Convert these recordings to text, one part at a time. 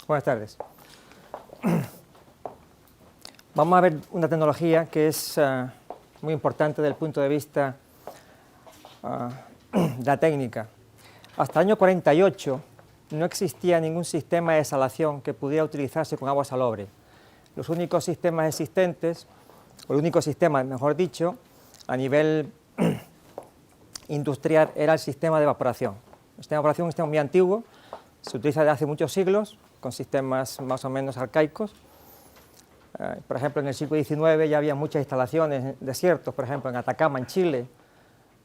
Buenas tardes. Vamos a ver una tecnología que es muy importante desde el punto de vista de la técnica. Hasta el año 48 no existía ningún sistema de desalación que pudiera utilizarse con agua salobre. Los únicos sistemas existentes, o el único sistema, mejor dicho, a nivel industrial era el sistema de evaporación. El sistema de evaporación es un sistema muy antiguo, se utiliza desde hace muchos siglos, con sistemas más o menos arcaicos. Por ejemplo, en el siglo XIX ya había muchas instalaciones en desiertos, por ejemplo, en Atacama, en Chile,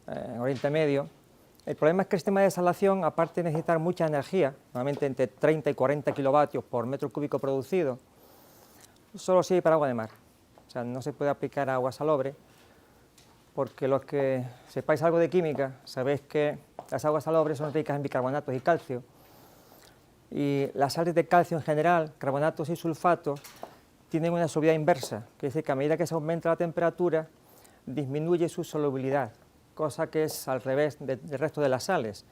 en Oriente Medio. El problema es que el sistema de desalación, aparte de necesitar mucha energía, normalmente entre 30 y 40 kilovatios por metro cúbico producido, solo sirve para agua de mar. O sea, no se puede aplicar a agua salobre, porque los que sepáis algo de química, sabéis que las aguas salobres son ricas en bicarbonatos y calcio, y las sales de calcio en general, carbonatos y sulfatos, tienen una solubilidad inversa, que dice que a medida que se aumenta la temperatura, disminuye su solubilidad, cosa que es al revés del resto de las sales,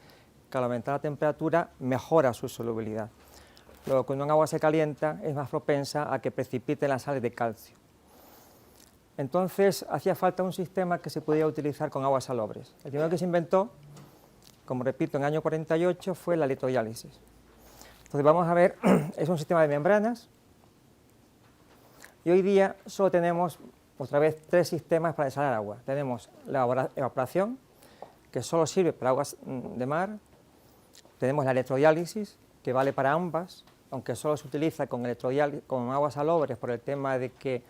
que al aumentar la temperatura mejora su solubilidad. Luego, cuando un agua se calienta, es más propensa a que precipiten las sales de calcio. Entonces, hacía falta un sistema que se pudiera utilizar con aguas salobres. El primero que se inventó, como repito, en el año 48, fue la electrodiálisis. Entonces, vamos a ver, es un sistema de membranas, y hoy día solo tenemos, otra vez, tres sistemas para desalar agua. Tenemos la evaporación, que solo sirve para aguas de mar. Tenemos la electrodiálisis, que vale para ambas, aunque solo se utiliza con aguas salobres por el tema de que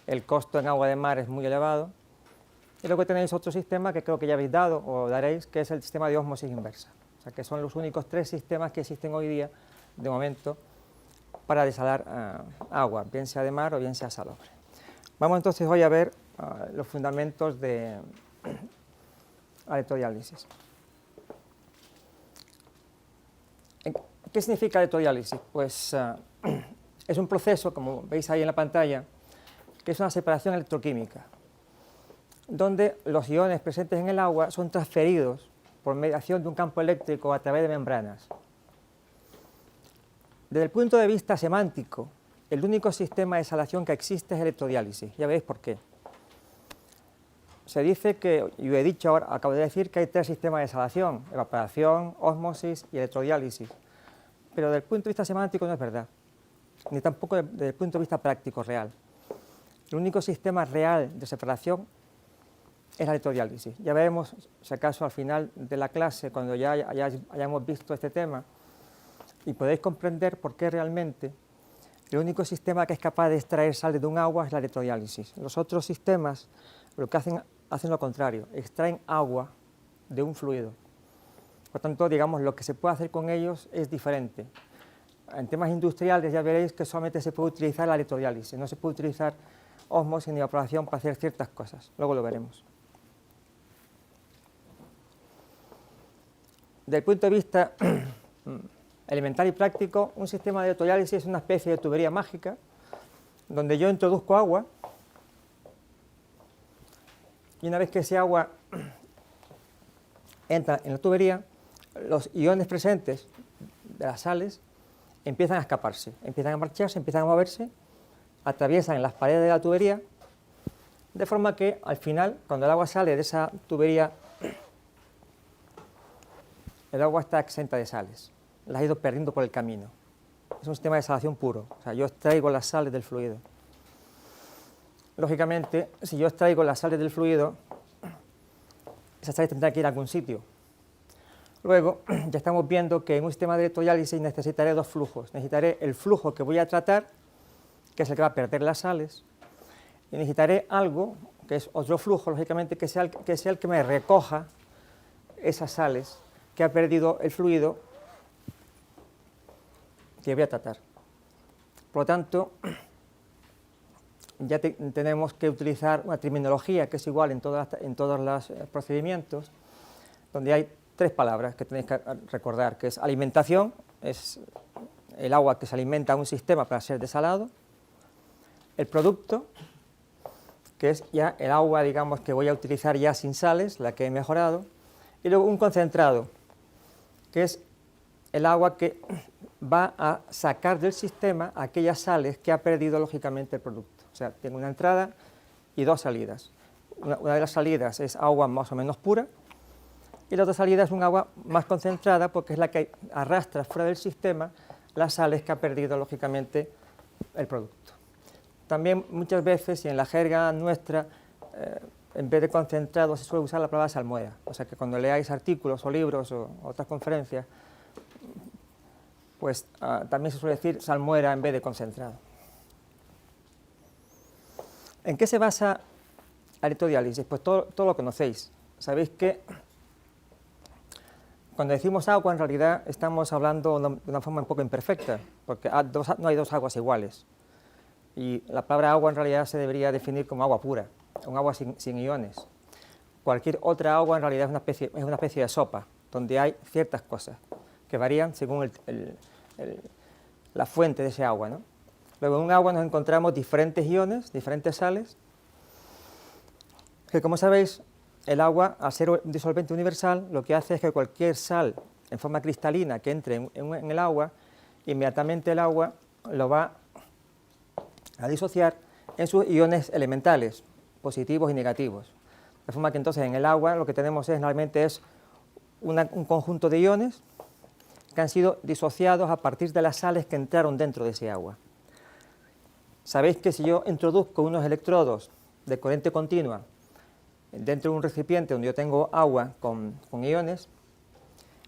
el costo en agua de mar es muy elevado. Y luego tenéis otro sistema que creo que ya habéis dado o daréis, que es el sistema de ósmosis inversa. O sea, que son los únicos tres sistemas que existen hoy día, de momento, para desalar agua, bien sea de mar o bien sea salobre. Vamos entonces hoy a ver los fundamentos de la electrodiálisis. ¿Qué significa electrodiálisis? Pues es un proceso, como veis ahí en la pantalla, que es una separación electroquímica, donde los iones presentes en el agua son transferidos por mediación de un campo eléctrico a través de membranas. Desde el punto de vista semántico, el único sistema de desalación que existe es electrodiálisis. Ya veis por qué. Se dice que, yo he dicho ahora, acabo de decir que hay tres sistemas de desalación: evaporación, ósmosis y electrodiálisis. Pero desde el punto de vista semántico no es verdad, ni tampoco desde el punto de vista práctico real. El único sistema real de separación es la electrodiálisis. Ya veremos, si acaso, al final de la clase, cuando ya hayamos visto este tema, y podéis comprender por qué realmente el único sistema que es capaz de extraer sal de un agua es la electrodiálisis. Los otros sistemas lo que hacen lo contrario, extraen agua de un fluido. Por tanto, digamos, lo que se puede hacer con ellos es diferente. En temas industriales ya veréis que solamente se puede utilizar la electrodiálisis, no se puede utilizar ósmosis ni evaporación para hacer ciertas cosas. Luego lo veremos. Desde el punto de vista elemental y práctico, un sistema de electrodiálisis es una especie de tubería mágica donde yo introduzco agua y una vez que ese agua entra en la tubería, los iones presentes de las sales empiezan a escaparse, empiezan a marcharse, empiezan a moverse, atraviesan las paredes de la tubería, de forma que al final, cuando el agua sale de esa tubería, el agua está exenta de sales. Las he ido perdiendo por el camino. Es un sistema de desalación puro, o sea, yo extraigo las sales del fluido. Lógicamente, si yo extraigo las sales del fluido, esas sales tendrán que ir a algún sitio. Luego, ya estamos viendo que en un sistema de electrodiálisis necesitaré dos flujos. Necesitaré el flujo que voy a tratar, que es el que va a perder las sales, y necesitaré algo, que es otro flujo, lógicamente, que sea el que me recoja esas sales que ha perdido el fluido que voy a tratar. Por lo tanto, ya tenemos que utilizar una terminología que es igual en todos los procedimientos, donde hay tres palabras que tenéis que recordar, que es alimentación, es el agua que se alimenta a un sistema para ser desalado; el producto, que es ya el agua, digamos, que voy a utilizar ya sin sales, la que he mejorado; y luego un concentrado, que es el agua que va a sacar del sistema aquellas sales que ha perdido lógicamente el producto. O sea, tengo una entrada y dos salidas. Una de las salidas es agua más o menos pura y la otra salida es un agua más concentrada porque es la que arrastra fuera del sistema las sales que ha perdido lógicamente el producto. También muchas veces, y en la jerga nuestra, en vez de concentrado se suele usar la palabra salmuera. O sea que cuando leáis artículos o libros o otras conferencias, pues también se suele decir salmuera en vez de concentrado. ¿En qué se basa la electrodiálisis? Pues todo lo conocéis. Sabéis que cuando decimos agua, en realidad estamos hablando de una forma un poco imperfecta, porque no hay dos aguas iguales. Y la palabra agua en realidad se debería definir como agua pura, un agua sin iones. Cualquier otra agua en realidad es una especie de sopa, donde hay ciertas cosas que varían según la fuente de ese agua, ¿no? Luego en un agua nos encontramos diferentes iones, diferentes sales, que como sabéis, el agua, al ser un disolvente universal, lo que hace es que cualquier sal en forma cristalina que entre en el agua, inmediatamente el agua lo va a disociar en sus iones elementales, positivos y negativos. De forma que entonces en el agua lo que tenemos realmente es un conjunto de iones que han sido disociados a partir de las sales que entraron dentro de ese agua. Sabéis que si yo introduzco unos electrodos de corriente continua dentro de un recipiente donde yo tengo agua con iones,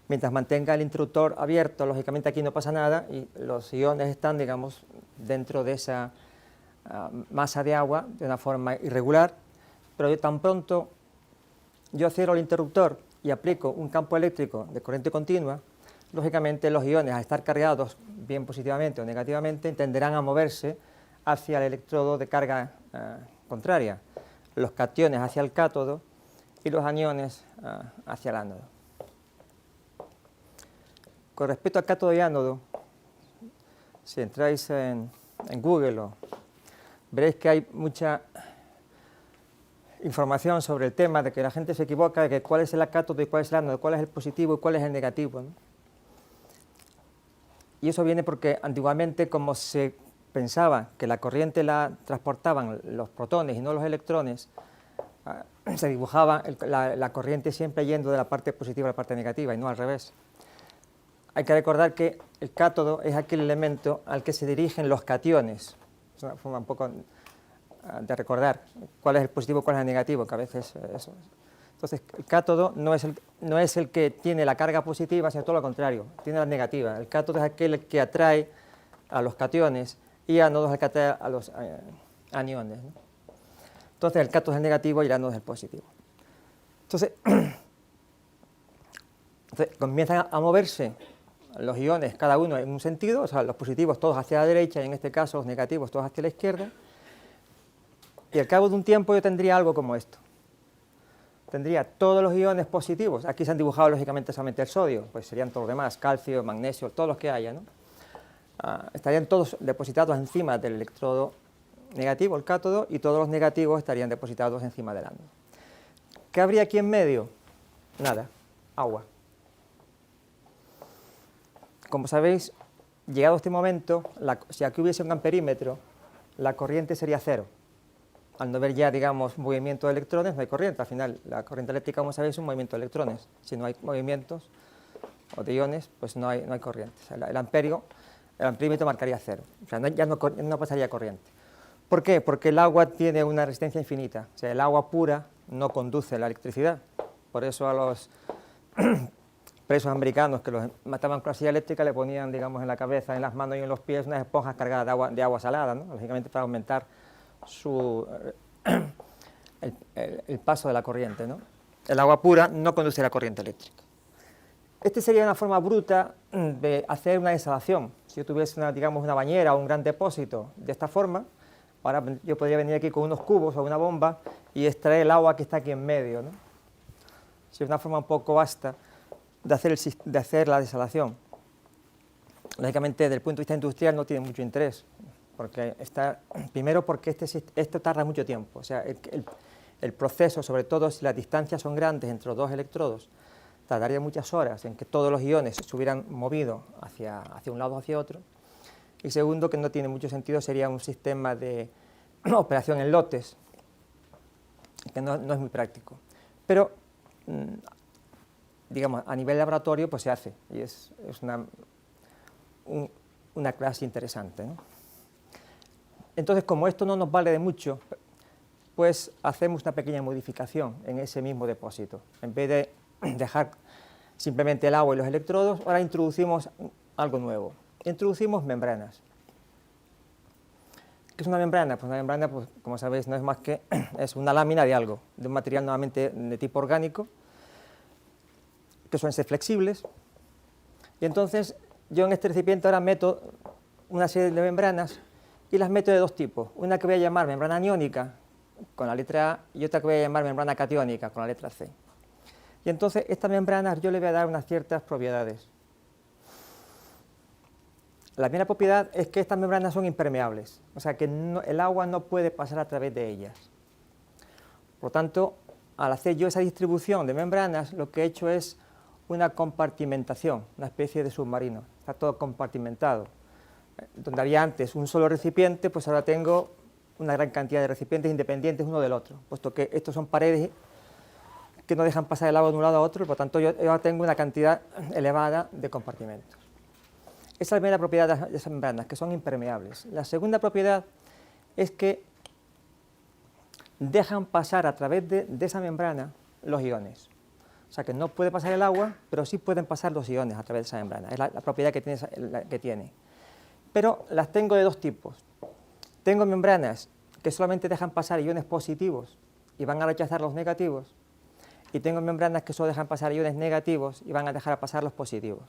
mientras mantenga el interruptor abierto, lógicamente aquí no pasa nada y los iones están, digamos, dentro de esa masa de agua de una forma irregular, pero tan pronto yo cierro el interruptor y aplico un campo eléctrico de corriente continua, lógicamente los iones, al estar cargados bien positivamente o negativamente, tenderán a moverse hacia el electrodo de carga contraria, los cationes hacia el cátodo y los aniones hacia el ánodo. Con respecto al cátodo y ánodo, si entráis en Google, veréis que hay mucha información sobre el tema, de que la gente se equivoca, de que cuál es el cátodo y cuál es el ánodo, cuál es el positivo y cuál es el negativo, ¿no? Y eso viene porque antiguamente, como se pensaba que la corriente la transportaban los protones y no los electrones, se dibujaba la corriente siempre yendo de la parte positiva a la parte negativa y no al revés. Hay que recordar que el cátodo es aquel elemento al que se dirigen los cationes. Es una forma un poco de recordar cuál es el positivo y cuál es el negativo, que a veces eso. Entonces, el cátodo no es el que tiene la carga positiva, sino todo lo contrario, tiene la negativa. El cátodo es aquel que atrae a los cationes y ánodo es el que atrae a los aniones, ¿no? Entonces, el cátodo es el negativo y el ánodo es el positivo. Entonces comienzan a moverse los iones, cada uno en un sentido, o sea, los positivos todos hacia la derecha y en este caso los negativos todos hacia la izquierda. Y al cabo de un tiempo yo tendría algo como esto. Tendría todos los iones positivos, aquí se han dibujado lógicamente solamente el sodio, pues serían todos los demás, calcio, magnesio, todos los que haya, ¿no? Estarían todos depositados encima del electrodo negativo, el cátodo, y todos los negativos estarían depositados encima del ánodo. ¿Qué habría aquí en medio? Nada, agua. Como sabéis, llegado a este momento, si aquí hubiese un amperímetro, la corriente sería cero. Al no haber ya, digamos, movimiento de electrones, no hay corriente. Al final, la corriente eléctrica, como sabéis, es un movimiento de electrones. Si no hay movimientos o de iones, pues no hay corriente. O sea, el amperímetro marcaría cero. O sea, ya no pasaría corriente. ¿Por qué? Porque el agua tiene una resistencia infinita. O sea, el agua pura no conduce la electricidad. Por eso a los presos americanos que los mataban con la silla eléctrica le ponían, digamos, en la cabeza, en las manos y en los pies unas esponjas cargadas de agua salada, ¿no? Lógicamente para aumentar el paso de la corriente, ¿no? El agua pura no conduce la corriente eléctrica. Esta sería una forma bruta de hacer una desalación. Si yo tuviese una bañera o un gran depósito de esta forma, ahora yo podría venir aquí con unos cubos o una bomba y extraer el agua que está aquí en medio, ¿no? Es una forma un poco vasta de hacer la desalación. Lógicamente, desde el punto de vista industrial no tiene mucho interés, primero porque esto tarda mucho tiempo. O sea, el proceso, sobre todo si las distancias son grandes entre los dos electrodos, tardaría muchas horas en que todos los iones se hubieran movido hacia un lado o hacia otro. Y segundo, que no tiene mucho sentido, sería un sistema de operación en lotes, que no es muy práctico. Pero, digamos, a nivel laboratorio pues se hace, y es una clase interesante, ¿no? Entonces, como esto no nos vale de mucho, pues hacemos una pequeña modificación en ese mismo depósito. En vez de dejar simplemente el agua y los electrodos, ahora introducimos algo nuevo. Introducimos membranas. ¿Qué es una membrana? Pues una membrana, pues, como sabéis, no es más que es una lámina de algo, de un material normalmente de tipo orgánico, que suelen ser flexibles. Y entonces yo en este recipiente ahora meto una serie de membranas y las meto de dos tipos. Una que voy a llamar membrana aniónica, con la letra A, y otra que voy a llamar membrana catiónica, con la letra C. Y entonces estas membranas yo le voy a dar unas ciertas propiedades. La primera propiedad es que estas membranas son impermeables, o sea que el agua no puede pasar a través de ellas. Por lo tanto, al hacer yo esa distribución de membranas, lo que he hecho es una compartimentación, una especie de submarino. Está todo compartimentado. Donde había antes un solo recipiente, pues ahora tengo una gran cantidad de recipientes independientes uno del otro, puesto que estos son paredes que no dejan pasar el agua de un lado a otro, por lo tanto yo ahora tengo una cantidad elevada de compartimentos. Esa es la primera propiedad de esas membranas, que son impermeables. La segunda propiedad es que dejan pasar a través de esa membrana los iones. O sea que no puede pasar el agua, pero sí pueden pasar los iones a través de esa membrana. Es la propiedad que tiene. Pero las tengo de dos tipos. Tengo membranas que solamente dejan pasar iones positivos y van a rechazar los negativos. Y tengo membranas que solo dejan pasar iones negativos y van a dejar pasar los positivos.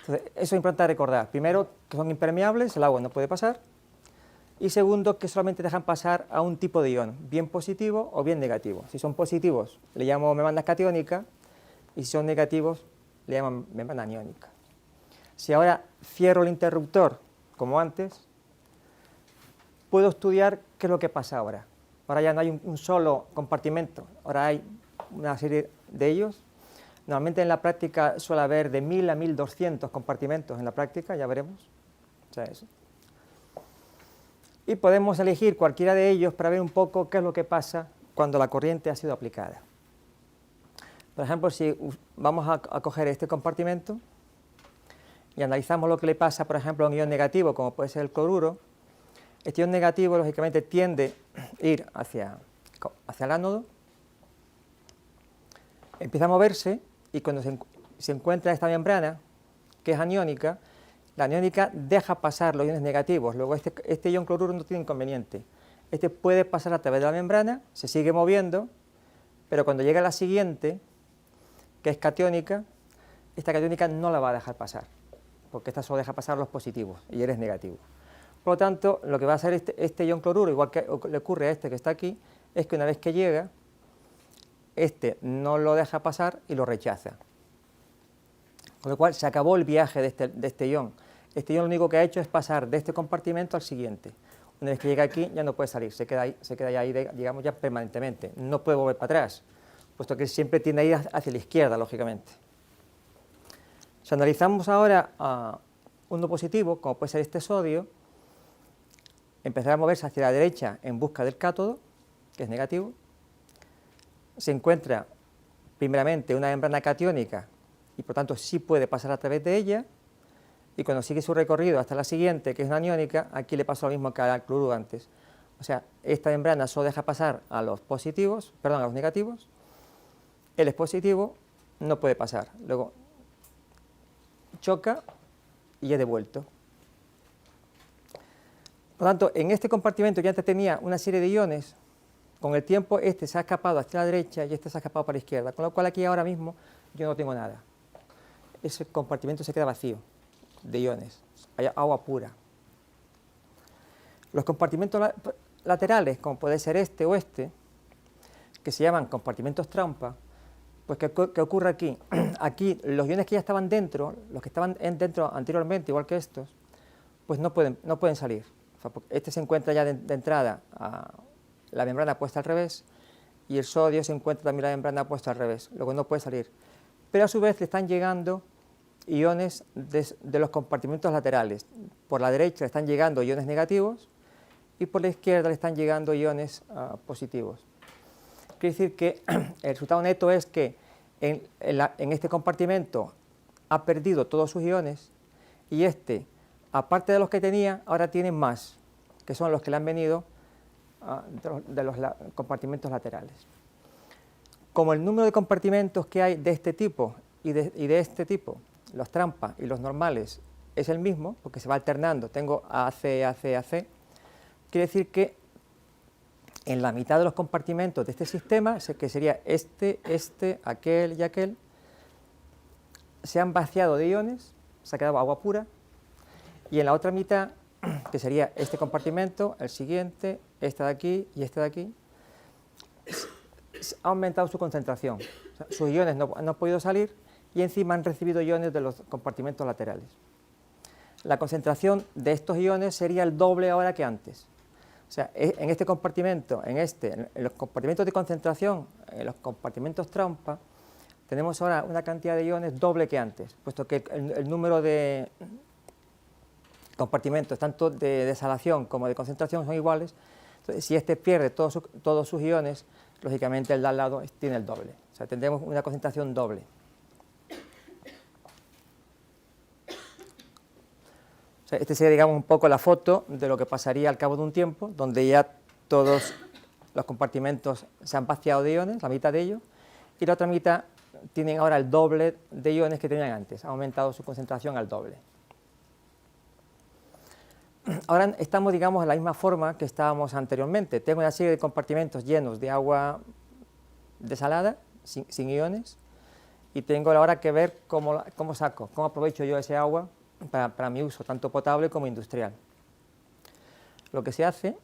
Entonces, eso es importante recordar. Primero, que son impermeables, el agua no puede pasar. Y segundo, que solamente dejan pasar a un tipo de ion, bien positivo o bien negativo. Si son positivos, le llamo membrana catiónica, y si son negativos, le llaman membrana aniónica. Si ahora cierro el interruptor, como antes, puedo estudiar qué es lo que pasa ahora. Ahora ya no hay un solo compartimento, ahora hay una serie de ellos. Normalmente en la práctica suele haber de 1000 a 1200 compartimentos en la práctica, ya veremos. O sea, eso. Y podemos elegir cualquiera de ellos para ver un poco qué es lo que pasa cuando la corriente ha sido aplicada. Por ejemplo, si vamos a coger este compartimento y analizamos lo que le pasa, por ejemplo, a un ion negativo, como puede ser el cloruro, este ion negativo, lógicamente, tiende a ir hacia el ánodo, empieza a moverse y cuando se encuentra esta membrana, que es aniónica, la aniónica deja pasar los iones negativos. Luego este ion cloruro no tiene inconveniente. Este puede pasar a través de la membrana, se sigue moviendo, pero cuando llega a la siguiente, que es catiónica, esta catiónica no la va a dejar pasar, porque esta solo deja pasar los positivos y eres negativo. Por lo tanto, lo que va a hacer este ion cloruro, igual que le ocurre a este que está aquí, es que una vez que llega, este no lo deja pasar y lo rechaza. Con lo cual se acabó el viaje de este ion. Este ion lo único que ha hecho es pasar de este compartimento al siguiente. Una vez que llega aquí ya no puede salir, se queda ahí, digamos, ya permanentemente. No puede volver para atrás, puesto que siempre tiende a ir hacia la izquierda, lógicamente. Si analizamos ahora a uno positivo, como puede ser este sodio, empezará a moverse hacia la derecha en busca del cátodo, que es negativo. Se encuentra primeramente una membrana catiónica y por tanto sí puede pasar a través de ella, y cuando sigue su recorrido hasta la siguiente, que es una aniónica, aquí le pasó lo mismo que al cloruro antes. O sea, esta membrana solo deja pasar a los positivos, perdón, a los negativos, él es positivo, no puede pasar. Luego choca y es devuelto. Por lo tanto, en este compartimento que antes tenía una serie de iones, con el tiempo este se ha escapado hacia la derecha y este se ha escapado para la izquierda, con lo cual aquí ahora mismo yo no tengo nada. Ese compartimento se queda vacío de iones, hay agua pura. Los compartimentos laterales, como puede ser este o este, que se llaman compartimentos trampa, pues ¿qué ocurre aquí? Aquí los iones que ya estaban dentro, los que estaban dentro anteriormente, igual que estos, pues no pueden salir. O sea, este se encuentra ya de entrada a la membrana puesta al revés, y el sodio se encuentra también en la membrana puesta al revés, luego no puede salir. Pero a su vez le están llegando iones de los compartimentos laterales. Por la derecha le están llegando iones negativos y por la izquierda le están llegando iones positivos. Quiere decir que el resultado neto es que en este compartimento ha perdido todos sus iones y este, aparte de los que tenía, ahora tiene más, que son los que le han venido de los compartimentos laterales. Como el número de compartimentos que hay de este tipo y de este tipo, los trampas y los normales, es el mismo, porque se va alternando, tengo AC, AC, AC, quiere decir que en la mitad de los compartimentos de este sistema, que sería este, aquel y aquel, se han vaciado de iones, se ha quedado agua pura, y en la otra mitad, que sería este compartimento, el siguiente, este de aquí y este de aquí, ha aumentado su concentración. O sea, sus iones no han podido salir y encima han recibido iones de los compartimentos laterales. La concentración de estos iones sería el doble ahora que antes. O sea, en este compartimento, en los compartimentos de concentración, en los compartimentos trampa, tenemos ahora una cantidad de iones doble que antes, puesto que el número de compartimentos, tanto de desalación como de concentración, son iguales. Entonces, si este pierde todos sus iones, lógicamente el de al lado tiene el doble. O sea, tendremos una concentración doble. O sea, este sería, digamos, un poco la foto de lo que pasaría al cabo de un tiempo, donde ya todos los compartimentos se han vaciado de iones, la mitad de ellos, y la otra mitad tienen ahora el doble de iones que tenían antes, ha aumentado su concentración al doble. Ahora estamos, digamos, en la misma forma que estábamos anteriormente. Tengo una serie de compartimentos llenos de agua desalada, sin iones, y tengo ahora que ver cómo aprovecho yo ese agua para mi uso, tanto potable como industrial. Lo que se hace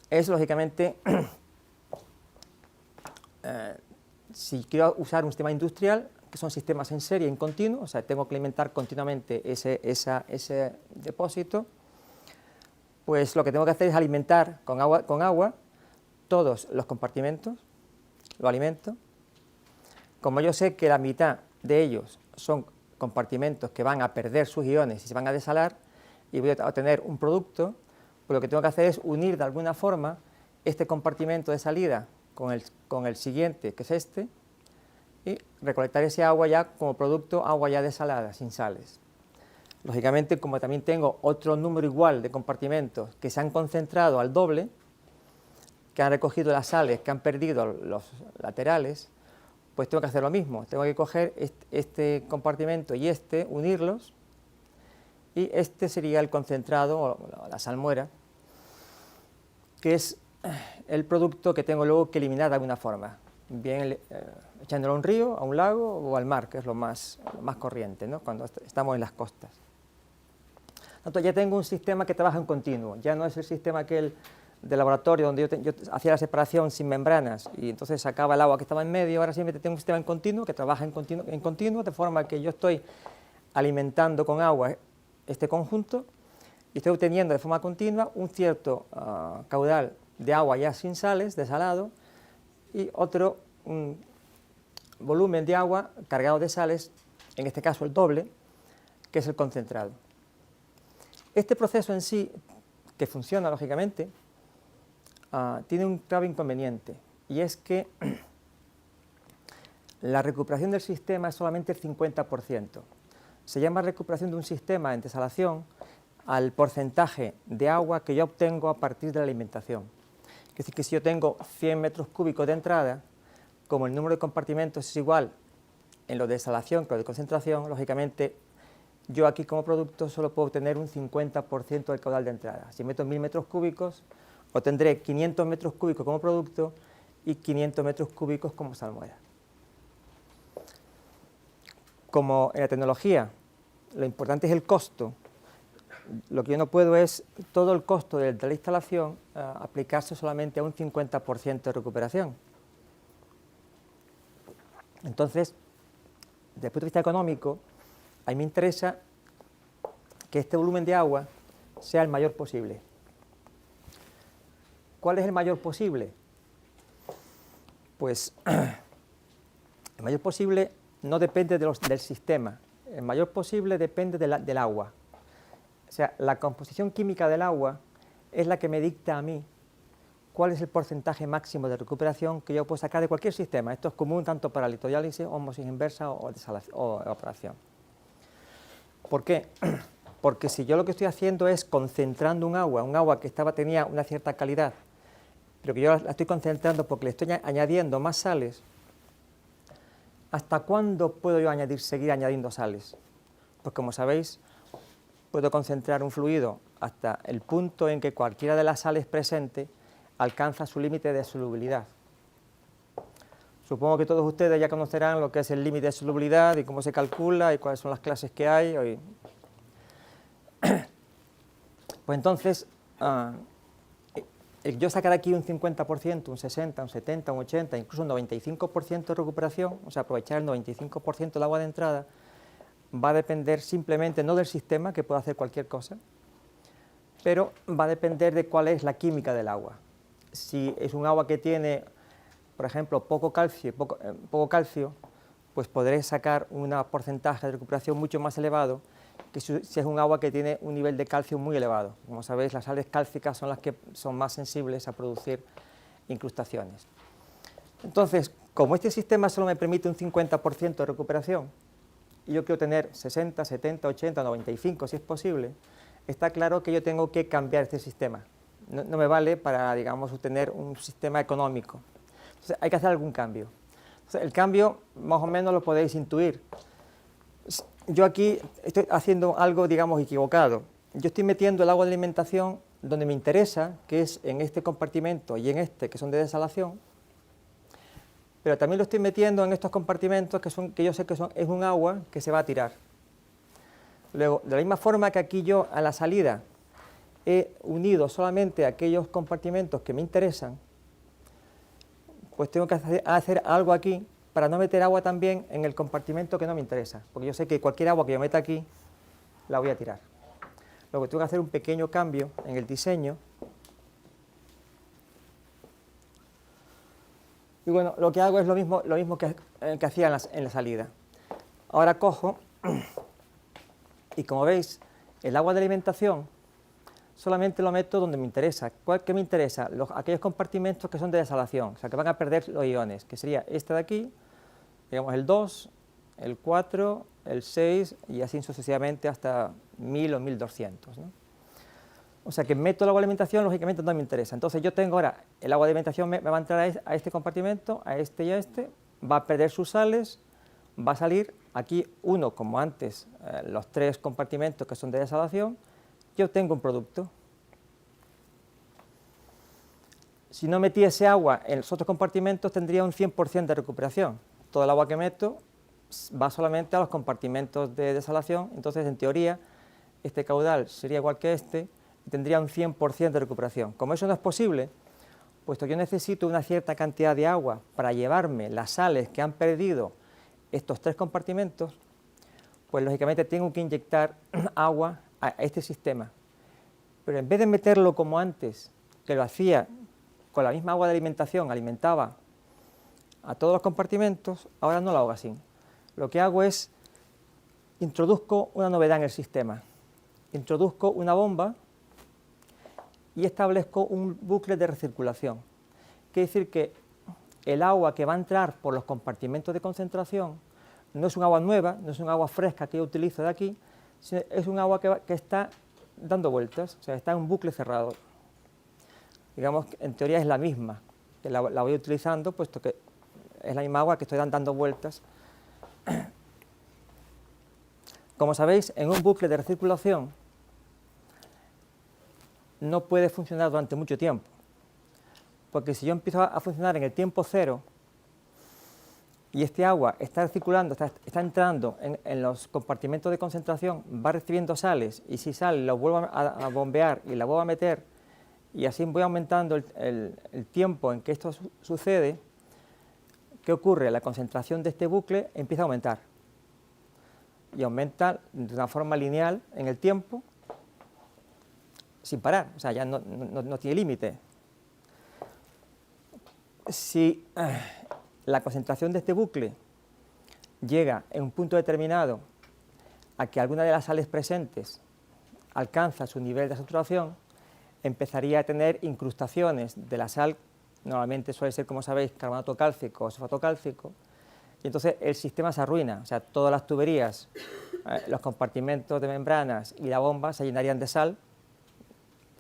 es, lógicamente, si quiero usar un sistema industrial, que son sistemas en serie, en continuo, o sea, tengo que alimentar continuamente ese depósito, pues lo que tengo que hacer es alimentar con agua todos los compartimentos, lo alimento. Como yo sé que la mitad de ellos son compartimentos que van a perder sus iones y se van a desalar, y voy a obtener un producto, pues lo que tengo que hacer es unir de alguna forma este compartimento de salida con el siguiente, que es este, y recolectar ese agua ya como producto, agua ya desalada, sin sales. Lógicamente, como también tengo otro número igual de compartimentos que se han concentrado al doble, que han recogido las sales, que han perdido los laterales, pues tengo que hacer lo mismo. Tengo que coger este compartimento y unirlos, y este sería el concentrado, o la salmuera, que es el producto que tengo luego que eliminar de alguna forma, bien echándolo a un río, a un lago o al mar, que es lo más corriente, ¿no?, cuando estamos en las costas. Entonces ya tengo un sistema que trabaja en continuo, ya no es el sistema aquel de laboratorio donde yo hacía la separación sin membranas y entonces sacaba el agua que estaba en medio. Ahora simplemente tengo un sistema en continuo que trabaja en continuo, de forma que yo estoy alimentando con agua este conjunto y estoy obteniendo de forma continua un cierto caudal de agua ya sin sales, desalado, y otro volumen de agua cargado de sales, en este caso el doble, que es el concentrado. Este proceso en sí, que funciona lógicamente, tiene un grave inconveniente, y es que la recuperación del sistema es solamente el 50%. Se llama recuperación de un sistema en desalación al porcentaje de agua que yo obtengo a partir de la alimentación. Es decir, que si yo tengo 100 metros cúbicos de entrada, como el número de compartimentos es igual en lo de desalación que lo de concentración, lógicamente yo aquí como producto solo puedo obtener un 50% del caudal de entrada. Si meto 1000 metros cúbicos, obtendré 500 metros cúbicos como producto y 500 metros cúbicos como salmuera. Como en la tecnología lo importante es el costo, lo que yo no puedo es todo el costo de la instalación aplicarse solamente a un 50% de recuperación. Entonces, desde el punto de vista económico, a mí me interesa que este volumen de agua sea el mayor posible. ¿Cuál es el mayor posible? Pues el mayor posible no depende del sistema, el mayor posible depende del agua. O sea, la composición química del agua es la que me dicta a mí cuál es el porcentaje máximo de recuperación que yo puedo sacar de cualquier sistema. Esto es común tanto para litrodiálisis, ósmosis inversa o evaporación. ¿Por qué? Porque si yo lo que estoy haciendo es concentrando un agua que tenía una cierta calidad, pero que yo la estoy concentrando porque le estoy añadiendo más sales, ¿hasta cuándo puedo yo seguir añadiendo sales? Pues como sabéis, puedo concentrar un fluido hasta el punto en que cualquiera de las sales presentes alcanza su límite de solubilidad. Supongo que todos ustedes ya conocerán lo que es el límite de solubilidad y cómo se calcula y cuáles son las clases que hay. Pues entonces, yo sacar aquí un 50%, un 60%, un 70%, un 80%, incluso un 95% de recuperación, o sea, aprovechar el 95% del agua de entrada, va a depender simplemente no del sistema, que puede hacer cualquier cosa, pero va a depender de cuál es la química del agua. Si es un agua que tiene, por ejemplo, poco calcio, pues podré sacar un porcentaje de recuperación mucho más elevado que si es un agua que tiene un nivel de calcio muy elevado. Como sabéis, las sales cálcicas son las que son más sensibles a producir incrustaciones. Entonces, como este sistema solo me permite un 50% de recuperación, y yo quiero tener 60, 70, 80, 95 si es posible, está claro que yo tengo que cambiar este sistema. No me vale para, digamos, obtener un sistema económico. Entonces, hay que hacer algún cambio. Entonces, el cambio, más o menos, lo podéis intuir. Yo aquí estoy haciendo algo, digamos, equivocado. Yo estoy metiendo el agua de alimentación donde me interesa, que es en este compartimento y en este, que son de desalación, pero también lo estoy metiendo en estos compartimentos que yo sé que es un agua que se va a tirar. Luego, de la misma forma que aquí yo a la salida he unido solamente aquellos compartimentos que me interesan, pues tengo que hacer algo aquí para no meter agua también en el compartimento que no me interesa, porque yo sé que cualquier agua que yo meta aquí la voy a tirar. Luego tengo que hacer un pequeño cambio en el diseño. Y bueno, lo que hago es lo mismo que hacía en la salida. Ahora cojo y, como veis, el agua de alimentación solamente lo meto donde me interesa. ¿Qué me interesa? Aquellos compartimentos que son de desalación, o sea, que van a perder los iones, que sería este de aquí, digamos el 2, el 4, el 6 y así sucesivamente hasta 1000 o 1200, ¿no? O sea que meto el agua de alimentación, lógicamente no me interesa. Entonces yo tengo ahora, el agua de alimentación me va a entrar a este compartimento, a este y a este, va a perder sus sales, va a salir aquí uno, como antes, los 3 compartimentos que son de desalación, yo tengo un producto. Si no metiese agua en los otros compartimentos, tendría un 100% de recuperación. Todo el agua que meto va solamente a los compartimentos de desalación, entonces en teoría este caudal sería igual que este y tendría un 100% de recuperación. Como eso no es posible, puesto que yo necesito una cierta cantidad de agua para llevarme las sales que han perdido estos 3 compartimentos, pues lógicamente tengo que inyectar agua a este sistema. Pero en vez de meterlo como antes, que lo hacía con la misma agua de alimentación, alimentaba a todos los compartimentos, ahora no lo hago así. Lo que hago es, introduzco una novedad en el sistema. Introduzco una bomba y establezco un bucle de recirculación. Quiere decir que el agua que va a entrar por los compartimentos de concentración no es un agua nueva, no es un agua fresca que yo utilizo de aquí, sino es un agua que está dando vueltas, o sea, está en un bucle cerrado. Digamos que en teoría es la misma, que la voy utilizando, puesto que es la misma agua que estoy dando vueltas. Como sabéis, en un bucle de recirculación no puede funcionar durante mucho tiempo, porque si yo empiezo a funcionar en el tiempo cero y este agua está circulando, está entrando en los compartimentos de concentración, va recibiendo sales y si sale lo vuelvo a bombear y la vuelvo a meter y así voy aumentando el tiempo en que esto sucede, ¿qué ocurre? La concentración de este bucle empieza a aumentar y aumenta de una forma lineal en el tiempo sin parar, o sea, ya no tiene límite. Si la concentración de este bucle llega en un punto determinado a que alguna de las sales presentes alcanza su nivel de saturación, empezaría a tener incrustaciones de la sal, normalmente suele ser, como sabéis, carbonato cálcico o sulfato cálcico, y entonces el sistema se arruina, o sea, todas las tuberías, los compartimentos de membranas y la bomba se llenarían de sal,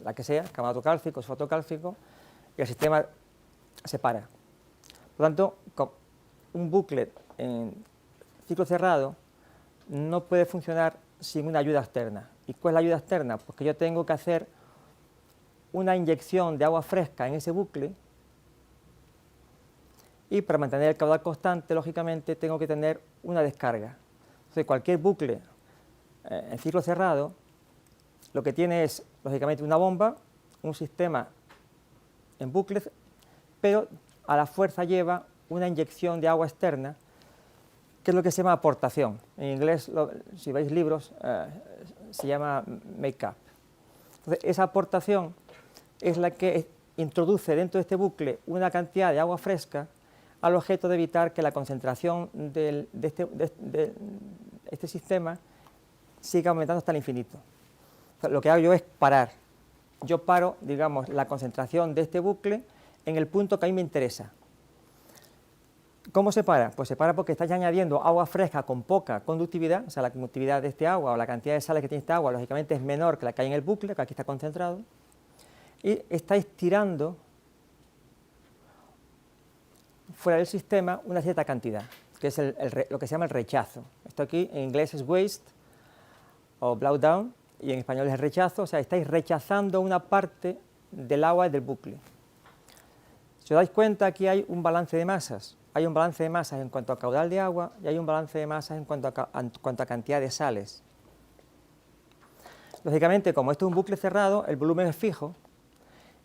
la que sea, carbonato cálcico, sulfato cálcico, y el sistema se para. Por lo tanto, un bucle en ciclo cerrado no puede funcionar sin una ayuda externa. ¿Y cuál es la ayuda externa? Pues que yo tengo que hacer una inyección de agua fresca en ese bucle, y para mantener el caudal constante, lógicamente, tengo que tener una descarga. Entonces, cualquier bucle en ciclo cerrado lo que tiene es, lógicamente, una bomba, un sistema en bucles, pero a la fuerza lleva una inyección de agua externa, que es lo que se llama aportación. En inglés, si veis libros, se llama make-up. Entonces, esa aportación es la que introduce dentro de este bucle una cantidad de agua fresca al objeto de evitar que la concentración de este sistema siga aumentando hasta el infinito. O sea, lo que hago yo es parar. Yo paro, digamos, la concentración de este bucle en el punto que a mí me interesa. ¿Cómo se para? Pues se para porque estás añadiendo agua fresca con poca conductividad, o sea, la conductividad de este agua o la cantidad de sales que tiene este agua, lógicamente es menor que la que hay en el bucle, que aquí está concentrado, y estáis tirando fuera del sistema una cierta cantidad, que es lo que se llama el rechazo. Esto aquí en inglés es waste o blowdown, y en español es el rechazo, o sea, estáis rechazando una parte del agua del bucle. Si os dais cuenta, aquí hay un balance de masas. Hay un balance de masas en cuanto a caudal de agua y hay un balance de masas en cuanto a cantidad de sales. Lógicamente, como esto es un bucle cerrado, el volumen es fijo.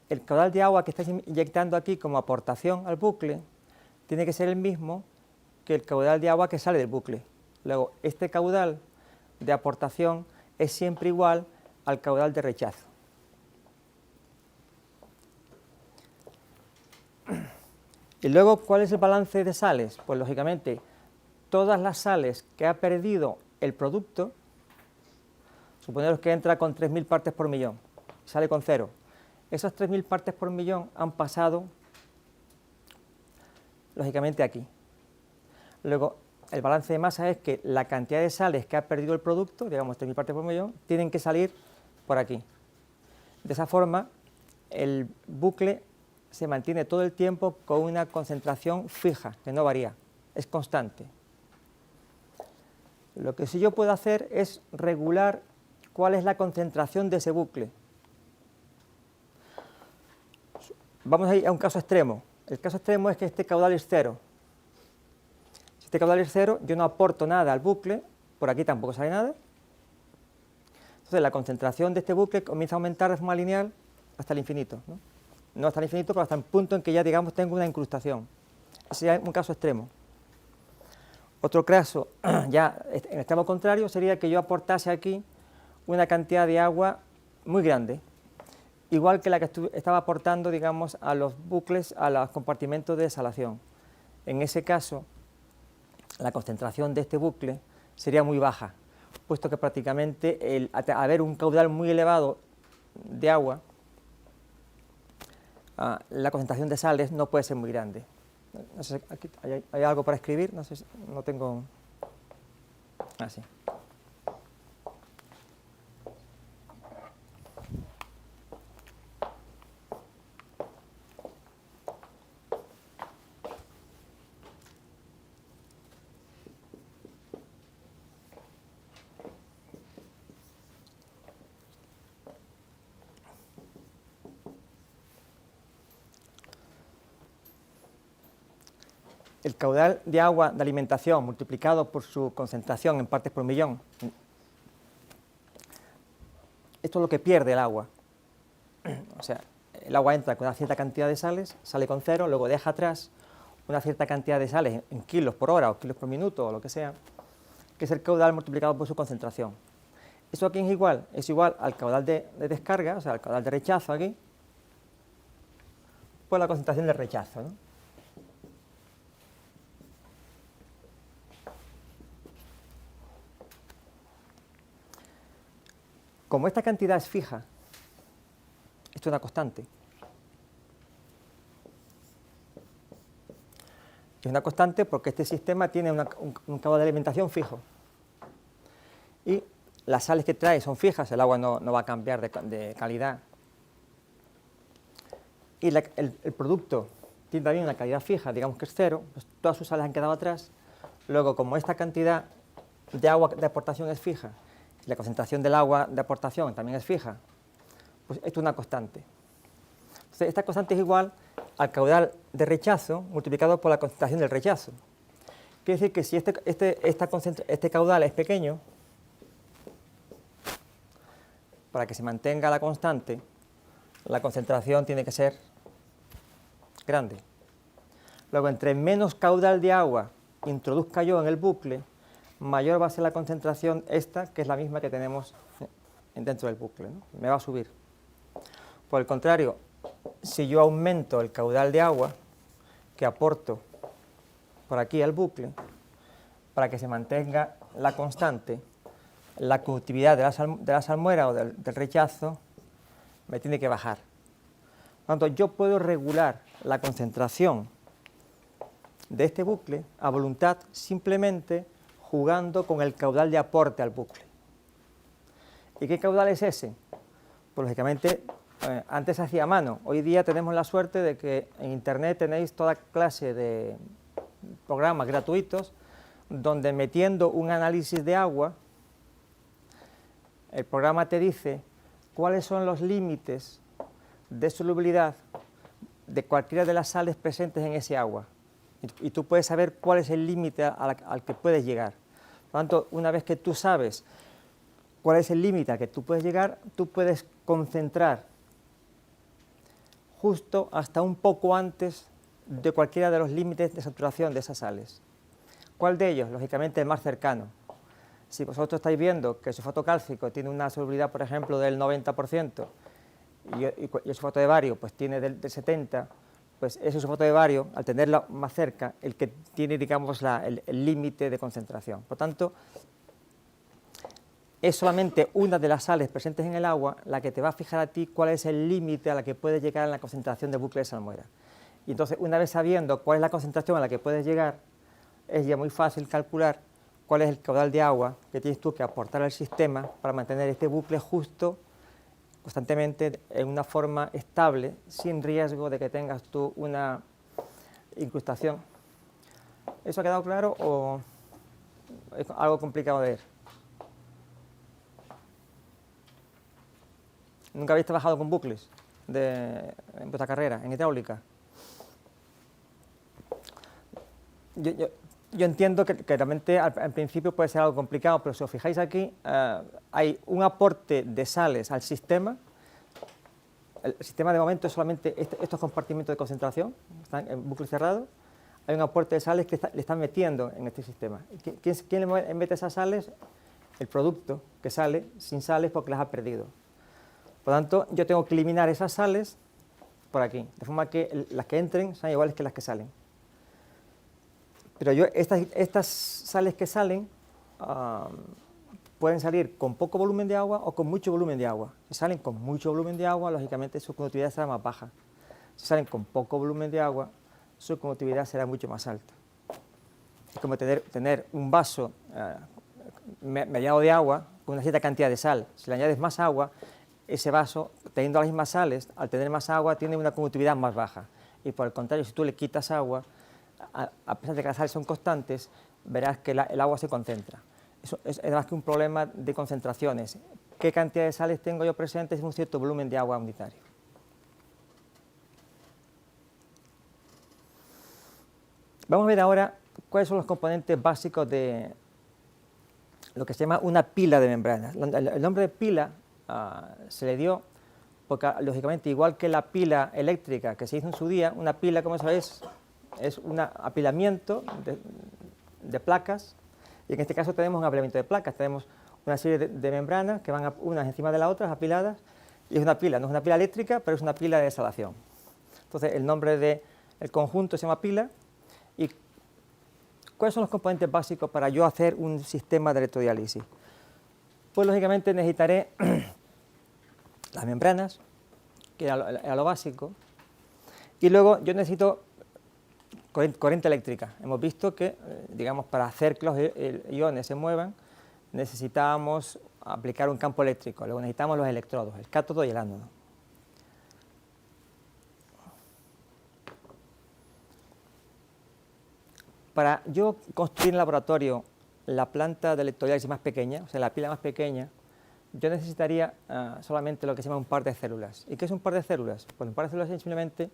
El caudal de agua que estáis inyectando aquí como aportación al bucle tiene que ser el mismo que el caudal de agua que sale del bucle. Luego, este caudal de aportación es siempre igual al caudal de rechazo. Y luego, ¿cuál es el balance de sales? Pues lógicamente, todas las sales que ha perdido el producto, suponeros que entra con 3.000 partes por millón, sale con 0. Esas 3.000 partes por millón han pasado, lógicamente, aquí. Luego, el balance de masa es que la cantidad de sales que ha perdido el producto, digamos 3.000 partes por millón, tienen que salir por aquí. De esa forma, el bucle se mantiene todo el tiempo con una concentración fija, que no varía, es constante. Lo que sí yo puedo hacer es regular cuál es la concentración de ese bucle. Vamos a ir a un caso extremo. El caso extremo es que este caudal es 0. Si este caudal es 0, yo no aporto nada al bucle, por aquí tampoco sale nada. Entonces la concentración de este bucle comienza a aumentar de forma lineal hasta el infinito, ¿no? No hasta el infinito, pero hasta el punto en que ya, digamos, tengo una incrustación. Ese es un caso extremo. Otro caso, ya en el extremo contrario, sería que yo aportase aquí una cantidad de agua muy grande, igual que la que estaba aportando, digamos, a los bucles, a los compartimentos de desalación. En ese caso, la concentración de este bucle sería muy baja, puesto que prácticamente al haber un caudal muy elevado de agua, la concentración de sales no puede ser muy grande. No sé, aquí hay algo para escribir, no sé, no tengo... sí. El caudal de agua de alimentación multiplicado por su concentración en partes por millón, esto es lo que pierde el agua. O sea, el agua entra con una cierta cantidad de sales, sale con 0, luego deja atrás una cierta cantidad de sales en kilos por hora o kilos por minuto o lo que sea, que es el caudal multiplicado por su concentración. ¿Eso aquí es igual al caudal de descarga, o sea, al caudal de rechazo aquí, por la concentración de rechazo, ¿no? Como esta cantidad es fija, esto es una constante, es una constante porque este sistema tiene un caudal de alimentación fijo. Y las sales que trae son fijas, el agua no va a cambiar de calidad. Y el producto tiene también una calidad fija, digamos que es cero, pues todas sus sales han quedado atrás. Luego, como esta cantidad de agua de aportación es fija, y la concentración del agua de aportación también es fija, pues esto es una constante. Entonces, esta constante es igual al caudal de rechazo multiplicado por la concentración del rechazo. Quiere decir que si este caudal es pequeño, para que se mantenga la constante, la concentración tiene que ser grande. Luego, entre menos caudal de agua introduzca yo en el bucle, mayor va a ser la concentración esta, que es la misma que tenemos dentro del bucle, ¿no? Me va a subir. Por el contrario, si yo aumento el caudal de agua que aporto por aquí al bucle, para que se mantenga la constante, la conductividad de la salmuera o del rechazo me tiene que bajar. Por lo tanto, yo puedo regular la concentración de este bucle a voluntad simplemente jugando con el caudal de aporte al bucle. ¿Y qué caudal es ese? Pues lógicamente antes se hacía a mano, hoy día tenemos la suerte de que en internet tenéis toda clase de programas gratuitos donde metiendo un análisis de agua el programa te dice cuáles son los límites de solubilidad de cualquiera de las sales presentes en ese agua. Y tú puedes saber cuál es el límite al que puedes llegar. Por lo tanto, una vez que tú sabes cuál es el límite al que tú puedes llegar, tú puedes concentrar justo hasta un poco antes de cualquiera de los límites de saturación de esas sales. ¿Cuál de ellos? Lógicamente el más cercano. Si vosotros estáis viendo que el sulfato cálcico tiene una solubilidad, por ejemplo, del 90% y el sulfato de bario pues, tiene del 70%, pues ese sulfato de bario, al tenerlo más cerca, el que tiene, digamos, el límite de concentración. Por tanto, es solamente una de las sales presentes en el agua la que te va a fijar a ti cuál es el límite a la que puedes llegar en la concentración de bucle de salmuera. Y entonces, una vez sabiendo cuál es la concentración a la que puedes llegar, es ya muy fácil calcular cuál es el caudal de agua que tienes tú que aportar al sistema para mantener este bucle justo, constantemente, en una forma estable, sin riesgo de que tengas tú una incrustación. ¿Eso ha quedado claro o es algo complicado de ver? ¿Nunca habéis trabajado con bucles en vuestra carrera, en hidráulica? Yo entiendo que realmente al principio puede ser algo complicado, pero si os fijáis aquí, hay un aporte de sales al sistema. El sistema de momento es solamente estos compartimentos de concentración, están en bucle cerrado. Hay un aporte de sales que le están metiendo en este sistema. ¿Quién le mete esas sales? El producto que sale sin sales porque las ha perdido. Por lo tanto, yo tengo que eliminar esas sales por aquí, de forma que las que entren sean iguales que las que salen. Pero estas sales que salen pueden salir con poco volumen de agua o con mucho volumen de agua. Si salen con mucho volumen de agua, lógicamente su conductividad será más baja. Si salen con poco volumen de agua, su conductividad será mucho más alta. Es como tener un vaso mediado de agua con una cierta cantidad de sal. Si le añades más agua, ese vaso, teniendo las mismas sales, al tener más agua, tiene una conductividad más baja. Y por el contrario, si tú le quitas agua, a pesar de que las sales son constantes, verás que el agua se concentra. Eso es más que un problema de concentraciones. ¿Qué cantidad de sales tengo yo presentes en un cierto volumen de agua unitario? Vamos a ver ahora cuáles son los componentes básicos de lo que se llama una pila de membranas. El nombre de pila se le dio porque, lógicamente, igual que la pila eléctrica que se hizo en su día, una pila, como sabéis, es un apilamiento de placas, y en este caso tenemos un apilamiento de placas, tenemos una serie de membranas que van unas encima de las otras, apiladas, y es una pila, no es una pila eléctrica, pero es una pila de desalación. Entonces, el nombre del conjunto se llama pila. ¿Y cuáles son los componentes básicos para yo hacer un sistema de electrodiálisis? Pues, lógicamente, necesitaré las membranas, que era lo básico, y luego yo necesito corriente eléctrica. Hemos visto que, digamos, para hacer que los iones se muevan, necesitábamos aplicar un campo eléctrico, luego necesitamos los electrodos, el cátodo y el ánodo. Para yo construir en el laboratorio la planta de electrodiálisis más pequeña, o sea, la pila más pequeña, yo necesitaría solamente lo que se llama un par de células. ¿Y qué es un par de células? Pues un par de células es simplemente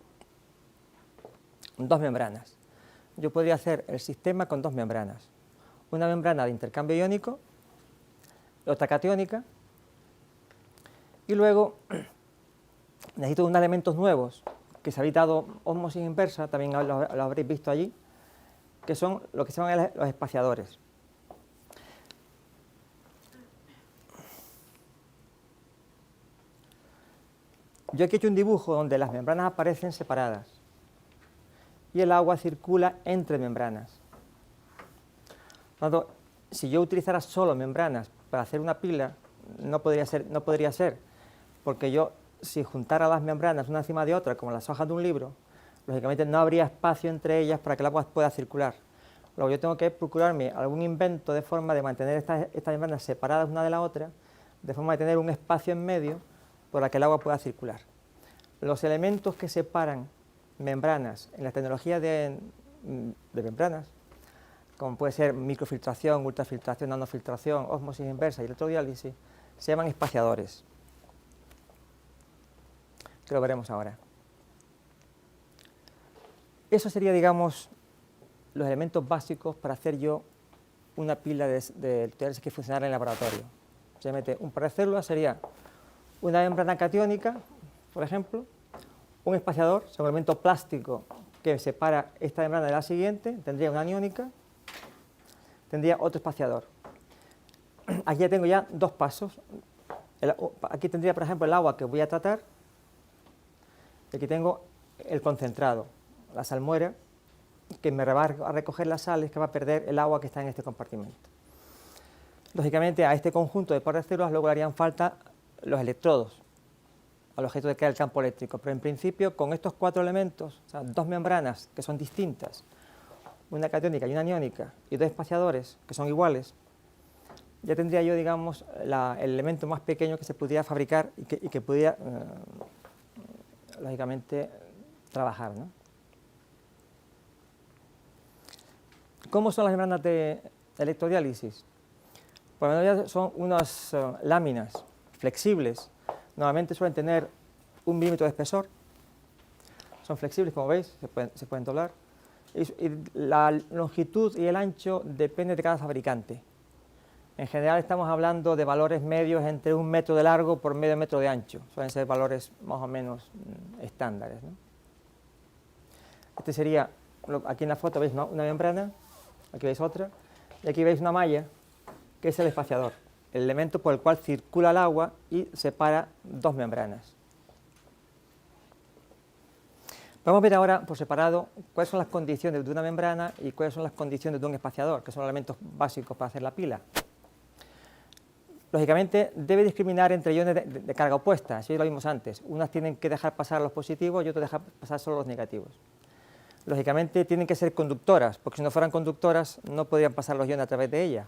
dos membranas. Yo podría hacer el sistema con dos membranas. Una membrana de intercambio iónico, otra catiónica, y luego necesito unos elementos nuevos que se habéis dado ósmosis inversa, también lo habréis visto allí, que son lo que se llaman los espaciadores. Yo aquí he hecho un dibujo donde las membranas aparecen separadas y el agua circula entre membranas. Por lo tanto, si yo utilizara solo membranas para hacer una pila, no podría ser, porque yo, si juntara las membranas una encima de otra, como las hojas de un libro, lógicamente no habría espacio entre ellas para que el agua pueda circular. Luego yo tengo que procurarme algún invento de forma de mantener estas membranas separadas una de la otra, de forma de tener un espacio en medio por la que el agua pueda circular. Los elementos que separan membranas en la tecnología de membranas, como puede ser microfiltración, ultrafiltración, nanofiltración, ósmosis inversa y electrodiálisis, se llaman espaciadores, que lo veremos ahora. Eso sería, digamos, los elementos básicos para hacer yo una pila de electrodiálisis que funcionara en el laboratorio. Simplemente un par de células sería una membrana catiónica, por ejemplo, un espaciador, es un elemento plástico que separa esta membrana de la siguiente, tendría una aniónica, tendría otro espaciador. Aquí ya tengo ya dos pasos. Aquí tendría, por ejemplo, el agua que voy a tratar, y aquí tengo el concentrado, la salmuera, que me va a recoger las sales, que va a perder el agua que está en este compartimento. Lógicamente, a este conjunto de par de células luego le harían falta los electrodos, al objeto de crear el campo eléctrico, pero en principio con estos cuatro elementos, o sea, dos membranas que son distintas, una catiónica y una aniónica, y dos espaciadores que son iguales, ya tendría yo, digamos, el elemento más pequeño que se pudiera fabricar y que pudiera, lógicamente, trabajar, ¿no? ¿Cómo son las membranas de electrodiálisis? Pues son unas láminas flexibles. Normalmente suelen tener 1 milímetro de espesor, son flexibles, como veis, se pueden doblar, y la longitud y el ancho depende de cada fabricante. En general estamos hablando de valores medios entre 1 metro de largo por medio metro de ancho, suelen ser valores más o menos estándares, ¿no? Este sería, aquí en la foto veis una membrana, aquí veis otra, y aquí veis una malla, que es el espaciador, el elemento por el cual circula el agua y separa dos membranas. Vamos a ver ahora por separado cuáles son las condiciones de una membrana y cuáles son las condiciones de un espaciador, que son los elementos básicos para hacer la pila. Lógicamente debe discriminar entre iones de carga opuesta, así lo vimos antes. Unas tienen que dejar pasar los positivos y otras dejar pasar solo los negativos. Lógicamente tienen que ser conductoras, porque si no fueran conductoras no podrían pasar los iones a través de ellas.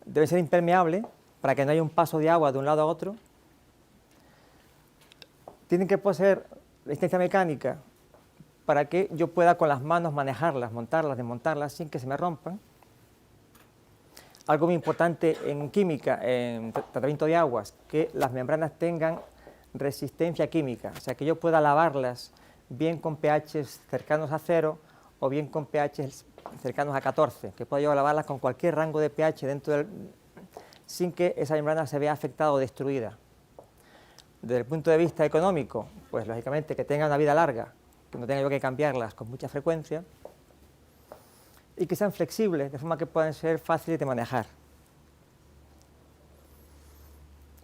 Debe ser impermeable para que no haya un paso de agua de un lado a otro. Tienen que poseer resistencia mecánica para que yo pueda con las manos manejarlas, montarlas, desmontarlas sin que se me rompan. Algo muy importante en química, en tratamiento de aguas, que las membranas tengan resistencia química, o sea que yo pueda lavarlas bien con pHs cercanos a 0 o bien con pHs cercanos a 14, que pueda yo lavarlas con cualquier rango de pH sin que esa membrana se vea afectada o destruida. Desde el punto de vista económico, pues lógicamente que tengan una vida larga, que no tenga yo que cambiarlas con mucha frecuencia, y que sean flexibles, de forma que puedan ser fáciles de manejar.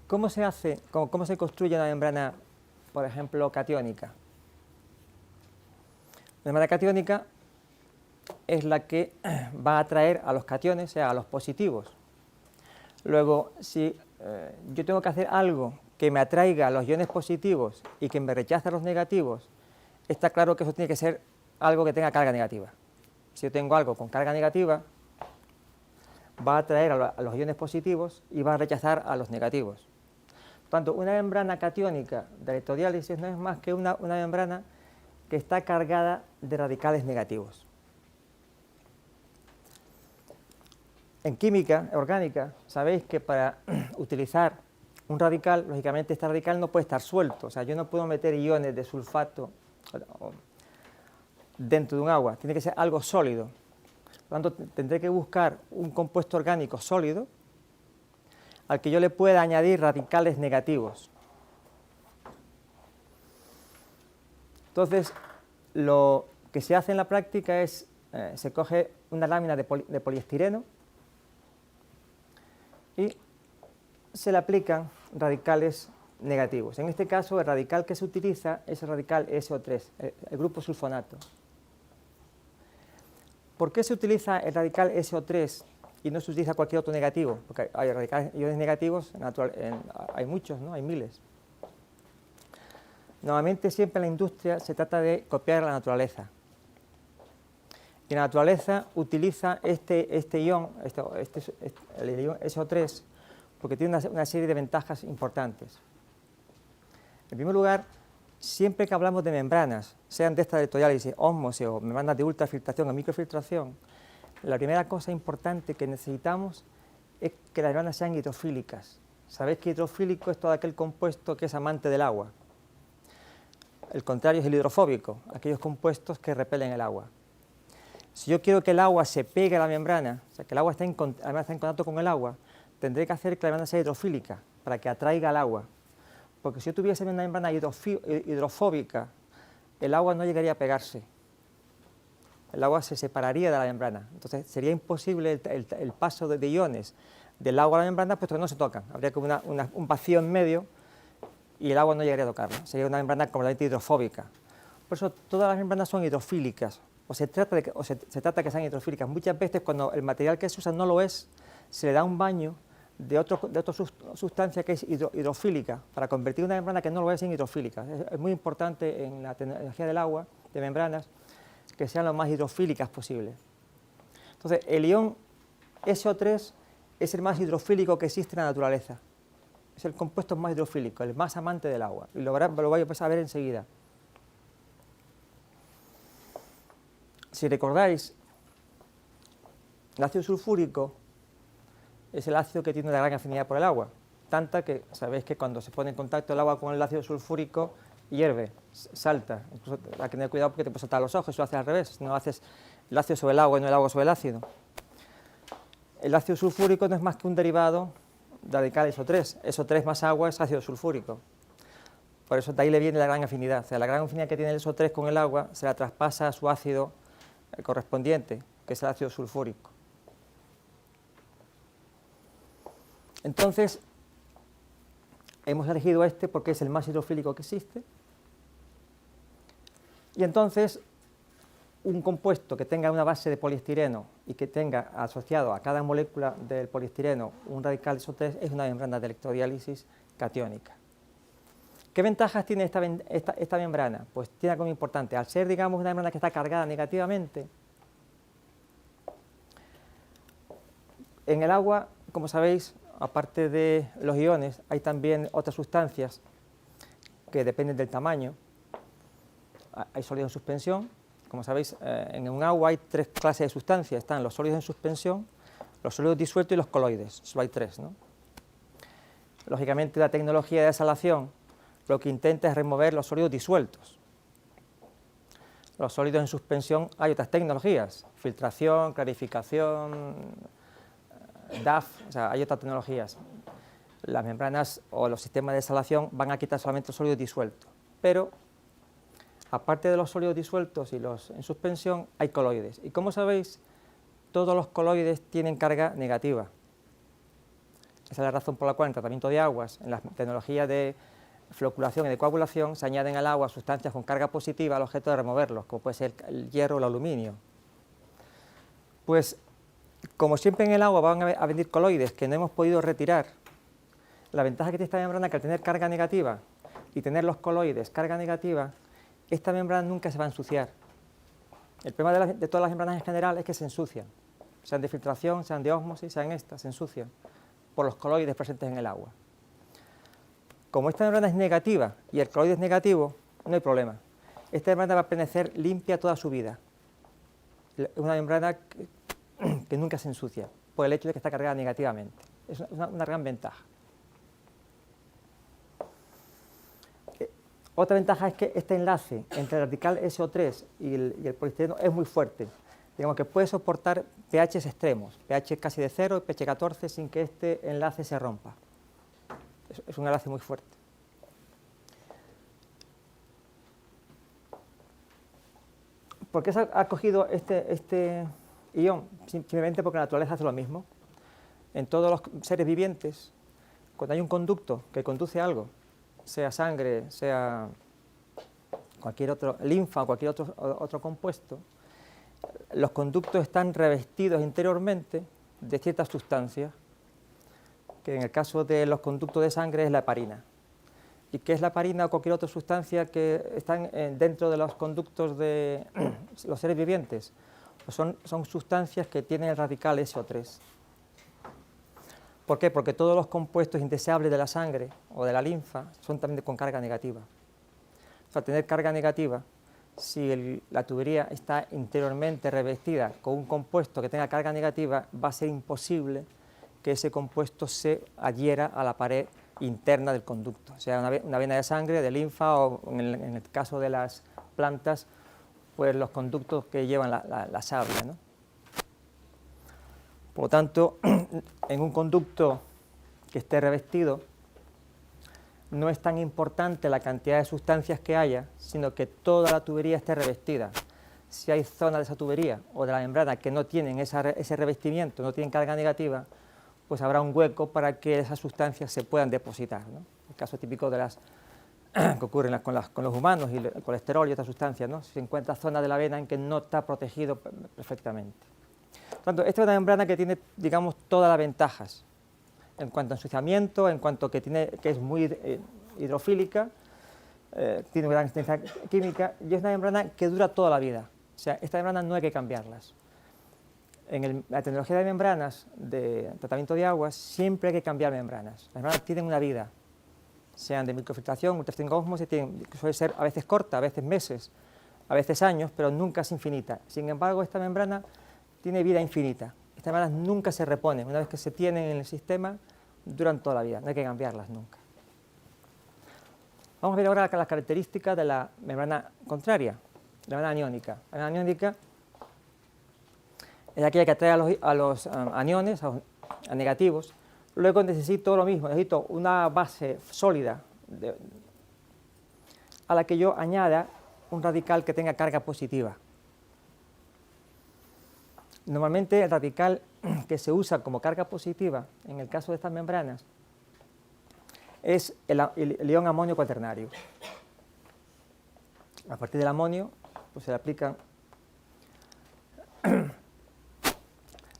¿Cómo se hace, cómo se construye una membrana, por ejemplo, catiónica? La membrana catiónica es la que va a atraer a los cationes, o sea, a los positivos. Luego, si yo tengo que hacer algo que me atraiga los iones positivos y que me rechace los negativos, está claro que eso tiene que ser algo que tenga carga negativa. Si yo tengo algo con carga negativa, va a atraer a los iones positivos y va a rechazar a los negativos. Por tanto, una membrana catiónica de electrodiálisis no es más que una membrana que está cargada de radicales negativos. En química orgánica, sabéis que para utilizar un radical, lógicamente este radical no puede estar suelto, o sea, yo no puedo meter iones de sulfato dentro de un agua, tiene que ser algo sólido. Por lo tanto, tendré que buscar un compuesto orgánico sólido al que yo le pueda añadir radicales negativos. Entonces, lo que se hace en la práctica es, se coge una lámina de poliestireno y se le aplican radicales negativos. En este caso, el radical que se utiliza es el radical SO3, el grupo sulfonato. ¿Por qué se utiliza el radical SO3 y no se utiliza cualquier otro negativo? Porque hay radicales iones negativos, hay muchos, ¿no? Hay miles. Normalmente siempre en la industria se trata de copiar la naturaleza. Y la naturaleza utiliza este ion, el ion SO3, porque tiene una serie de ventajas importantes. En primer lugar, siempre que hablamos de membranas, sean de esta electrodiálisis, ósmosis o membranas de ultrafiltración o microfiltración, la primera cosa importante que necesitamos es que las membranas sean hidrofílicas. Sabéis que hidrofílico es todo aquel compuesto que es amante del agua. El contrario es el hidrofóbico, aquellos compuestos que repelen el agua. Si yo quiero que el agua se pegue a la membrana, o sea, que el agua esté en contacto con el agua, tendré que hacer que la membrana sea hidrofílica para que atraiga el agua. Porque si yo tuviese una membrana hidrofóbica, el agua no llegaría a pegarse. El agua se separaría de la membrana. Entonces sería imposible el paso de iones del agua a la membrana, puesto que no se tocan. Habría como un vacío en medio y el agua no llegaría a tocarlo. Sería una membrana completamente hidrofóbica. Por eso todas las membranas son hidrofílicas, o se trata que sean hidrofílicas. Muchas veces cuando el material que se usa no lo es, se le da un baño de otra sustancia que es hidrofílica, para convertir una membrana que no lo es en hidrofílica. Es muy importante en la tecnología del agua, de membranas, que sean lo más hidrofílicas posible. Entonces, el ion SO3 es el más hidrofílico que existe en la naturaleza. Es el compuesto más hidrofílico, el más amante del agua. Y lo vais a ver enseguida. Si recordáis, el ácido sulfúrico es el ácido que tiene una gran afinidad por el agua, tanta que sabéis que cuando se pone en contacto el agua con el ácido sulfúrico hierve, salta. Incluso hay que tener cuidado porque te puede saltar los ojos, si lo haces al revés, no haces el ácido sobre el agua y no el agua sobre el ácido. El ácido sulfúrico no es más que un derivado del radical SO3. SO3 más agua es ácido sulfúrico. Por eso de ahí le viene la gran afinidad. O sea, la gran afinidad que tiene el SO3 con el agua se la traspasa a su ácido correspondiente, que es el ácido sulfúrico. Entonces, hemos elegido este porque es el más hidrofílico que existe. Y entonces, un compuesto que tenga una base de poliestireno y que tenga asociado a cada molécula del poliestireno un radical SO3 es una membrana de electrodiálisis catiónica. ¿Qué ventajas tiene esta membrana? Pues tiene algo muy importante. Al ser, digamos, una membrana que está cargada negativamente, en el agua, como sabéis, aparte de los iones, hay también otras sustancias que dependen del tamaño. Hay sólidos en suspensión. Como sabéis, en un agua hay tres clases de sustancias. Están los sólidos en suspensión, los sólidos disueltos y los coloides. Solo hay tres, ¿no? Lógicamente, la tecnología de desalación lo que intenta es remover los sólidos disueltos. Los sólidos en suspensión hay otras tecnologías, filtración, clarificación, DAF, o sea, hay otras tecnologías. Las membranas o los sistemas de desalación van a quitar solamente los sólidos disueltos, pero aparte de los sólidos disueltos y los en suspensión, hay coloides. Y como sabéis, todos los coloides tienen carga negativa. Esa es la razón por la cual en tratamiento de aguas, en las tecnologías de floculación y de coagulación, se añaden al agua sustancias con carga positiva al objeto de removerlos, como puede ser el hierro o el aluminio. Pues, como siempre en el agua van a venir coloides que no hemos podido retirar, La ventaja que tiene esta membrana es que al tener carga negativa y tener los coloides carga negativa, esta membrana nunca se va a ensuciar. El problema de todas las membranas en general es que se ensucian, sean de filtración, sean de ósmosis, sean estas, se ensucian por los coloides presentes en el agua. Como esta membrana es negativa y el coloide es negativo, no hay problema. Esta membrana va a permanecer limpia toda su vida. Es una membrana que nunca se ensucia por el hecho de que está cargada negativamente. Es una gran ventaja. Otra ventaja es que este enlace entre el radical SO3 y el poliestireno es muy fuerte. Digamos que puede soportar pHs extremos, pH casi de 0, pH 14, sin que este enlace se rompa. Es un enlace muy fuerte. ¿Por qué se ha cogido este ion? Simplemente porque la naturaleza hace lo mismo. En todos los seres vivientes, cuando hay un conducto que conduce algo, sea sangre, sea cualquier otro, linfa o cualquier otro compuesto, los conductos están revestidos interiormente de ciertas sustancias, que en el caso de los conductos de sangre es la heparina. ¿Y qué es la heparina o cualquier otra sustancia que están dentro de los conductos de los seres vivientes? Pues son sustancias que tienen el radical SO3. ¿Por qué? Porque todos los compuestos indeseables de la sangre o de la linfa son también con carga negativa. O sea, tener carga negativa, si la tubería está interiormente revestida con un compuesto que tenga carga negativa, va a ser imposible que ese compuesto se adhiera a la pared interna del conducto, sea una vena de sangre, de linfa o en el caso de las plantas, pues los conductos que llevan la savia, ¿no? Por lo tanto, en un conducto que esté revestido, no es tan importante la cantidad de sustancias que haya, sino que toda la tubería esté revestida. Si hay zonas de esa tubería o de la membrana que no tienen ese revestimiento, no tienen carga negativa, pues habrá un hueco para que esas sustancias se puedan depositar, ¿no? El caso típico de las que ocurren con los humanos y el colesterol y otras sustancias, ¿no? Se encuentra zonas de la vena en que no está protegido perfectamente. Por tanto, esta es una membrana que tiene, digamos, todas las ventajas en cuanto a ensuciamiento, en cuanto que es muy hidrofílica, tiene una gran resistencia química y es una membrana que dura toda la vida. O sea, esta membrana no hay que cambiarlas. En la tecnología de membranas de tratamiento de aguas siempre hay que cambiar membranas. Las membranas tienen una vida, sean de microfiltración, ultrafiltración, ósmosis, suele ser a veces corta, a veces meses, a veces años, pero nunca es infinita. Sin embargo, esta membrana tiene vida infinita. Estas membranas nunca se reponen. Una vez que se tienen en el sistema, duran toda la vida, no hay que cambiarlas nunca. Vamos a ver ahora las características de la membrana contraria, la membrana aniónica. La membrana aniónica es aquella que atrae a los aniones, a negativos. Luego necesito lo mismo, necesito una base sólida a la que yo añada un radical que tenga carga positiva. Normalmente el radical que se usa como carga positiva, en el caso de estas membranas, es el ion amonio cuaternario. A partir del amonio, pues se le aplican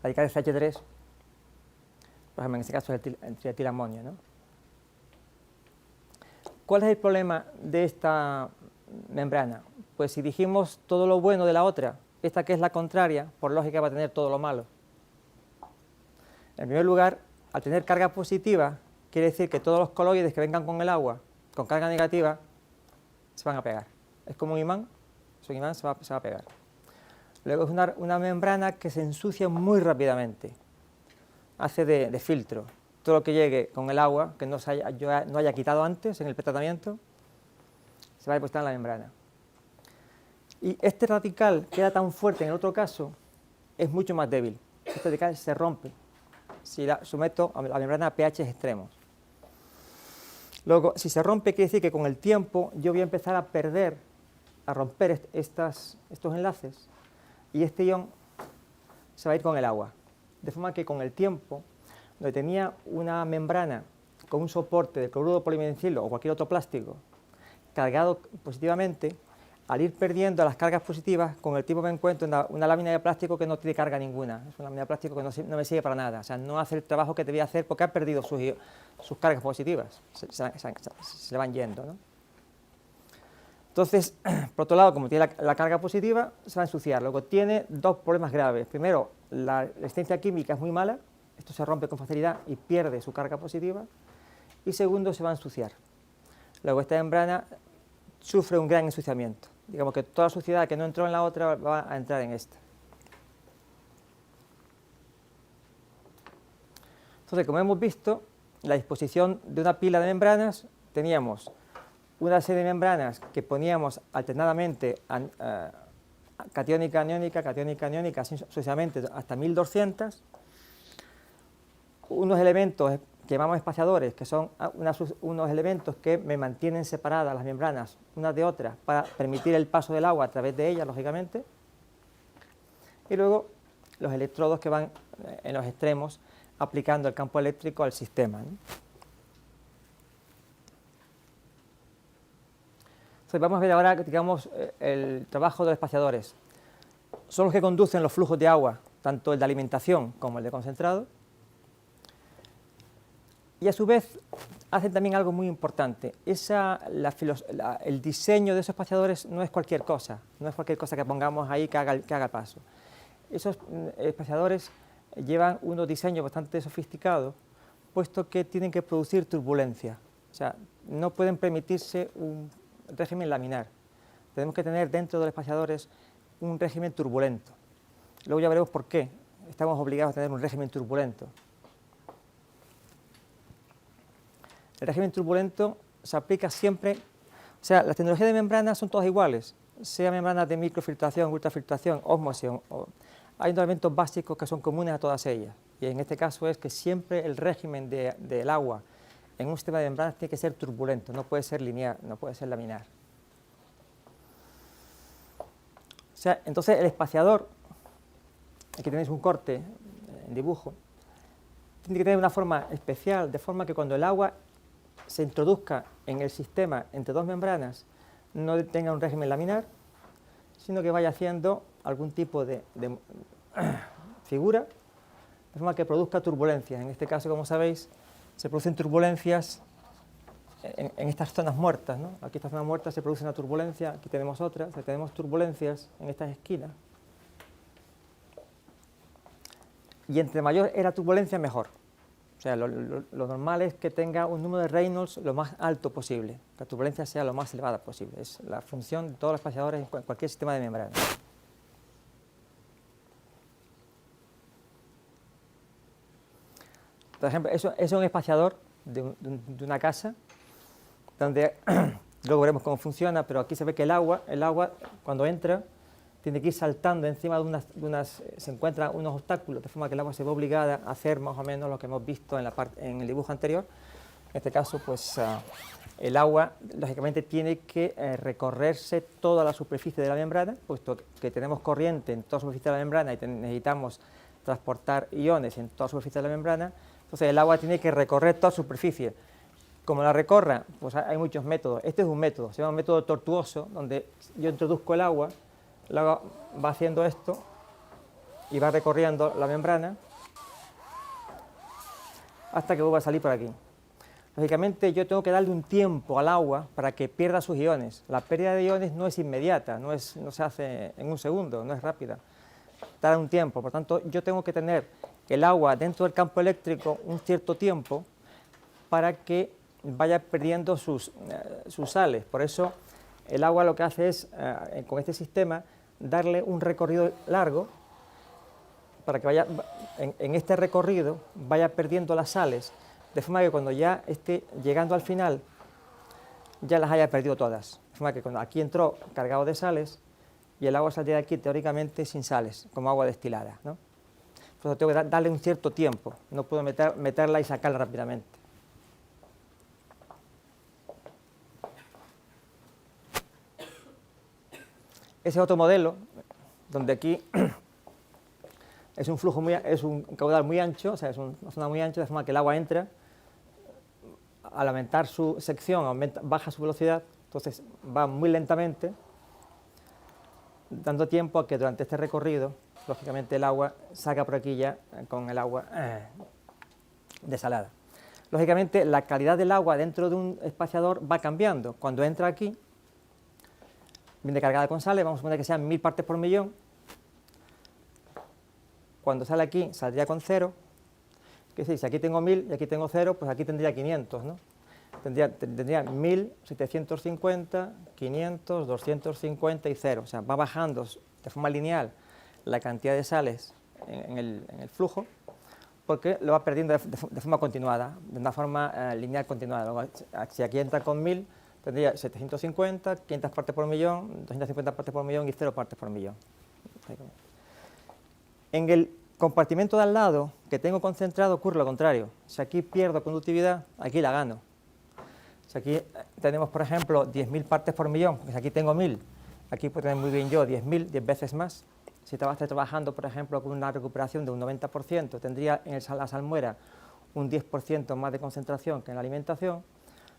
radicales CH3, por ejemplo, en este caso el trietilamonio, ¿no? ¿Cuál es el problema de esta membrana? Pues si dijimos todo lo bueno de la otra, esta que es la contraria, por lógica va a tener todo lo malo. En primer lugar, al tener carga positiva, quiere decir que todos los coloides que vengan con el agua, con carga negativa, se van a pegar. Es como un imán, un imán se va a pegar. Luego es una membrana que se ensucia muy rápidamente, hace de filtro. Todo lo que llegue con el agua, que no haya quitado antes en el pretratamiento, se va a depositar en la membrana. Y este radical que era tan fuerte en el otro caso, es mucho más débil. Este radical se rompe si la someto a la membrana a pH extremos. Luego, si se rompe, quiere decir que con el tiempo yo voy a empezar a romper estos enlaces, y este ion se va a ir con el agua. De forma que con el tiempo, donde tenía una membrana con un soporte de cloruro de polimetilcilo o cualquier otro plástico cargado positivamente, al ir perdiendo las cargas positivas, con el tiempo me encuentro una lámina de plástico que no tiene carga ninguna, es una lámina de plástico que no me sirve para nada, o sea, no hace el trabajo que debía hacer porque ha perdido sus cargas positivas, se le van yendo, ¿no? Entonces, por otro lado, como tiene la carga positiva, se va a ensuciar. Luego tiene dos problemas graves. Primero, la resistencia química es muy mala, esto se rompe con facilidad y pierde su carga positiva. Y segundo, se va a ensuciar. Luego esta membrana sufre un gran ensuciamiento. Digamos que toda la suciedad que no entró en la otra va a entrar en esta. Entonces, como hemos visto, la disposición de una pila de membranas, teníamos una serie de membranas que poníamos alternadamente catiónica, aniónica, catiónica, aniónica, así sucesivamente hasta 1200. Unos elementos que llamamos espaciadores, que son unos elementos que me mantienen separadas las membranas unas de otras para permitir el paso del agua a través de ellas, lógicamente. Y luego los electrodos que van en los extremos aplicando el campo eléctrico al sistema, ¿no? Entonces vamos a ver ahora, digamos, el trabajo de los espaciadores. Son los que conducen los flujos de agua, tanto el de alimentación como el de concentrado. Y a su vez hacen también algo muy importante. El diseño de esos espaciadores no es cualquier cosa, no es cualquier cosa que pongamos ahí que haga paso. Esos espaciadores llevan unos diseños bastante sofisticados, puesto que tienen que producir turbulencia. O sea, no pueden permitirse un régimen laminar. Tenemos que tener dentro de los espaciadores un régimen turbulento. Luego ya veremos por qué estamos obligados a tener un régimen turbulento. El régimen turbulento se aplica siempre, o sea, las tecnologías de membranas son todas iguales, sea membranas de microfiltración, ultrafiltración, ósmosis, hay unos elementos básicos que son comunes a todas ellas, y en este caso es que siempre el régimen del agua en un sistema de membranas tiene que ser turbulento, no puede ser lineal, no puede ser laminar. O sea, entonces el espaciador, aquí tenéis un corte en dibujo, tiene que tener una forma especial, de forma que cuando el agua se introduzca en el sistema entre dos membranas, no tenga un régimen laminar, sino que vaya haciendo algún tipo de figura, de forma que produzca turbulencias. En este caso, como sabéis, se producen turbulencias en estas zonas muertas, ¿no? Aquí esta zona muerta se produce una turbulencia, aquí tenemos otra, tenemos turbulencias en estas esquinas. Y entre mayor es la turbulencia, mejor. O sea, lo normal es que tenga un número de Reynolds lo más alto posible, que la turbulencia sea lo más elevada posible. Es la función de todos los espaciadores en cualquier sistema de membrana. Por ejemplo, eso es un espaciador de una casa, donde luego veremos cómo funciona, pero aquí se ve que el agua cuando entra tiene que ir saltando encima de se encuentran unos obstáculos, de forma que el agua se ve obligada a hacer más o menos lo que hemos visto en el dibujo anterior. En este caso, pues el agua, lógicamente, tiene que recorrerse toda la superficie de la membrana, puesto que tenemos corriente en toda la superficie de la membrana y necesitamos transportar iones en toda la superficie de la membrana. Entonces el agua tiene que recorrer toda la superficie. Como la recorra, pues hay muchos métodos. Este es un método, se llama un método tortuoso, donde yo introduzco el agua va haciendo esto y va recorriendo la membrana hasta que vuelva a salir por aquí. Lógicamente yo tengo que darle un tiempo al agua para que pierda sus iones. La pérdida de iones no es inmediata, no se hace en un segundo, no es rápida. Tarda un tiempo, por tanto yo tengo que tener el agua dentro del campo eléctrico un cierto tiempo para que vaya perdiendo sus sales. Por eso el agua lo que hace es, con este sistema, darle un recorrido largo para que vaya, en este recorrido vaya perdiendo las sales, de forma que cuando ya esté llegando al final ya las haya perdido todas. De forma que cuando aquí entró cargado de sales y el agua saldría de aquí teóricamente sin sales, como agua destilada, ¿no? Por eso tengo que darle un cierto tiempo, no puedo meterla y sacarla rápidamente. Ese otro modelo, donde aquí es un flujo es un caudal muy ancho, o sea, es una zona muy ancha, de forma que el agua entra, al aumentar su sección, baja su velocidad, entonces va muy lentamente, dando tiempo a que durante este recorrido, lógicamente el agua salga por aquí ya con el agua desalada. Lógicamente la calidad del agua dentro de un espaciador va cambiando. Cuando entra aquí, viene cargada con sales, vamos a suponer que sean 1000 partes por millón. Cuando sale aquí, saldría con 0. Es decir, si aquí tengo 1000 y aquí tengo 0, pues aquí tendría 500, ¿no? Tendría 1000, 750, 500, 250 y 0. O sea, va bajando de forma lineal la cantidad de sales en el flujo, porque lo va perdiendo de forma continuada, de una forma lineal continuada. Luego, si aquí entra con 1000, tendría 750, 500 partes por millón, 250 partes por millón y 0 partes por millón. En el compartimento de al lado, que tengo concentrado, ocurre lo contrario. Si aquí pierdo conductividad, aquí la gano. Si aquí tenemos, por ejemplo, 10.000 partes por millón, pues aquí tengo 1000, aquí puedo tener muy bien yo 10.000, 10 veces más. Si estaba trabajando, por ejemplo, con una recuperación de un 90%, tendría en la salmuera un 10% más de concentración que en la alimentación.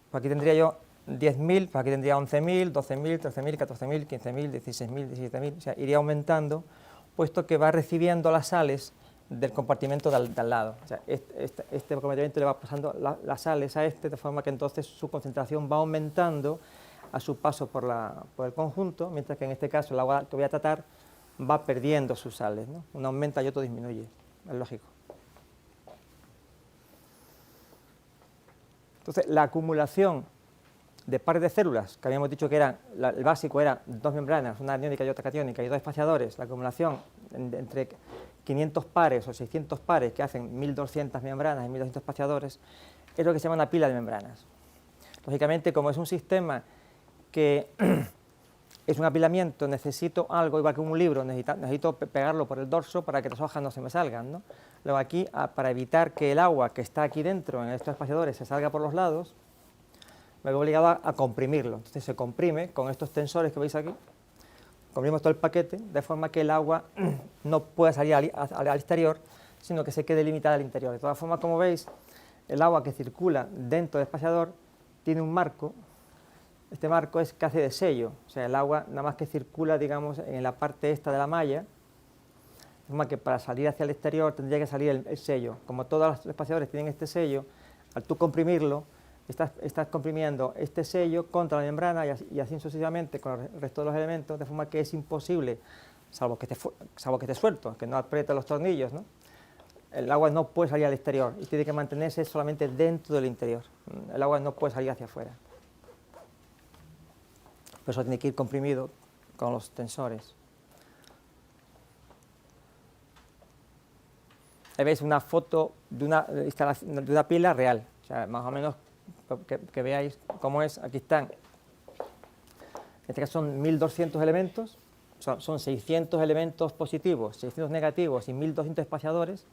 Pues aquí tendría yo 10.000, pues aquí tendría 11.000, 12.000, 13.000, 14.000, 15.000, 16.000, 17.000, o sea, iría aumentando, puesto que va recibiendo las sales del compartimento de al lado. O sea, este compartimento le va pasando las sales a de forma que entonces su concentración va aumentando a su paso por el conjunto, mientras que en este caso el agua que voy a tratar va perdiendo sus sales, ¿no? Uno aumenta y otro disminuye, es lógico. Entonces, la acumulación de pares de células, que habíamos dicho que el básico era 2 membranas, una aniónica y otra catiónica, y 2 espaciadores, la acumulación entre 500 pares o 600 pares, que hacen 1200 membranas y 1200 espaciadores, es lo que se llama una pila de membranas. Lógicamente, como es un sistema que es un apilamiento, necesito algo, igual que un libro, necesito pegarlo por el dorso para que las hojas no se me salgan, ¿no? Luego aquí, para evitar que el agua que está aquí dentro, en estos espaciadores, se salga por los lados, me veo obligado a comprimirlo. Entonces se comprime con estos tensores que veis aquí, comprimimos todo el paquete, de forma que el agua no pueda salir al exterior, sino que se quede limitada al interior. De todas formas, como veis, el agua que circula dentro del espaciador tiene un marco. Este marco es que hace de sello, o sea, el agua nada más que circula, digamos, en la parte esta de la malla, de forma que para salir hacia el exterior tendría que salir el sello. Como todos los espaciadores tienen este sello, al tú comprimirlo, estás comprimiendo este sello contra la membrana y así sucesivamente con el resto de los elementos, de forma que es imposible, salvo que esté suelto, que no apriete los tornillos, ¿no? El agua no puede salir al exterior y tiene que mantenerse solamente dentro del interior. El agua no puede salir hacia afuera. Por eso tiene que ir comprimido con los tensores. Ahí veis una foto de una pila real, o sea, más o menos que veáis cómo es. Aquí están, en este caso son 1200 elementos, son 600 elementos positivos, 600 negativos y 1200 espaciadores,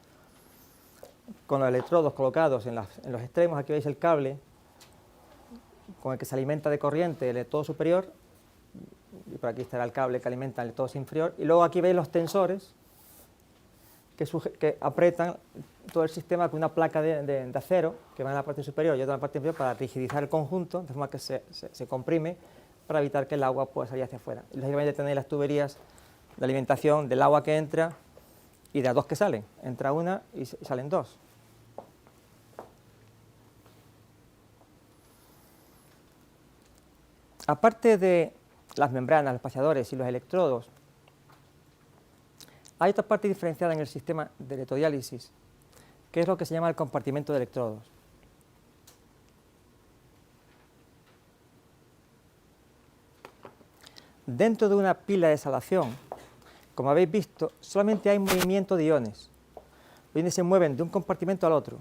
con los electrodos colocados en los extremos. Aquí veis el cable con el que se alimenta de corriente el electrodo superior, y por aquí estará el cable que alimenta el electrodo inferior, y luego aquí veis los tensores que apretan todo el sistema con una placa de acero que va en la parte superior y otra en la parte inferior para rigidizar el conjunto, de forma que se comprime para evitar que el agua pueda salir hacia afuera. Y lógicamente tenéis las tuberías de alimentación del agua que entra y de las dos que salen. Entra una y salen dos. Aparte de las membranas, los espaciadores y los electrodos, hay otra parte diferenciada en el sistema de electrodiálisis, que es lo que se llama el compartimento de electrodos. Dentro de una pila de desalación, como habéis visto, solamente hay movimiento de iones. Los iones se mueven de un compartimento al otro.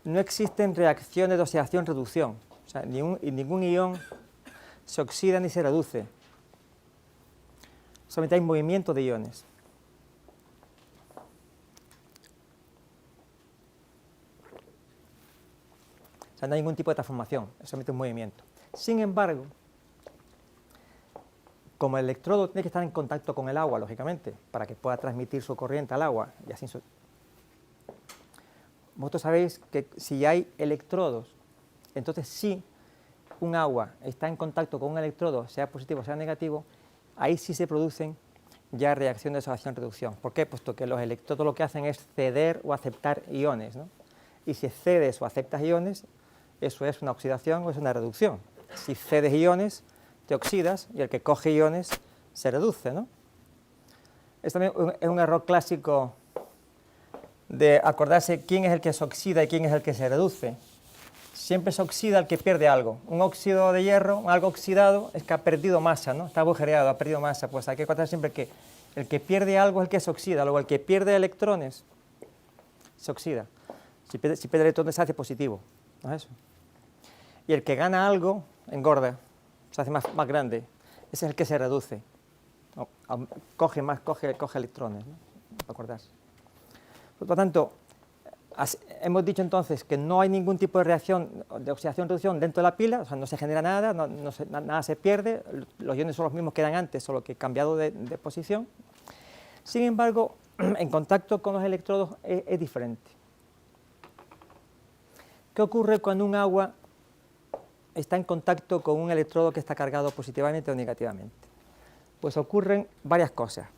No existen reacciones de oxidación-reducción, o sea, ningún ion se oxida ni se reduce. Solamente hay movimiento de iones. O sea, no hay ningún tipo de transformación, es solamente un movimiento. Sin embargo, como el electrodo tiene que estar en contacto con el agua, lógicamente, para que pueda transmitir su corriente al agua, y así vosotros sabéis que si hay electrodos, entonces si un agua está en contacto con un electrodo, sea positivo o sea negativo, ahí sí se producen ya reacciones de oxidación-reducción. ¿Por qué? Puesto que los electrodos lo que hacen es ceder o aceptar iones, ¿no? Y si cedes o aceptas iones, eso es una oxidación o es una reducción. Si cedes iones, te oxidas, y el que coge iones se reduce, ¿no? Es también es un error clásico de acordarse quién es el que se oxida y quién es el que se reduce. Siempre se oxida el que pierde algo. Un óxido de hierro, algo oxidado, es que ha perdido masa, ¿no? Está agujereado, ha perdido masa. Pues hay que acordar siempre que el que pierde algo es el que se oxida, luego el que pierde electrones se oxida. Si pierde electrones se hace positivo, ¿no es eso? Y el que gana algo engorda, se hace más grande. Ese es el que se reduce. Coge electrones, ¿no? Para acordarse. Por lo tanto, hemos dicho entonces que no hay ningún tipo de reacción de oxidación-reducción dentro de la pila, o sea, no se genera nada, nada se pierde, los iones son los mismos que eran antes, solo que cambiado de posición. Sin embargo, en contacto con los electrodos es diferente. ¿Qué ocurre cuando un agua está en contacto con un electrodo que está cargado positivamente o negativamente? Pues ocurren varias cosas.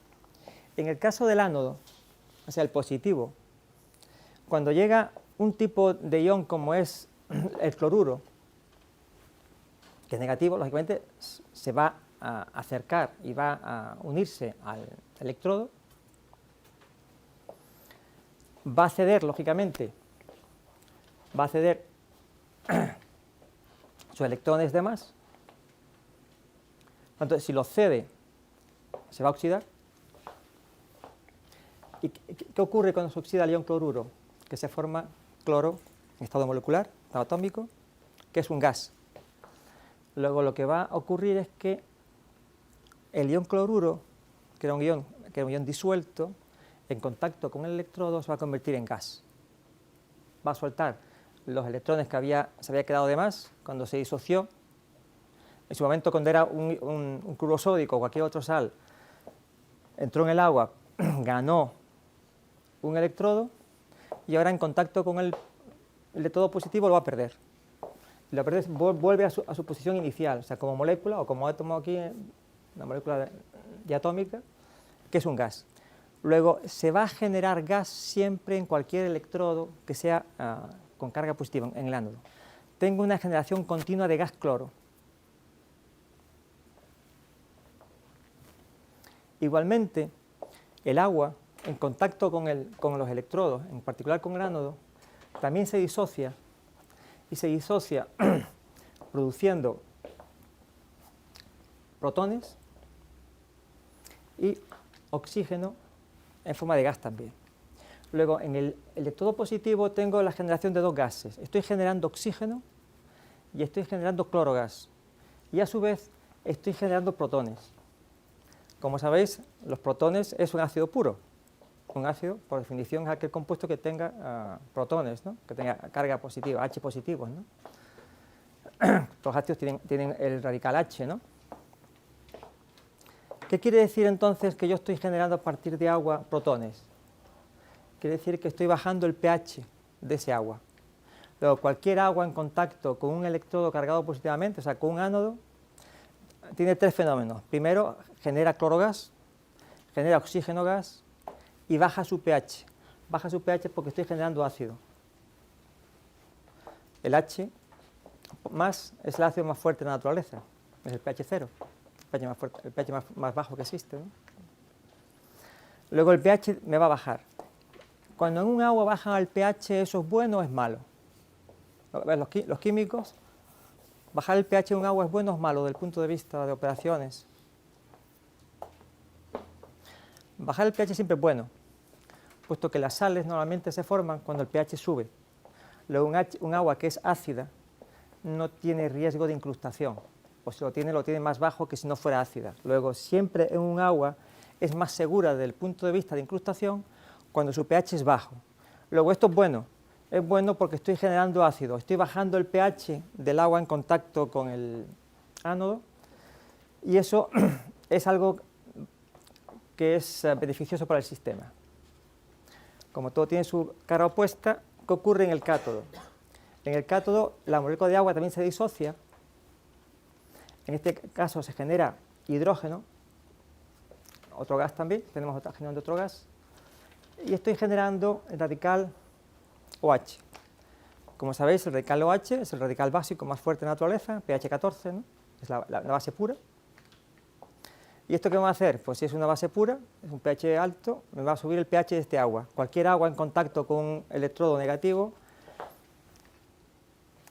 En el caso del ánodo, o sea, el positivo, cuando llega un tipo de ion como es el cloruro, que es negativo, lógicamente se va a acercar y va a unirse al electrodo, va a ceder, lógicamente, va a ceder sus electrones de más. Entonces, si los cede, se va a oxidar. ¿Y qué ocurre cuando se oxida el ion cloruro? Que se forma cloro en estado molecular, estado atómico, que es un gas. Luego lo que va a ocurrir es que el ion cloruro, que era un ion disuelto, en contacto con el electrodo se va a convertir en gas. Va a soltar los electrones que se había quedado de más cuando se disoció. En su momento, cuando era un cloruro sódico o cualquier otra sal, entró en el agua, ganó un electrodo, y ahora en contacto con el electrodo positivo lo va a perder. Y lo perder vuelve a su posición inicial, o sea, como molécula o como átomo aquí, una molécula diatómica, que es un gas. Luego se va a generar gas siempre en cualquier electrodo que sea con carga positiva en el ánodo. Tengo una generación continua de gas cloro. Igualmente, el agua, en contacto con los electrodos, en particular con el ánodo, también se disocia, y se disocia produciendo protones y oxígeno en forma de gas también. Luego, en el electrodo positivo tengo la generación de dos gases. Estoy generando oxígeno y estoy generando clorogas. Y a su vez estoy generando protones. Como sabéis, los protones es un ácido puro. Un ácido, por definición, es aquel compuesto que tenga protones, ¿no? Que tenga carga positiva, H positivos, ¿no? Los ácidos tienen el radical H, ¿no? ¿Qué quiere decir entonces que yo estoy generando a partir de agua protones? Quiere decir que estoy bajando el pH de ese agua. Luego, cualquier agua en contacto con un electrodo cargado positivamente, o sea, con un ánodo, tiene tres fenómenos. Primero, genera clorogas, genera oxígeno gas y baja su pH. Baja su pH porque estoy generando ácido. El H más es el ácido más fuerte de la naturaleza, es el pH 0, el pH más bajo que existe, ¿no? Luego el pH me va a bajar. Cuando en un agua baja el pH, ¿eso es bueno o es malo? Los químicos, bajar el pH de un agua es bueno o es malo desde el punto de vista de operaciones. Bajar el pH siempre es bueno, puesto que las sales normalmente se forman cuando el pH sube. Luego un agua que es ácida no tiene riesgo de incrustación, o si lo tiene más bajo que si no fuera ácida. Luego siempre en un agua es más segura desde el punto de vista de incrustación cuando su pH es bajo. Luego esto es bueno porque estoy generando ácido, estoy bajando el pH del agua en contacto con el ánodo y eso es algo que es beneficioso para el sistema. Como todo tiene su cara opuesta, ¿qué ocurre en el cátodo? En el cátodo la molécula de agua también se disocia, en este caso se genera hidrógeno otro gas también, generando otro gas, y estoy generando el radical OH. Como sabéis, el radical OH es el radical básico más fuerte de la naturaleza, pH 14, ¿no? Es la base pura. ¿Y esto qué va a hacer? Pues si es una base pura, es un pH alto, me va a subir el pH de este agua. Cualquier agua en contacto con un electrodo negativo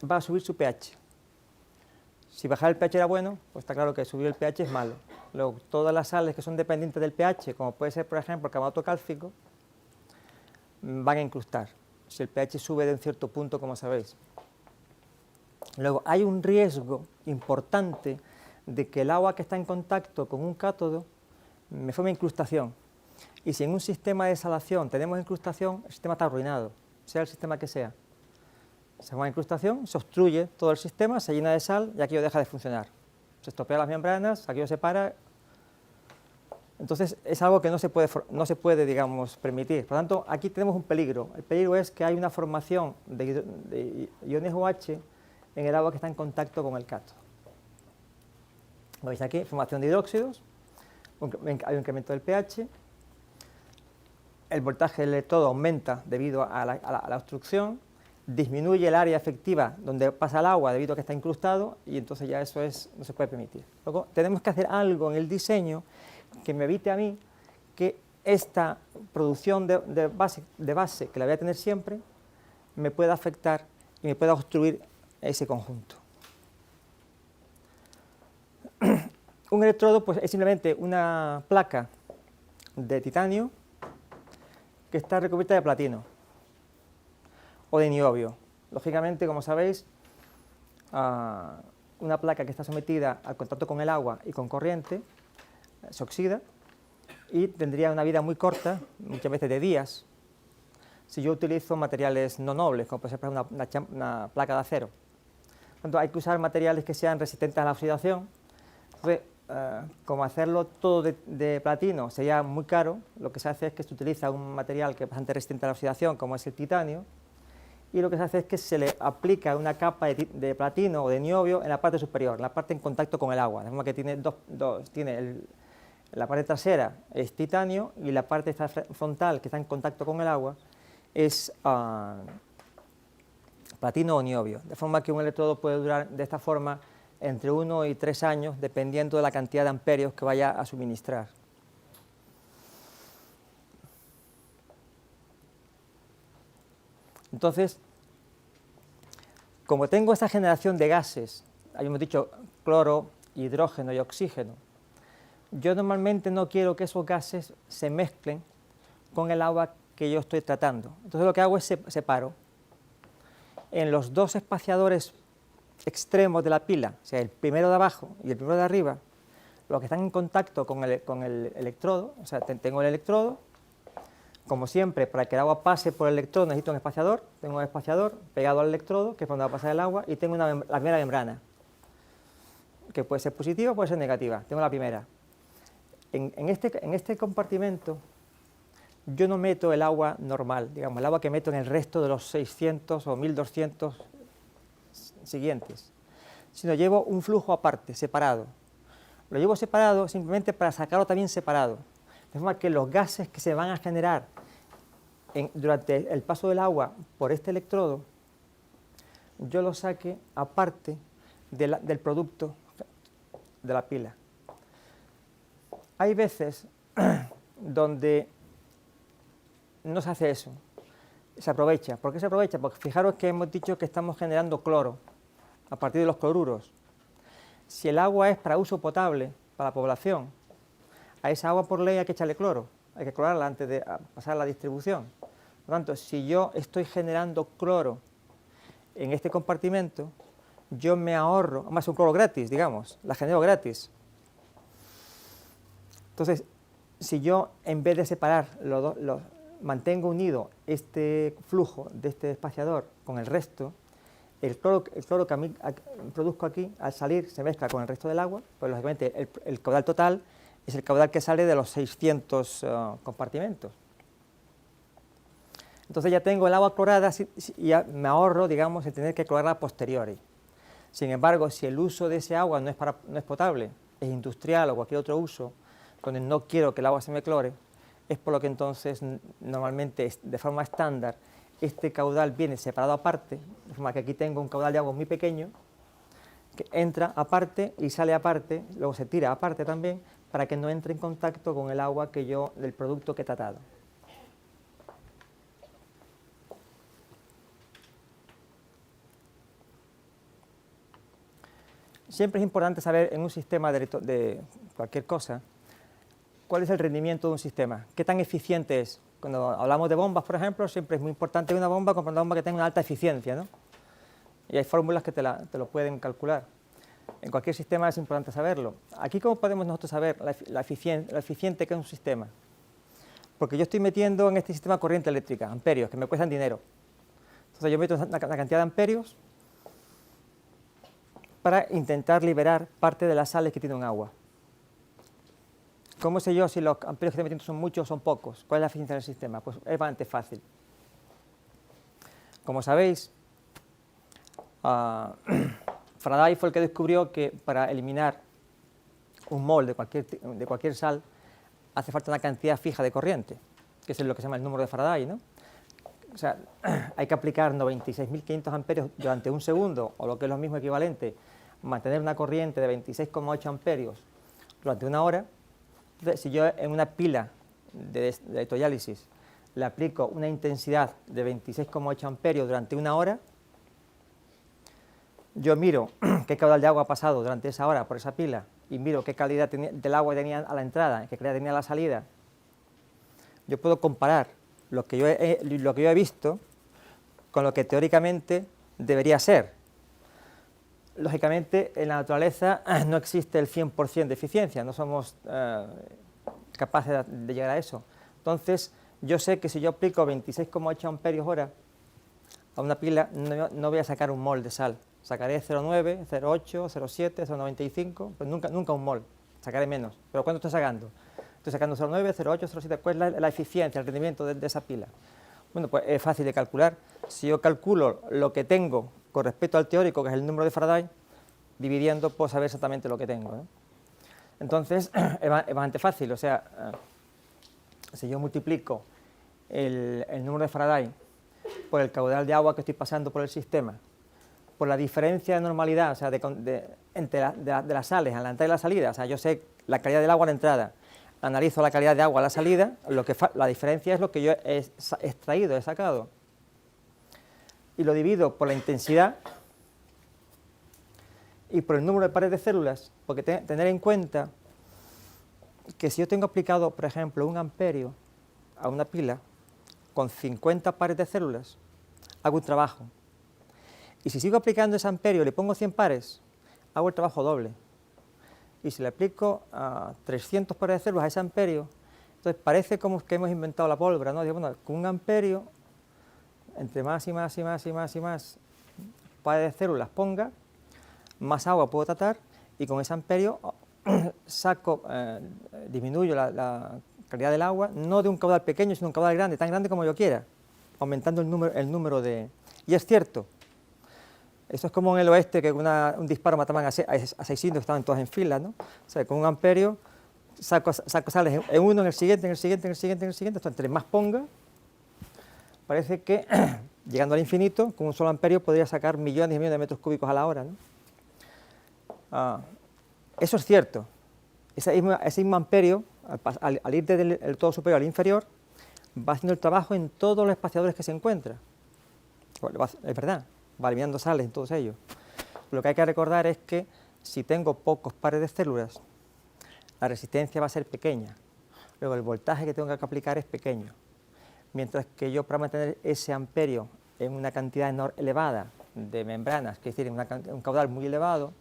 va a subir su pH. Si bajar el pH era bueno, pues está claro que subir el pH es malo. Luego, todas las sales que son dependientes del pH, como puede ser, por ejemplo, el carbonato cálcico, van a incrustar, si el pH sube de un cierto punto, como sabéis. Luego, hay un riesgo importante de que el agua que está en contacto con un cátodo me forme incrustación. Y si en un sistema de desalación tenemos incrustación, el sistema está arruinado, sea el sistema que sea. Se forma incrustación, se obstruye todo el sistema, se llena de sal y aquello deja de funcionar. Se estropean las membranas, aquello se para. Entonces es algo que no se puede, digamos, permitir. Por lo tanto, aquí tenemos un peligro. El peligro es que hay una formación de iones OH en el agua que está en contacto con el cátodo. Lo veis aquí, formación de hidróxidos, hay un incremento del pH, el voltaje del electrodo aumenta debido a la obstrucción, disminuye el área efectiva donde pasa el agua debido a que está incrustado y entonces ya eso no se puede permitir. Luego tenemos que hacer algo en el diseño que me evite a mí que esta producción de base que la voy a tener siempre me pueda afectar y me pueda obstruir ese conjunto. Un electrodo pues, es simplemente una placa de titanio que está recubierta de platino o de niobio. Lógicamente, como sabéis, una placa que está sometida al contacto con el agua y con corriente se oxida y tendría una vida muy corta, muchas veces de días, si yo utilizo materiales no nobles, como puede ser una placa de acero. Por tanto, hay que usar materiales que sean resistentes a la oxidación. Entonces, como hacerlo todo de platino sería muy caro, lo que se hace es que se utiliza un material que es bastante resistente a la oxidación, como es el titanio, y lo que se hace es que se le aplica una capa de platino o de niobio en la parte superior, en la parte en contacto con el agua, de forma que tiene la parte trasera es titanio y la parte frontal que está en contacto con el agua es platino o niobio, de forma que un electrodo puede durar de esta forma entre 1 y 3 años, dependiendo de la cantidad de amperios que vaya a suministrar. Entonces, como tengo esta generación de gases, habíamos dicho cloro, hidrógeno y oxígeno, yo normalmente no quiero que esos gases se mezclen con el agua que yo estoy tratando. Entonces lo que hago es separo. En los dos espaciadores extremos de la pila, o sea, el primero de abajo y el primero de arriba, los que están en contacto con el electrodo, o sea, tengo el electrodo, como siempre, para que el agua pase por el electrodo necesito un espaciador, tengo un espaciador pegado al electrodo, que es donde va a pasar el agua, y tengo la primera membrana, que puede ser positiva o puede ser negativa, tengo la primera. En este compartimento yo no meto el agua normal, digamos, el agua que meto en el resto de los 600 o 1200 siguientes, sino llevo un flujo aparte, separado. Lo llevo separado simplemente para sacarlo también separado, de forma que los gases que se van a generar durante el paso del agua por este electrodo, yo los saque aparte del producto de la pila. Hay veces donde no se hace eso, se aprovecha. ¿Por qué se aprovecha? Porque fijaros que hemos dicho que estamos generando cloro a partir de los cloruros. Si el agua es para uso potable, para la población, a esa agua por ley hay que echarle cloro, hay que clorarla antes de pasar a la distribución. Por lo tanto, si yo estoy generando cloro en este compartimento, yo me ahorro, además es un cloro gratis, digamos, la genero gratis. Entonces, si yo en vez de separar mantengo unido este flujo de este espaciador con el resto, el cloro que a mí produzco aquí, al salir, se mezcla con el resto del agua, pues lógicamente el caudal total es el caudal que sale de los 600 compartimentos. Entonces ya tengo el agua clorada y ya me ahorro, digamos, el tener que clorarla a posteriori. Sin embargo, si el uso de ese agua no es potable, es industrial o cualquier otro uso, donde no quiero que el agua se me clore, es por lo que entonces normalmente de forma estándar este caudal viene separado aparte, de forma que aquí tengo un caudal de agua muy pequeño que entra aparte y sale aparte, luego se tira aparte también para que no entre en contacto con el agua del producto que he tratado. Siempre es importante saber en un sistema de cualquier cosa cuál es el rendimiento de un sistema, qué tan eficiente es. Cuando hablamos de bombas, por ejemplo, siempre es muy importante una bomba comprar una bomba que tenga una alta eficiencia, ¿no? Y hay fórmulas que te lo pueden calcular. En cualquier sistema es importante saberlo. Aquí, ¿cómo podemos nosotros saber lo eficiente que es un sistema? Porque yo estoy metiendo en este sistema corriente eléctrica, amperios, que me cuestan dinero. Entonces yo meto una cantidad de amperios para intentar liberar parte de las sales que tiene un agua. ¿Cómo sé yo si los amperios que estoy metiendo son muchos o son pocos? ¿Cuál es la eficiencia del sistema? Pues es bastante fácil. Como sabéis, Faraday fue el que descubrió que para eliminar un mol de cualquier sal hace falta una cantidad fija de corriente, que es lo que se llama el número de Faraday, ¿no? O sea, hay que aplicar 96.500 amperios durante un segundo, o lo que es lo mismo equivalente, mantener una corriente de 26,8 amperios durante una hora. Entonces, si yo en una pila de electrolisis le aplico una intensidad de 26,8 amperios durante una hora, yo miro qué caudal de agua ha pasado durante esa hora por esa pila y miro qué calidad del agua tenía a la entrada y qué calidad tenía a la salida. Yo puedo comparar lo que yo he visto con lo que teóricamente debería ser. Lógicamente, en la naturaleza no existe el 100% de eficiencia, no somos capaces de llegar a eso. Entonces, yo sé que si yo aplico 26,8 amperios hora a una pila, no voy a sacar un mol de sal. Sacaré 0,9, 0,8, 0,7, 0,95, pues nunca un mol, sacaré menos. ¿Pero cuánto estoy sacando? Estoy sacando 0,9, 0,8, 0,7, ¿cuál es la eficiencia, el rendimiento de esa pila? Bueno, pues es fácil de calcular. Si yo calculo lo que tengo con respecto al teórico, que es el número de Faraday, dividiendo puedo saber exactamente lo que tengo, ¿no? Entonces, es bastante fácil. O sea, si yo multiplico el número de Faraday por el caudal de agua que estoy pasando por el sistema, por la diferencia de normalidad, o sea, entre las sales a la entrada y la salida, o sea, yo sé la calidad del agua a la entrada, analizo la calidad de agua a la salida, la diferencia es lo que yo he extraído, he sacado, y lo divido por la intensidad y por el número de pares de células, porque tener en cuenta que si yo tengo aplicado, por ejemplo, 1 amperio a una pila con 50 pares de células, hago un trabajo. Y si sigo aplicando ese amperio y le pongo 100 pares, hago el trabajo doble. Y si le aplico 300 pares de células a ese amperio, entonces parece como que hemos inventado la pólvora, ¿no? Digo, bueno, con 1 amperio, entre más y más y más y más y más pares de células ponga, más agua puedo tratar y con ese amperio disminuyo la calidad del agua, no de un caudal pequeño, sino un caudal grande, tan grande como yo quiera, aumentando el número de... Y es cierto, eso es como en el oeste, que un disparo mataban a 6 indios que estaban todos en fila, ¿no? O sea, con 1 amperio saco sales en uno, en el siguiente, en el siguiente, en el siguiente, en el siguiente, entonces entre más ponga, parece que llegando al infinito, con un solo amperio podría sacar millones y millones de metros cúbicos a la hora, ¿no? Eso es cierto. Ese mismo amperio, al ir del todo superior al inferior, va haciendo el trabajo en todos los espaciadores que se encuentra. Es verdad, va eliminando sales en todos ellos. Lo que hay que recordar es que si tengo pocos pares de células, la resistencia va a ser pequeña. Luego el voltaje que tengo que aplicar es pequeño. Mientras que yo, para mantener ese amperio en una cantidad elevada de membranas, que es decir, un caudal muy elevado,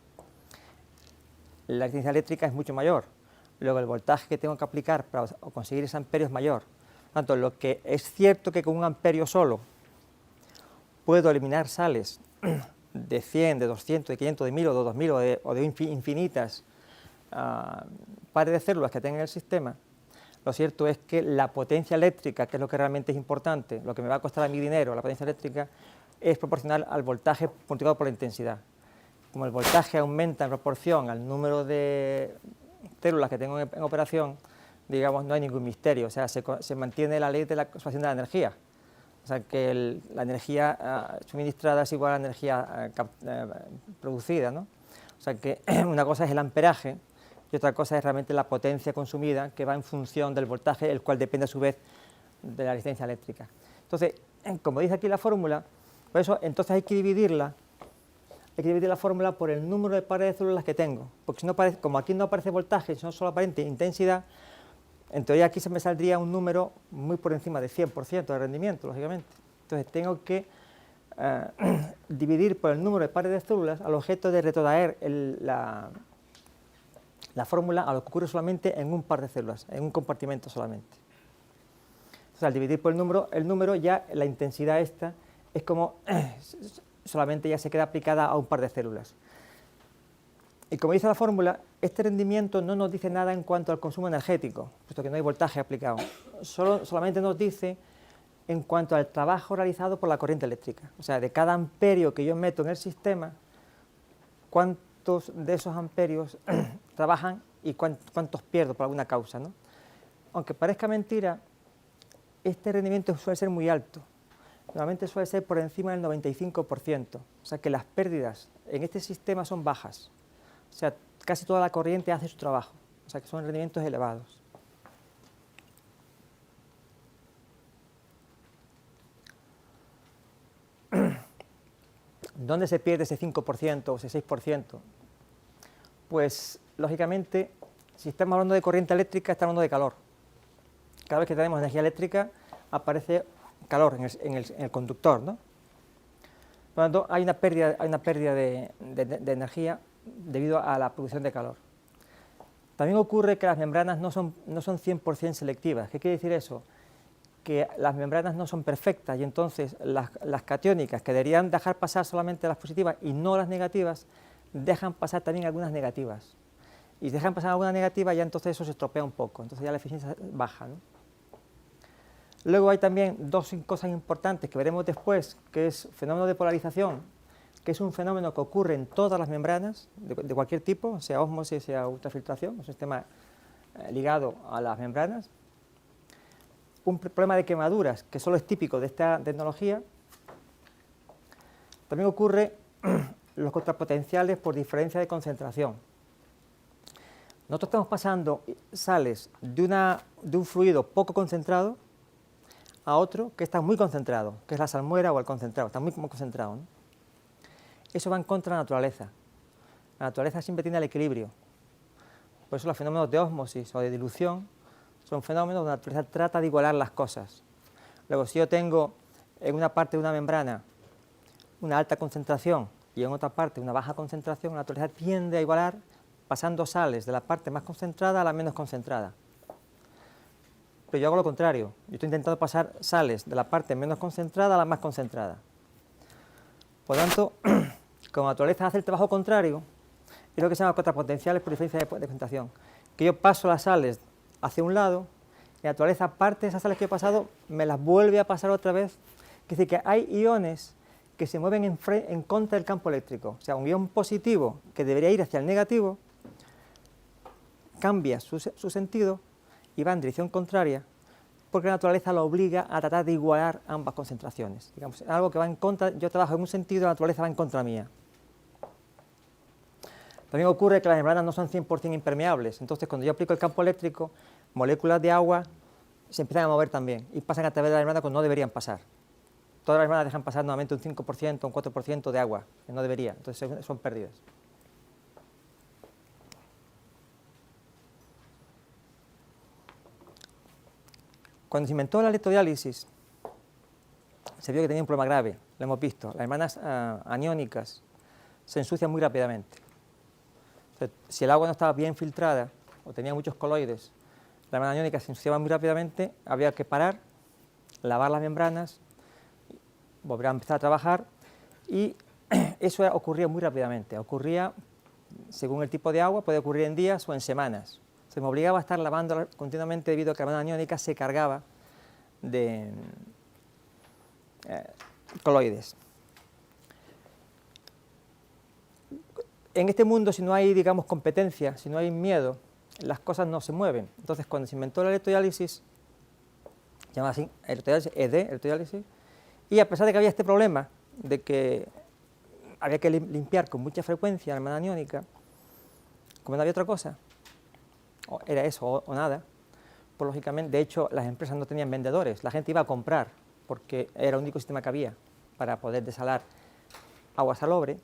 la resistencia eléctrica es mucho mayor. Luego el voltaje que tengo que aplicar para conseguir ese amperio es mayor. Por tanto, lo que es cierto que con 1 amperio solo puedo eliminar sales de 100, de 200, de 500, de 1000 o de 2000 o de infinitas pares de células que tenga en el sistema. Lo cierto es que la potencia eléctrica, que es lo que realmente es importante, lo que me va a costar a mi dinero, la potencia eléctrica, es proporcional al voltaje multiplicado por la intensidad. Como el voltaje aumenta en proporción al número de células que tengo en operación, digamos, no hay ningún misterio, o sea, se mantiene la ley de la conservación de la energía. O sea, que la energía suministrada es igual a la energía producida, ¿no? O sea, que una cosa es el amperaje y otra cosa es realmente la potencia consumida, que va en función del voltaje, el cual depende a su vez de la resistencia eléctrica. Entonces, como dice aquí la fórmula, por eso entonces hay que dividir la fórmula por el número de pares de células que tengo, porque si no como aquí no aparece voltaje, sino solo aparece intensidad, en teoría aquí se me saldría un número muy por encima de 100% de rendimiento, lógicamente. Entonces tengo que dividir por el número de pares de células al objeto de retrotraer la fórmula a lo que ocurre solamente en un par de células, en un compartimento solamente. Entonces al dividir por el número ya la intensidad esta es como solamente ya se queda aplicada a un par de células. Y como dice la fórmula, este rendimiento no nos dice nada en cuanto al consumo energético, puesto que no hay voltaje aplicado. Solamente nos dice en cuanto al trabajo realizado por la corriente eléctrica. O sea, de cada amperio que yo meto en el sistema, cuántos de esos amperios trabajan y cuántos pierdo por alguna causa, ¿no? Aunque parezca mentira, este rendimiento suele ser muy alto. Normalmente suele ser por encima del 95%. O sea que las pérdidas en este sistema son bajas. O sea, casi toda la corriente hace su trabajo, o sea que son rendimientos elevados. ¿Dónde se pierde ese 5% o ese 6%? Pues, lógicamente, si estamos hablando de corriente eléctrica, estamos hablando de calor. Cada vez que tenemos energía eléctrica, aparece calor en el conductor, ¿no? Por lo tanto, hay una pérdida de energía debido a la producción de calor. También ocurre que las membranas no son 100% selectivas. ¿Qué quiere decir eso? Que las membranas no son perfectas y entonces las catiónicas, que deberían dejar pasar solamente las positivas y no las negativas, dejan pasar también algunas negativas. Y si dejan pasar algunas negativas, ya entonces eso se estropea un poco, entonces ya la eficiencia baja, ¿no? Luego hay también dos cosas importantes que veremos después, que es fenómeno de polarización, que es un fenómeno que ocurre en todas las membranas, de cualquier tipo, sea ósmosis, sea ultrafiltración, un sistema ligado a las membranas. Un problema de quemaduras, que solo es típico de esta tecnología. También ocurre los contrapotenciales por diferencia de concentración. Nosotros estamos pasando sales de un fluido poco concentrado a otro que está muy concentrado, que es la salmuera o el concentrado, está muy concentrado, ¿no? Eso va en contra de la naturaleza. La naturaleza siempre tiene el equilibrio. Por eso los fenómenos de ósmosis o de dilución son fenómenos donde la naturaleza trata de igualar las cosas. Luego, si yo tengo en una parte de una membrana una alta concentración y en otra parte una baja concentración, la naturaleza tiende a igualar pasando sales de la parte más concentrada a la menos concentrada. Pero yo hago lo contrario, yo estoy intentando pasar sales de la parte menos concentrada a la más concentrada. Por lo tanto, como la naturaleza hace el trabajo contrario, es lo que se llama contrapotenciales por diferencia de concentración, que yo paso las sales hacia un lado y la naturaleza parte de esas sales que he pasado, me las vuelve a pasar otra vez. Es decir, que hay iones que se mueven en contra del campo eléctrico. O sea, un ion positivo que debería ir hacia el negativo, cambia su sentido y va en dirección contraria, porque la naturaleza lo obliga a tratar de igualar ambas concentraciones. Digamos, algo que va en contra, yo trabajo en un sentido, la naturaleza va en contra mía. También ocurre que las membranas no son 100% impermeables, entonces cuando yo aplico el campo eléctrico, moléculas de agua se empiezan a mover también y pasan a través de la membrana cuando no deberían pasar. Todas las membranas dejan pasar nuevamente un 5%, un 4% de agua, que no debería, entonces son pérdidas. Cuando se inventó la electrodiálisis, se vio que tenía un problema grave, lo hemos visto. Las membranas aniónicas se ensucian muy rápidamente. Entonces, si el agua no estaba bien filtrada o tenía muchos coloides, la membrana aniónica se ensuciaba muy rápidamente, había que parar, lavar las membranas, volver a empezar a trabajar y eso ocurría muy rápidamente. Ocurría, según el tipo de agua, puede ocurrir en días o en semanas. Se me obligaba a estar lavándola continuamente debido a que la membrana aniónica se cargaba de coloides. En este mundo, si no hay, digamos, competencia, si no hay miedo, las cosas no se mueven. Entonces, cuando se inventó la electrodiálisis, llamada así, electrodiálisis, ED, electrodiálisis, y a pesar de que había este problema de que había que limpiar con mucha frecuencia la hermana aniónica, como no había otra cosa, o era eso o nada, pues lógicamente, de hecho, las empresas no tenían vendedores, la gente iba a comprar, porque era el único sistema que había para poder desalar agua salobre.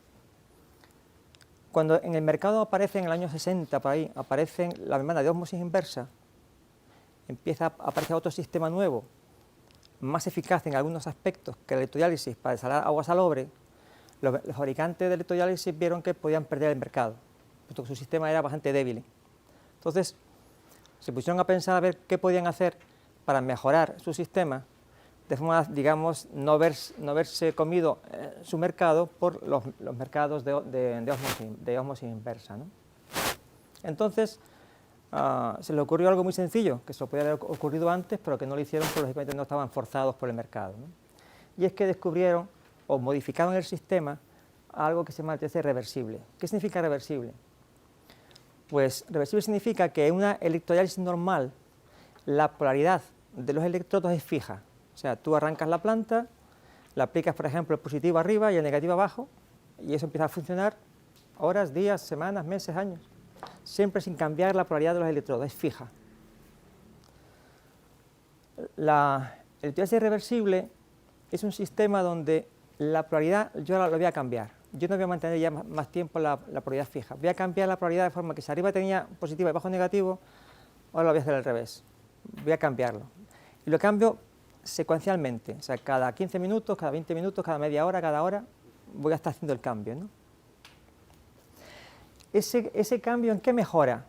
Cuando en el mercado aparece en el año 60, por ahí, aparecen la membrana de ósmosis inversa, empieza a aparecer otro sistema nuevo, más eficaz en algunos aspectos que la electrodiálisis para desalar agua salobre. Los fabricantes de electrodiálisis vieron que podían perder el mercado, puesto que su sistema era bastante débil. Entonces, se pusieron a pensar a ver qué podían hacer para mejorar su sistema, de forma, digamos, no verse comido su mercado por los mercados de ósmosis inversa, ¿no? Entonces, se le ocurrió algo muy sencillo, que se lo podía haber ocurrido antes, pero que no lo hicieron porque lógicamente no estaban forzados por el mercado, ¿no? Y es que descubrieron o modificaron el sistema a algo que se llama TC reversible. ¿Qué significa reversible? Pues reversible significa que en una electrodiálisis normal la polaridad de los electrodos es fija. O sea, tú arrancas la planta, le aplicas, por ejemplo, el positivo arriba y el negativo abajo, y eso empieza a funcionar horas, días, semanas, meses, años, siempre sin cambiar la polaridad de los electrodos, es fija. La electrodiálisis reversible es un sistema donde la polaridad yo la voy a cambiar. Yo no voy a mantener ya más tiempo la polaridad fija. Voy a cambiar la polaridad de forma que si arriba tenía positivo y abajo negativo, ahora lo voy a hacer al revés. Voy a cambiarlo. Y lo cambio secuencialmente, o sea, cada 15 minutos, cada 20 minutos, cada media hora, cada hora, voy a estar haciendo el cambio, ¿no? Ese cambio, ¿en qué mejora?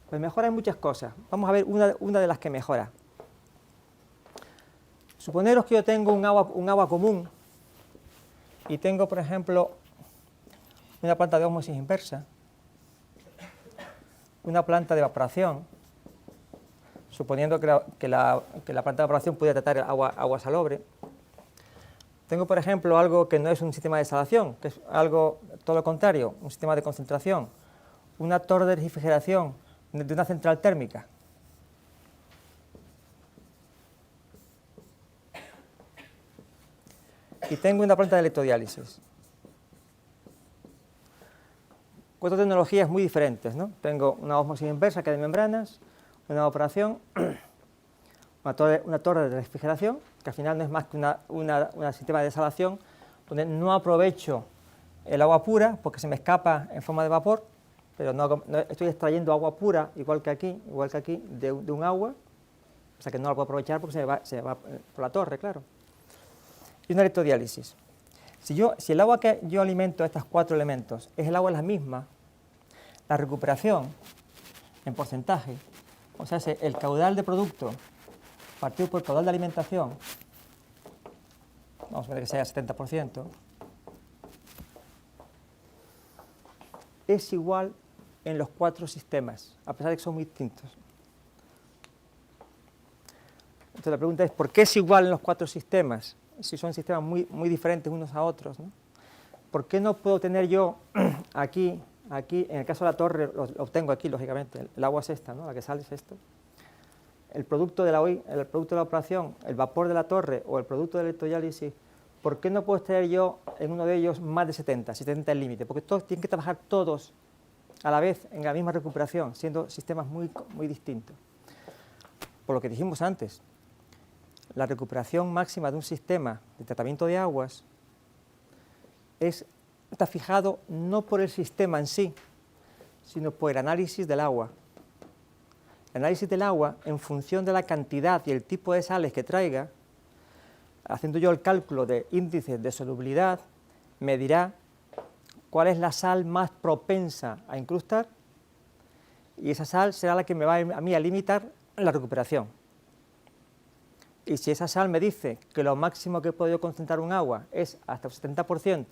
Pues mejora en muchas cosas. Vamos a ver una de las que mejora. Suponeros que yo tengo un agua común y tengo, por ejemplo, una planta de ósmosis inversa, una planta de evaporación, suponiendo que la planta de evaporación pudiera tratar agua salobre. Tengo, por ejemplo, algo que no es un sistema de desalación, que es algo todo lo contrario, un sistema de concentración, una torre de refrigeración de una central térmica. Y tengo una planta de electrodiálisis. 4 tecnologías muy diferentes, ¿no? Tengo una ósmosis inversa que es de membranas, una evaporación, una torre de refrigeración, que al final no es más que un sistema de desalación, donde no aprovecho el agua pura porque se me escapa en forma de vapor, pero no estoy extrayendo agua pura igual que aquí, de un agua, o sea que no la puedo aprovechar porque se va por la torre, claro. Y una electrodiálisis. Si el agua que yo alimento a estos 4 elementos es el agua la misma, la recuperación en porcentaje, o sea, el caudal de producto partido por el caudal de alimentación, vamos a ver que sea 70%, es igual en los 4 sistemas, a pesar de que son muy distintos. Entonces la pregunta es, ¿por qué es igual en los 4 sistemas? Si son sistemas muy diferentes unos a otros, ¿no? ¿Por qué no puedo tener yo aquí, en el caso de la torre, lo obtengo aquí, lógicamente, el agua es esta, ¿no? La que sale es esto. El producto de la operación, el vapor de la torre o el producto de la electrodiálisis, ¿por qué no puedo extraer yo en uno de ellos más de 70? 70 es el límite, porque todos tienen que trabajar todos a la vez en la misma recuperación, siendo sistemas muy distintos. Por lo que dijimos antes, la recuperación máxima de un sistema de tratamiento de aguas está fijado no por el sistema en sí, sino por el análisis del agua. El análisis del agua, en función de la cantidad y el tipo de sales que traiga, haciendo yo el cálculo de índices de solubilidad, me dirá cuál es la sal más propensa a incrustar, y esa sal será la que me va a mí a limitar la recuperación. Y si esa sal me dice que lo máximo que puedo concentrar un agua es hasta el 70%,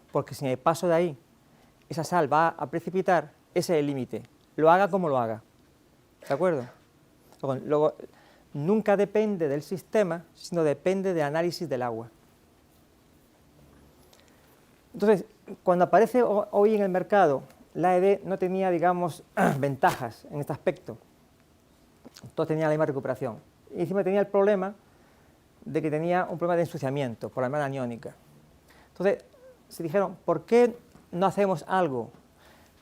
porque si me paso de ahí, esa sal va a precipitar, ese es el límite, lo haga como lo haga. ¿De acuerdo? Luego, nunca depende del sistema, sino depende del análisis del agua. Entonces, cuando aparece hoy en el mercado la ED no tenía, digamos, ventajas en este aspecto. Todos tenían la misma recuperación. Y encima tenía el problema de que tenía un problema de ensuciamiento por la membrana aniónica. Entonces, se dijeron, ¿por qué no hacemos algo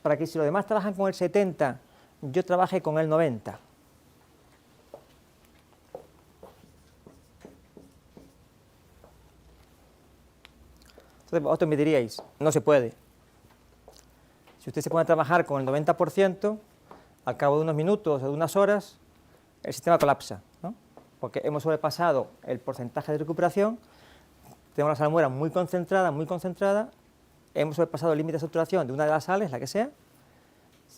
para que si los demás trabajan con el 70, yo trabaje con el 90? Entonces, vosotros me diríais, no se puede. Si usted se pone a trabajar con el 90%, al cabo de unos minutos o de unas horas, el sistema colapsa, ¿no? Porque hemos sobrepasado el porcentaje de recuperación, tenemos la salmuera muy concentrada, hemos sobrepasado el límite de saturación de una de las sales, la que sea,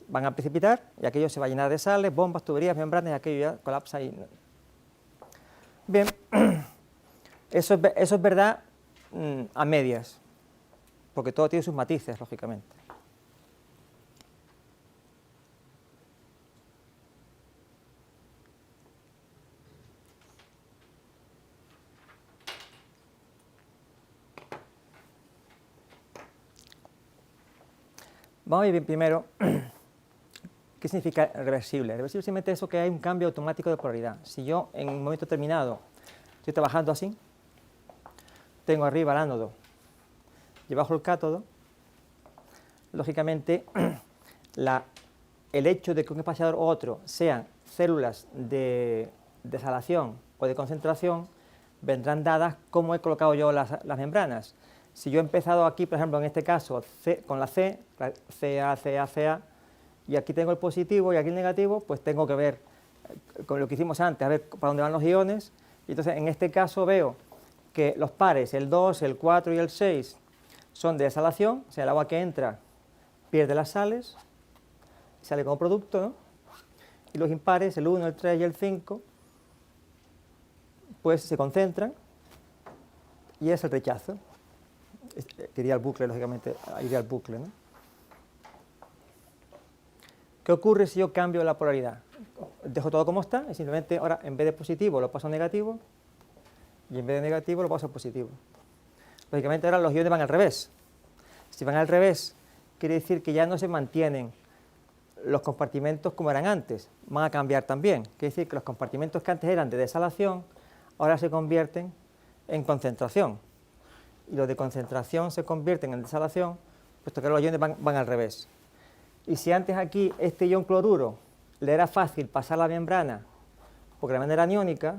van a precipitar y aquello se va a llenar de sales, bombas, tuberías, membranas, y aquello ya colapsa. Bien, eso es verdad a medias, porque todo tiene sus matices, lógicamente. Vamos a ver primero qué significa reversible. Reversible es simplemente eso, que hay un cambio automático de polaridad. Si yo en un momento determinado estoy trabajando así, tengo arriba el ánodo y abajo el cátodo, lógicamente el hecho de que un espaciador u otro sean células de desalación o de concentración vendrán dadas como he colocado yo las membranas. Si yo he empezado aquí, por ejemplo, en este caso, con la C, CA, CA, CA, y aquí tengo el positivo y aquí el negativo, pues tengo que ver, con lo que hicimos antes, a ver para dónde van los iones, y entonces en este caso veo que los pares, el 2, el 4 y el 6, son de desalación, o sea, el agua que entra pierde las sales, sale como producto, ¿no? Y los impares, el 1, el 3 y el 5, pues se concentran, y es el rechazo. Iría al bucle, lógicamente, iría al bucle, ¿no? ¿Qué ocurre si yo cambio la polaridad? Dejo todo como está y simplemente ahora en vez de positivo lo paso a negativo y en vez de negativo lo paso a positivo. Lógicamente ahora los iones van al revés. Si van al revés, quiere decir que ya no se mantienen los compartimentos como eran antes, van a cambiar también. Quiere decir que los compartimentos que antes eran de desalación ahora se convierten en concentración. Y los de concentración se convierten en desalación, puesto que los iones van al revés. Y si antes aquí este ion cloruro le era fácil pasar la membrana, porque la membrana era aniónica,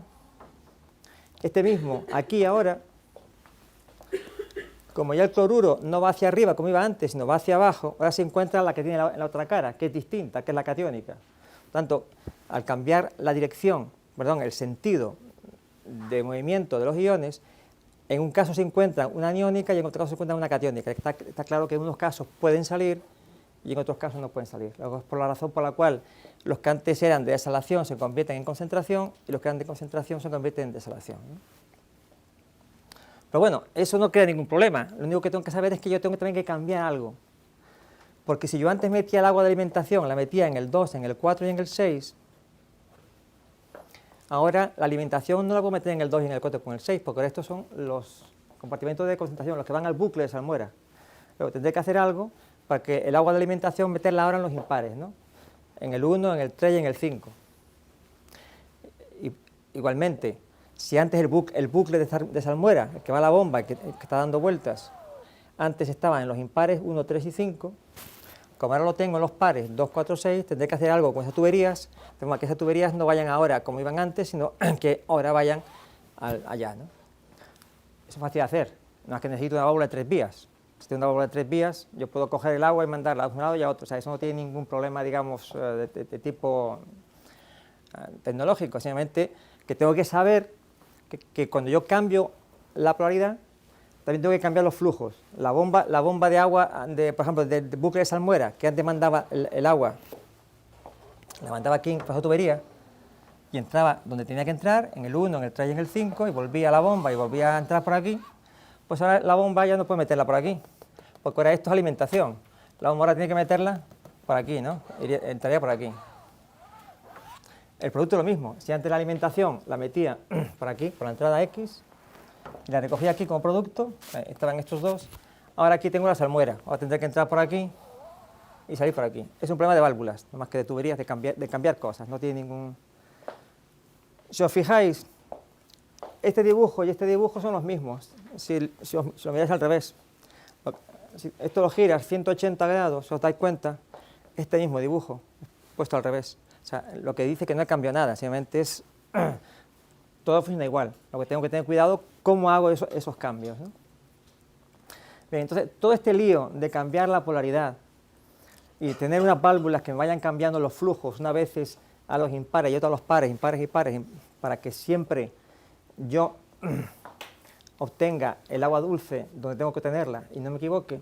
este mismo aquí ahora, como ya el cloruro no va hacia arriba como iba antes, sino va hacia abajo, ahora se encuentra la que tiene en la otra cara, que es distinta, que es la catiónica. Por tanto, al cambiar la dirección, el sentido de movimiento de los iones, en un caso se encuentra una aniónica y en otro caso se encuentra una catiónica. Está claro que en unos casos pueden salir y en otros casos no pueden salir. Luego es por la razón por la cual los que antes eran de desalación se convierten en concentración y los que eran de concentración se convierten en desalación, ¿no? Pero bueno, eso no crea ningún problema. Lo único que tengo que saber es que yo tengo también que cambiar algo. Porque si yo antes metía el agua de alimentación, la metía en el 2, en el 4 y en el 6, ahora la alimentación no la puedo meter en el 2 y en el 4 con el 6, porque estos son los compartimentos de concentración, los que van al bucle de salmuera. Luego tendré que hacer algo para que el agua de alimentación meterla ahora en los impares, ¿no? En el 1, en el 3 y en el 5. Igualmente, si antes el bucle de salmuera, el que va a la bomba, el que está dando vueltas, antes estaba en los impares 1, 3 y 5, como ahora lo tengo en los pares 2, 4, 6, tendré que hacer algo con esas tuberías, para que esas tuberías no vayan ahora como iban antes, sino que ahora vayan allá, ¿no? Eso es fácil de hacer, no es que necesito una válvula de 3 vías. Si tengo una válvula de 3 vías, yo puedo coger el agua y mandarla de un lado y a otro, o sea, eso no tiene ningún problema, digamos, de tipo tecnológico, simplemente que tengo que saber que cuando yo cambio la polaridad, también tengo que cambiar los flujos. La bomba de agua, por ejemplo, del bucle de salmuera, que antes mandaba el agua, la mandaba aquí por esa tubería, y entraba donde tenía que entrar, en el 1, en el 3 y en el 5, y volvía a la bomba y volvía a entrar por aquí, pues ahora la bomba ya no puede meterla por aquí, porque ahora esto es alimentación. La bomba ahora tiene que meterla por aquí, ¿no? Entraría por aquí. El producto es lo mismo. Si antes la alimentación la metía por aquí, por la entrada X, y la recogía aquí como producto, estaban estos dos, ahora aquí tengo la salmuera. Ahora tendré que entrar por aquí y salir por aquí. Es un problema de válvulas, no más que de tuberías, de cambiar cosas, no tiene ningún... Si os fijáis, este dibujo y este dibujo son los mismos, si lo miráis al revés. Si esto lo giras 180 grados, si os dais cuenta, este mismo dibujo, puesto al revés. O sea, lo que dice que no ha cambiado nada, simplemente es... todo funciona igual. Lo que tengo que tener cuidado, cómo hago esos cambios, ¿no? Bien, entonces, todo este lío de cambiar la polaridad y tener unas válvulas que me vayan cambiando los flujos, una vez a los impares y otra a los pares, impares y pares, para que siempre yo obtenga el agua dulce donde tengo que tenerla y no me equivoque,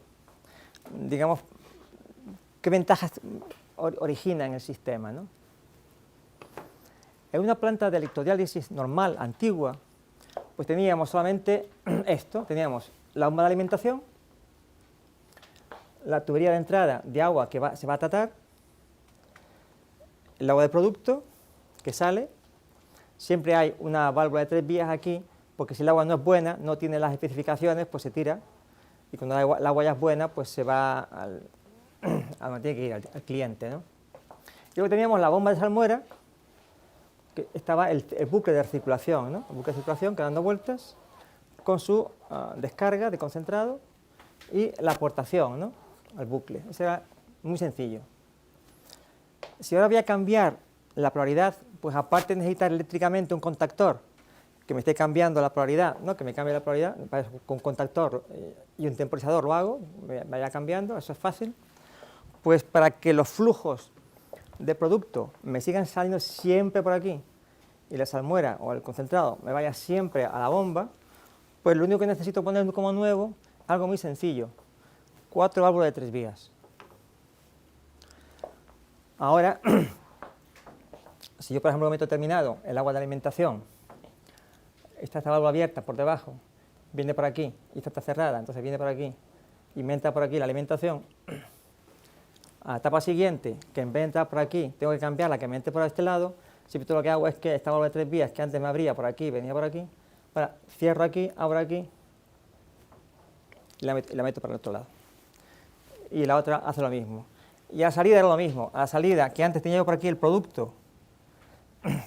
digamos, ¿qué ventajas origina en el sistema, ¿no? En una planta de electrodiálisis normal, antigua, pues teníamos solamente esto, teníamos la bomba de alimentación, la tubería de entrada de agua que se va a tratar, el agua de producto que sale, siempre hay una válvula de 3 vías aquí, porque si el agua no es buena, no tiene las especificaciones, pues se tira, y cuando el agua ya es buena, pues se va a donde tiene que ir, al cliente, ¿no? Y luego teníamos la bomba de salmuera, que estaba el bucle de recirculación, ¿no? El bucle de circulación que dando vueltas con su descarga de concentrado y la aportación, ¿no?, al bucle. Eso era muy sencillo. Si ahora voy a cambiar la polaridad, pues aparte de necesitar eléctricamente un contactor que me esté cambiando la polaridad, ¿no?, que me cambie la polaridad, con un contactor y un temporizador lo hago, me vaya cambiando, eso es fácil. Pues para que los flujos de producto me sigan saliendo siempre por aquí y la salmuera o el concentrado me vaya siempre a la bomba, pues lo único que necesito poner como nuevo, algo muy sencillo, 4 válvulas de 3 vías. Ahora, si yo por ejemplo meto terminado el agua de alimentación, esta válvula abierta por debajo, viene por aquí y esta está cerrada, entonces viene por aquí y me entra por aquí la alimentación. A la etapa siguiente, que en vez de entrar por aquí, tengo que cambiarla, que me entre por este lado. Siempre lo que hago es que esta válvula de 3 vías, que antes me abría por aquí, venía por aquí, ahora cierro aquí, abro aquí y la meto para el otro lado. Y la otra hace lo mismo. Y a la salida era lo mismo. A la salida, que antes tenía yo por aquí el producto,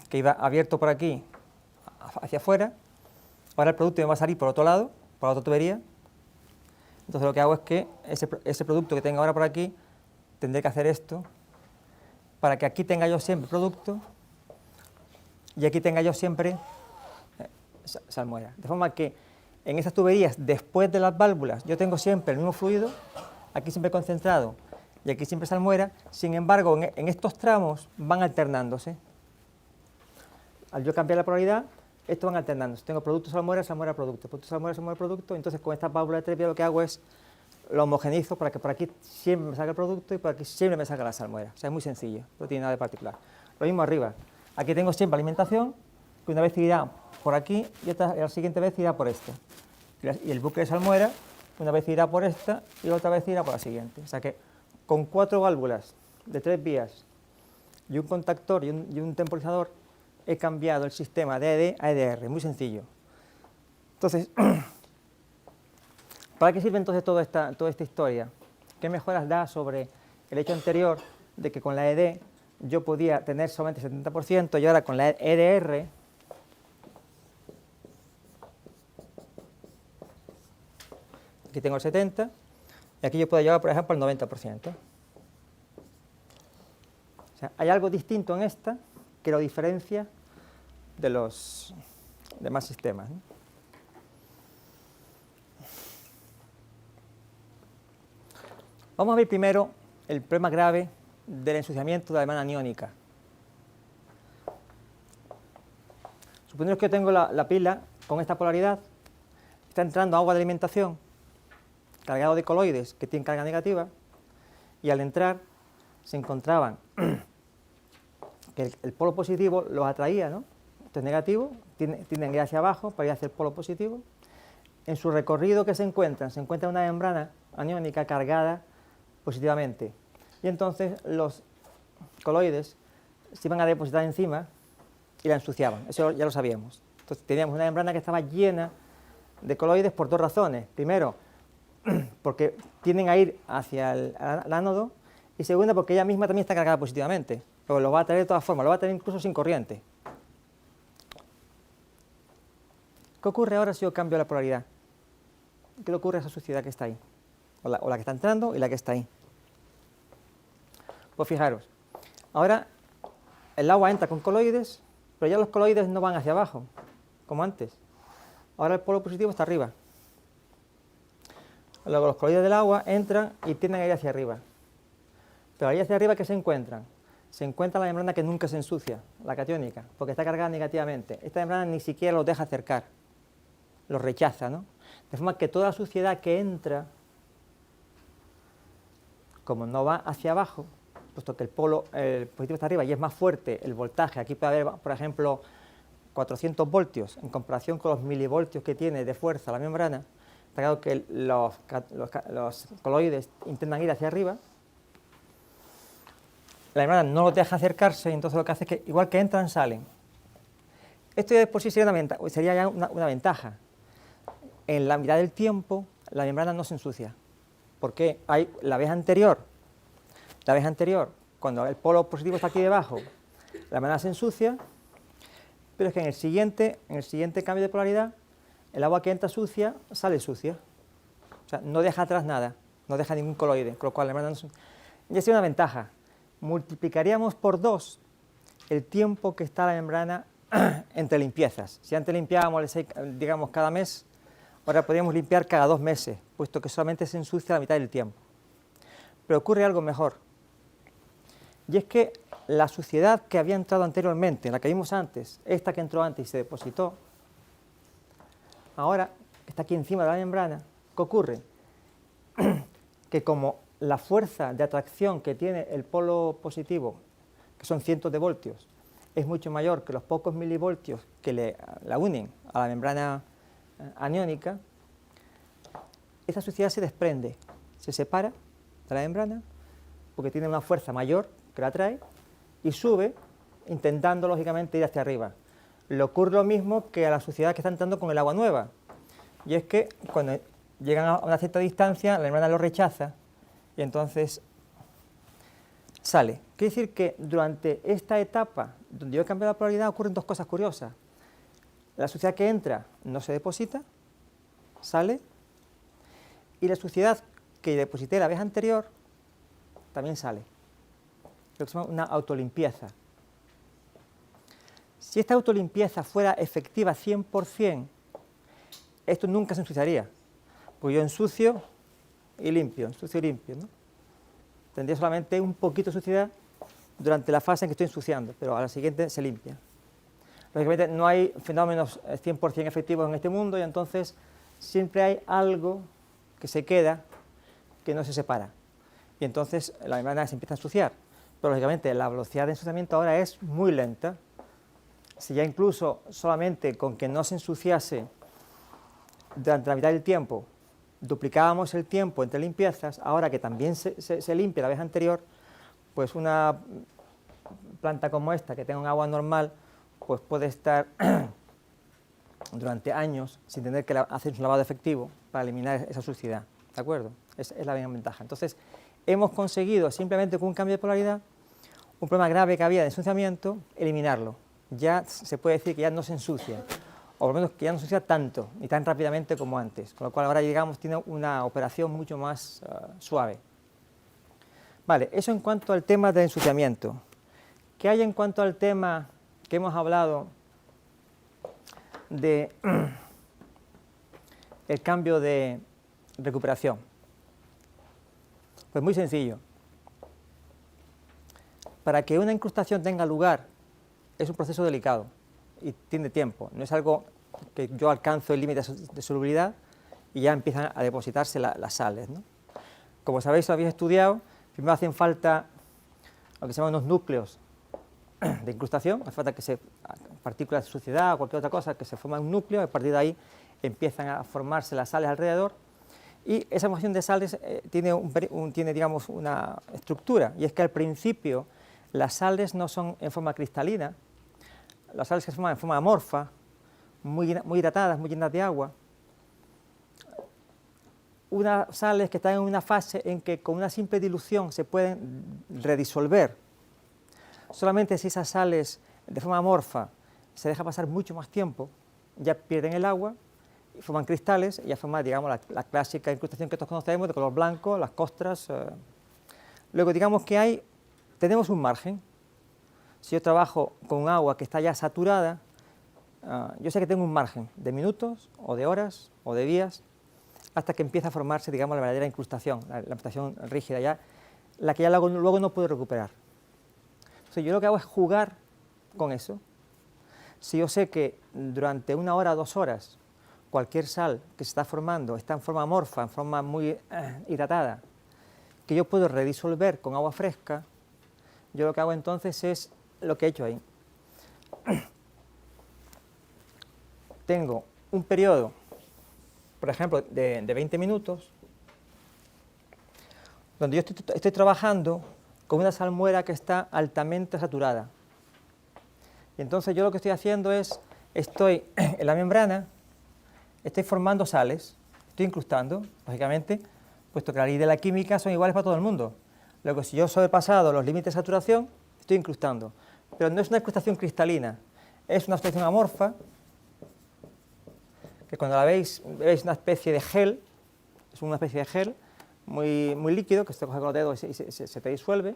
que iba abierto por aquí hacia afuera, ahora el producto me va a salir por otro lado, por la otra tubería. Entonces lo que hago es que ese producto que tengo ahora por aquí, tendré que hacer esto para que aquí tenga yo siempre producto y aquí tenga yo siempre salmuera. De forma que en esas tuberías, después de las válvulas, yo tengo siempre el mismo fluido, aquí siempre concentrado y aquí siempre salmuera. Sin embargo, en estos tramos van alternándose. Al yo cambiar la polaridad, estos van alternándose. Tengo producto salmuera, salmuera producto, producto salmuera, salmuera producto. Entonces con esta válvula de 3 vías lo que hago es lo homogenizo para que por aquí siempre me salga el producto y por aquí siempre me salga la salmuera. O sea, es muy sencillo, no tiene nada de particular. Lo mismo arriba. Aquí tengo siempre alimentación, que una vez irá por aquí y la siguiente vez irá por esta. Y el bucle de salmuera, una vez irá por esta y la otra vez irá por la siguiente. O sea que con 4 válvulas de 3 vías y un contactor y un temporizador he cambiado el sistema de ED a EDR, muy sencillo. Entonces, ¿para qué sirve entonces toda esta historia? ¿Qué mejoras da sobre el hecho anterior de que con la ED yo podía tener solamente 70% y ahora con la EDR aquí tengo el 70% y aquí yo puedo llevar, por ejemplo, el 90%? O sea, hay algo distinto en esta que lo diferencia de los demás sistemas, ¿no? Vamos a ver primero el problema grave del ensuciamiento de la membrana aniónica. Suponiendo que yo tengo la pila con esta polaridad, está entrando agua de alimentación cargado de coloides que tienen carga negativa, y al entrar se encontraban que el polo positivo los atraía, ¿no? Esto es negativo, tienden que ir hacia abajo para ir hacia el polo positivo. En su recorrido que se encuentra una membrana aniónica cargada positivamente, y entonces los coloides se iban a depositar encima y la ensuciaban. Eso ya lo sabíamos. Entonces teníamos una membrana que estaba llena de coloides por 2 razones. Primero, porque tienden a ir hacia el ánodo, y segunda porque ella misma también está cargada positivamente, pero lo va a tener de todas formas, lo va a tener incluso sin corriente. ¿Qué ocurre ahora si yo cambio la polaridad? ¿Qué le ocurre a esa suciedad que está ahí? O la que está entrando y la que está ahí. Pues fijaros, ahora el agua entra con coloides, pero ya los coloides no van hacia abajo, como antes. Ahora el polo positivo está arriba. Luego los coloides del agua entran y tienden a ir hacia arriba. Pero ahí hacia arriba, ¿qué se encuentran? Se encuentra la membrana que nunca se ensucia, la catiónica, porque está cargada negativamente. Esta membrana ni siquiera los deja acercar, los rechaza, ¿no? De forma que toda la suciedad que entra, como no va hacia abajo, puesto que el positivo está arriba y es más fuerte el voltaje, aquí puede haber, por ejemplo, 400 voltios en comparación con los milivoltios que tiene de fuerza la membrana, está claro que los coloides intentan ir hacia arriba, la membrana no los deja acercarse, y entonces lo que hace es que, igual que entran, salen. Esto ya de por sí sería ya una ventaja. En la mitad del tiempo, la membrana no se ensucia, porque hay la vez anterior, cuando el polo positivo está aquí debajo, la membrana se ensucia, pero es que en el siguiente cambio de polaridad, el agua que entra sucia, sale sucia. O sea, no deja atrás nada, no deja ningún coloide, con lo cual la membrana no se... Ya sería una ventaja. Multiplicaríamos por 2 el tiempo que está la membrana entre limpiezas. Si antes limpiábamos, digamos, cada mes, ahora podríamos limpiar cada 2 meses, puesto que solamente se ensucia la mitad del tiempo. Pero ocurre algo mejor, y es que la suciedad que había entrado anteriormente, la que vimos antes, esta que entró antes y se depositó, ahora está aquí encima de la membrana. ¿Qué ocurre? Que como la fuerza de atracción que tiene el polo positivo, que son cientos de voltios, es mucho mayor que los pocos milivoltios que la unen a la membrana aniónica, esa suciedad se desprende, se separa de la membrana, porque tiene una fuerza mayor que la atrae, y sube, intentando lógicamente ir hacia arriba. Le ocurre lo mismo que a la suciedad que está entrando con el agua nueva, y es que cuando llegan a una cierta distancia, la membrana lo rechaza, y entonces sale. Quiere decir que durante esta etapa, donde yo he cambiado la polaridad, ocurren 2 cosas curiosas. La suciedad que entra no se deposita, sale, y la suciedad que deposité la vez anterior también sale. Lo que se llama una autolimpieza. Si esta autolimpieza fuera efectiva 100%, esto nunca se ensuciaría, porque yo ensucio y limpio, ¿no? Tendría solamente un poquito de suciedad durante la fase en que estoy ensuciando, pero a la siguiente se limpia. Lógicamente no hay fenómenos 100% efectivos en este mundo, y entonces siempre hay algo que se queda, que no se separa, y entonces la membrana se empieza a ensuciar. Pero lógicamente la velocidad de ensuciamiento ahora es muy lenta. Si ya incluso solamente con que no se ensuciase durante la mitad del tiempo duplicábamos el tiempo entre limpiezas, ahora que también se limpia la vez anterior, pues una planta como esta, que tenga un agua normal, pues puede estar durante años sin tener que hacer un lavado efectivo para eliminar esa suciedad, ¿de acuerdo? Es la gran ventaja. Entonces, hemos conseguido simplemente con un cambio de polaridad, un problema grave que había de ensuciamiento, eliminarlo. Ya se puede decir que ya no se ensucia, o por lo menos que ya no se ensucia tanto y tan rápidamente como antes, con lo cual ahora, digamos, tiene una operación mucho más suave. Vale, eso en cuanto al tema del ensuciamiento. ¿Qué hay en cuanto al tema que hemos hablado de el cambio de recuperación? Pues muy sencillo. Para que una incrustación tenga lugar es un proceso delicado y tiene tiempo. No es algo que yo alcanzo el límite de solubilidad y ya empiezan a depositarse las sales, ¿no? Como sabéis, lo habéis estudiado, primero hacen falta lo que se llaman unos núcleos de incrustación, hace falta que partículas de suciedad o cualquier otra cosa, que se forma un núcleo, y a partir de ahí empiezan a formarse las sales alrededor, y esa formación de sales tiene, digamos, una estructura, y es que al principio las sales no son en forma cristalina, las sales se forman en forma amorfa, muy hidratadas, muy llenas de agua. unas sales que están en una fase en que con una simple dilución se pueden redisolver. Solamente si esas sales de forma amorfa se deja pasar mucho más tiempo, ya pierden el agua, forman cristales y ya forman, digamos, la clásica incrustación que todos conocemos de color blanco, las costras. Luego, digamos que tenemos un margen. Si yo trabajo con agua que está ya saturada, yo sé que tengo un margen de minutos, o de horas, o de días, hasta que empieza a formarse, digamos, la verdadera incrustación, la incrustación rígida, ya, la que ya luego no puedo recuperar. Entonces, yo lo que hago es jugar con eso. Si yo sé que durante 1 hora o 2 horas cualquier sal que se está formando está en forma amorfa, en forma muy hidratada, que yo puedo redisolver con agua fresca, yo lo que hago entonces es lo que he hecho ahí. Tengo un periodo, por ejemplo, de 20 minutos, donde yo estoy trabajando con una salmuera que está altamente saturada. Y entonces yo lo que estoy haciendo es, estoy en la membrana, estoy formando sales, estoy incrustando, lógicamente, puesto que las leyes de la química son iguales para todo el mundo. Luego, si yo he sobrepasado los límites de saturación, estoy incrustando. Pero no es una incrustación cristalina, es una sustancia amorfa, que cuando la veis una especie de gel, es una especie de gel muy líquido, que se coge con los dedos y se te disuelve.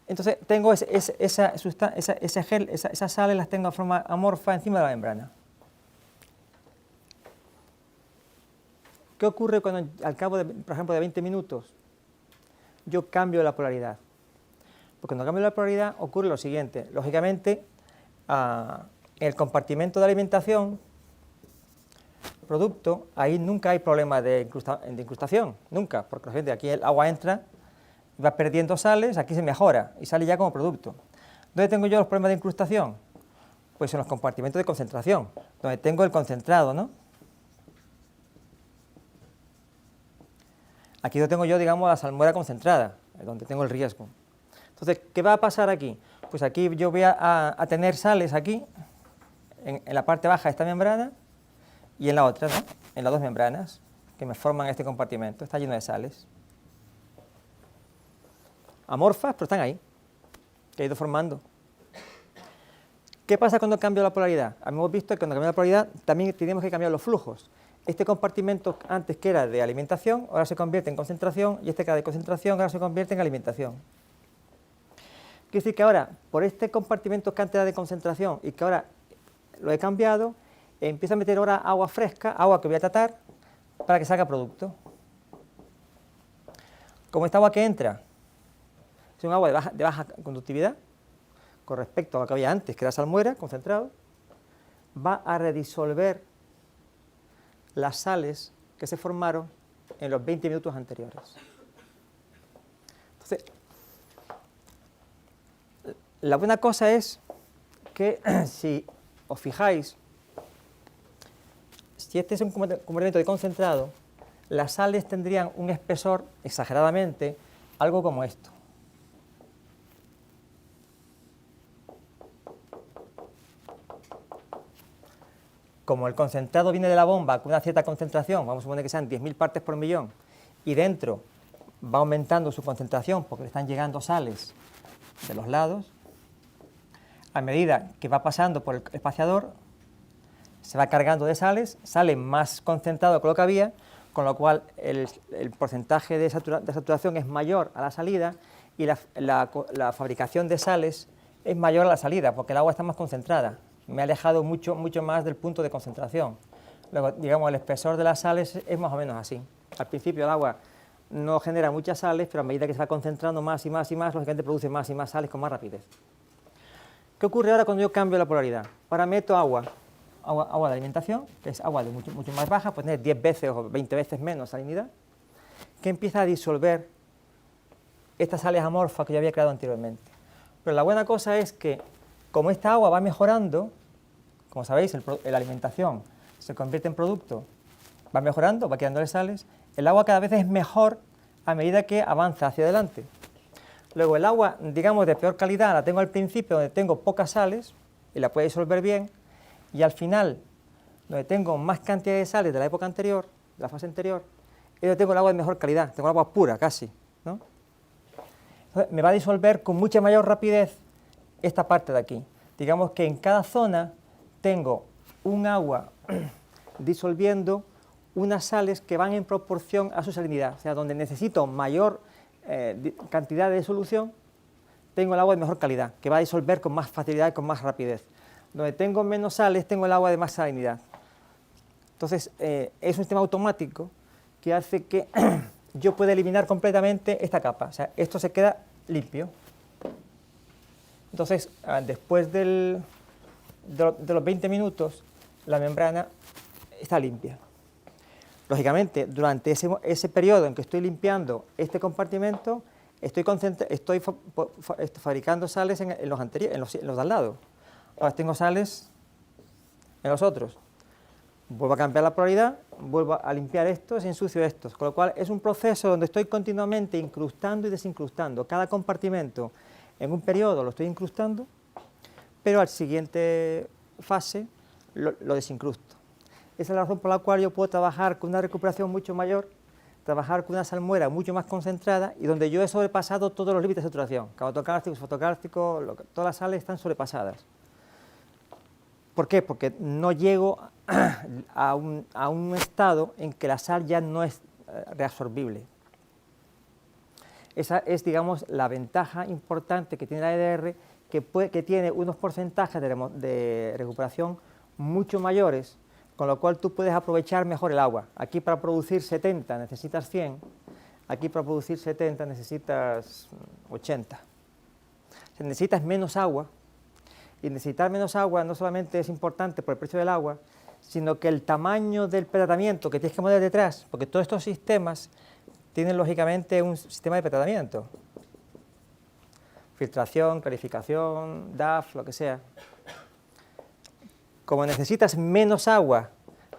Entonces tengo ese gel, esas sales las tengo de forma amorfa encima de la membrana. ¿Qué ocurre cuando al cabo, por ejemplo, de 20 minutos yo cambio la polaridad? Porque cuando cambio la polaridad ocurre lo siguiente. Lógicamente, en el compartimento de alimentación, producto, ahí nunca hay problema de incrustación, nunca, porque la gente, aquí el agua entra, va perdiendo sales, aquí se mejora y sale ya como producto. ¿Dónde tengo yo los problemas de incrustación? Pues en los compartimentos de concentración, donde tengo el concentrado, ¿no? Aquí lo tengo yo, digamos, la salmuera concentrada, donde tengo el riesgo. Entonces, ¿qué va a pasar aquí? Pues aquí yo voy a tener sales aquí, en la parte baja de esta membrana, y en la otra, ¿no? En las dos membranas que me forman este compartimento, está lleno de sales. Amorfas, pero están ahí, que he ido formando. ¿Qué pasa cuando cambio la polaridad? Hemos visto que cuando cambia la polaridad también tenemos que cambiar los flujos. Este compartimento antes que era de alimentación, ahora se convierte en concentración, y este que era de concentración ahora se convierte en alimentación. Quiere decir que ahora, por este compartimento que antes era de concentración y que ahora lo he cambiado, empiezo a meter ahora agua fresca, agua que voy a tratar, para que salga producto. Como esta agua que entra es un agua de baja conductividad, con respecto a lo que había antes, que era salmuera, concentrado, va a redisolver las sales que se formaron en los 20 minutos anteriores. Entonces, la buena cosa es que si os fijáis, si este es un compartimento de concentrado, las sales tendrían un espesor, exageradamente, algo como esto. Como el concentrado viene de la bomba con una cierta concentración, vamos a suponer que sean 10.000 partes por millón, y dentro va aumentando su concentración porque le están llegando sales de los lados, a medida que va pasando por el espaciador, se va cargando de sales, sale más concentrado que lo que había, con lo cual el porcentaje de saturación es mayor a la salida y la fabricación de sales es mayor a la salida, porque el agua está más concentrada. Me ha alejado mucho más del punto de concentración. Luego, digamos, el espesor de las sales es más o menos así. Al principio el agua no genera muchas sales, pero a medida que se va concentrando más y más y más, lógicamente produce más y más sales con más rapidez. ¿Qué ocurre ahora cuando yo cambio la polaridad? Ahora meto agua de alimentación, que es agua de mucho más baja, puede tener 10 veces o 20 veces menos salinidad, que empieza a disolver estas sales amorfas que yo había creado anteriormente. Pero la buena cosa es que, como esta agua va mejorando, como sabéis, la alimentación se convierte en producto, va mejorando, va quedándole sales, el agua cada vez es mejor a medida que avanza hacia adelante. Luego el agua, digamos, de peor calidad la tengo al principio, donde tengo pocas sales y la puedo disolver bien, y al final, donde tengo más cantidad de sales de la época anterior, de la fase anterior, yo tengo el agua de mejor calidad, tengo el agua pura casi, ¿no? Entonces, me va a disolver con mucha mayor rapidez esta parte de aquí. Digamos que en cada zona tengo un agua disolviendo unas sales que van en proporción a su salinidad, o sea, donde necesito mayor cantidad de solución, tengo el agua de mejor calidad, que va a disolver con más facilidad y con más rapidez. Donde tengo menos sales, tengo el agua de más salinidad. Entonces, es un sistema automático que hace que yo pueda eliminar completamente esta capa, o sea, esto se queda limpio. Entonces, después de los 20 minutos, la membrana está limpia. Lógicamente, durante ese periodo en que estoy limpiando este compartimento, estoy fabricando sales en los de al lado. Ahora tengo sales en los otros. Vuelvo a cambiar la polaridad, vuelvo a limpiar estos y ensucio estos. Con lo cual es un proceso donde estoy continuamente incrustando y desincrustando. Cada compartimento en un periodo lo estoy incrustando, pero al siguiente fase lo desincrusto. Esa es la razón por la cual yo puedo trabajar con una recuperación mucho mayor, trabajar con una salmuera mucho más concentrada y donde yo he sobrepasado todos los límites de saturación. Caotocálcico, fotocálcico, todas las sales están sobrepasadas. ¿Por qué? Porque no llego a un estado en que la sal ya no es reabsorbible. Esa es, digamos, la ventaja importante que tiene la EDR, que tiene unos porcentajes de recuperación mucho mayores, con lo cual tú puedes aprovechar mejor el agua. Aquí para producir 70 necesitas 100, aquí para producir 70 necesitas 80. O sea, necesitas menos agua, y necesitar menos agua no solamente es importante por el precio del agua, sino que el tamaño del tratamiento que tienes que poner detrás, porque todos estos sistemas tienen lógicamente un sistema de tratamiento. Filtración, clarificación, DAF, lo que sea. Como necesitas menos agua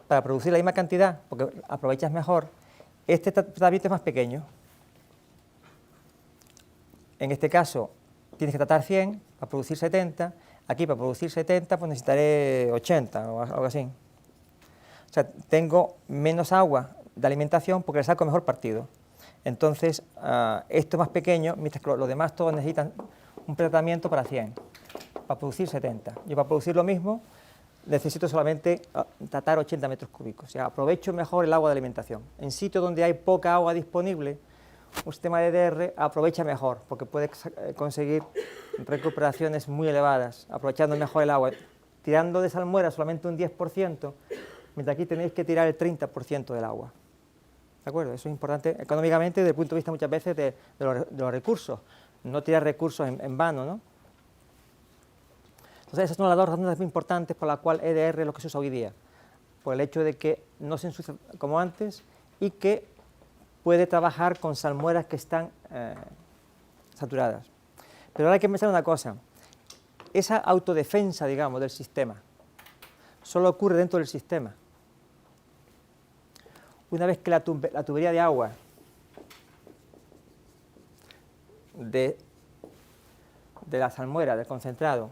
para producir la misma cantidad, porque aprovechas mejor, este tratamiento es más pequeño. En este caso, tienes que tratar 100 para producir 70, aquí para producir 70 pues necesitaré 80 o algo así. O sea, tengo menos agua de alimentación porque le saco mejor partido. Entonces, esto es más pequeño, mientras que los demás todos necesitan un tratamiento para 100, para producir 70. Yo para producir lo mismo necesito solamente tratar 80 metros cúbicos. O sea, aprovecho mejor el agua de alimentación. En sitios donde hay poca agua disponible, un sistema de EDR aprovecha mejor, porque puede conseguir recuperaciones muy elevadas, aprovechando mejor el agua. Tirando de salmuera solamente un 10%, mientras aquí tenéis que tirar el 30% del agua. ¿De acuerdo? Eso es importante económicamente desde el punto de vista muchas veces de los recursos, no tirar recursos en vano, ¿no? Entonces, esas son las dos razones muy importantes por las cuales EDR es lo que se usa hoy día, por el hecho de que no se ensucia como antes y que puede trabajar con salmueras que están saturadas. Pero ahora hay que pensar una cosa, esa autodefensa, digamos, del sistema, solo ocurre dentro del sistema. Una vez que la tubería de agua de la salmuera, del concentrado,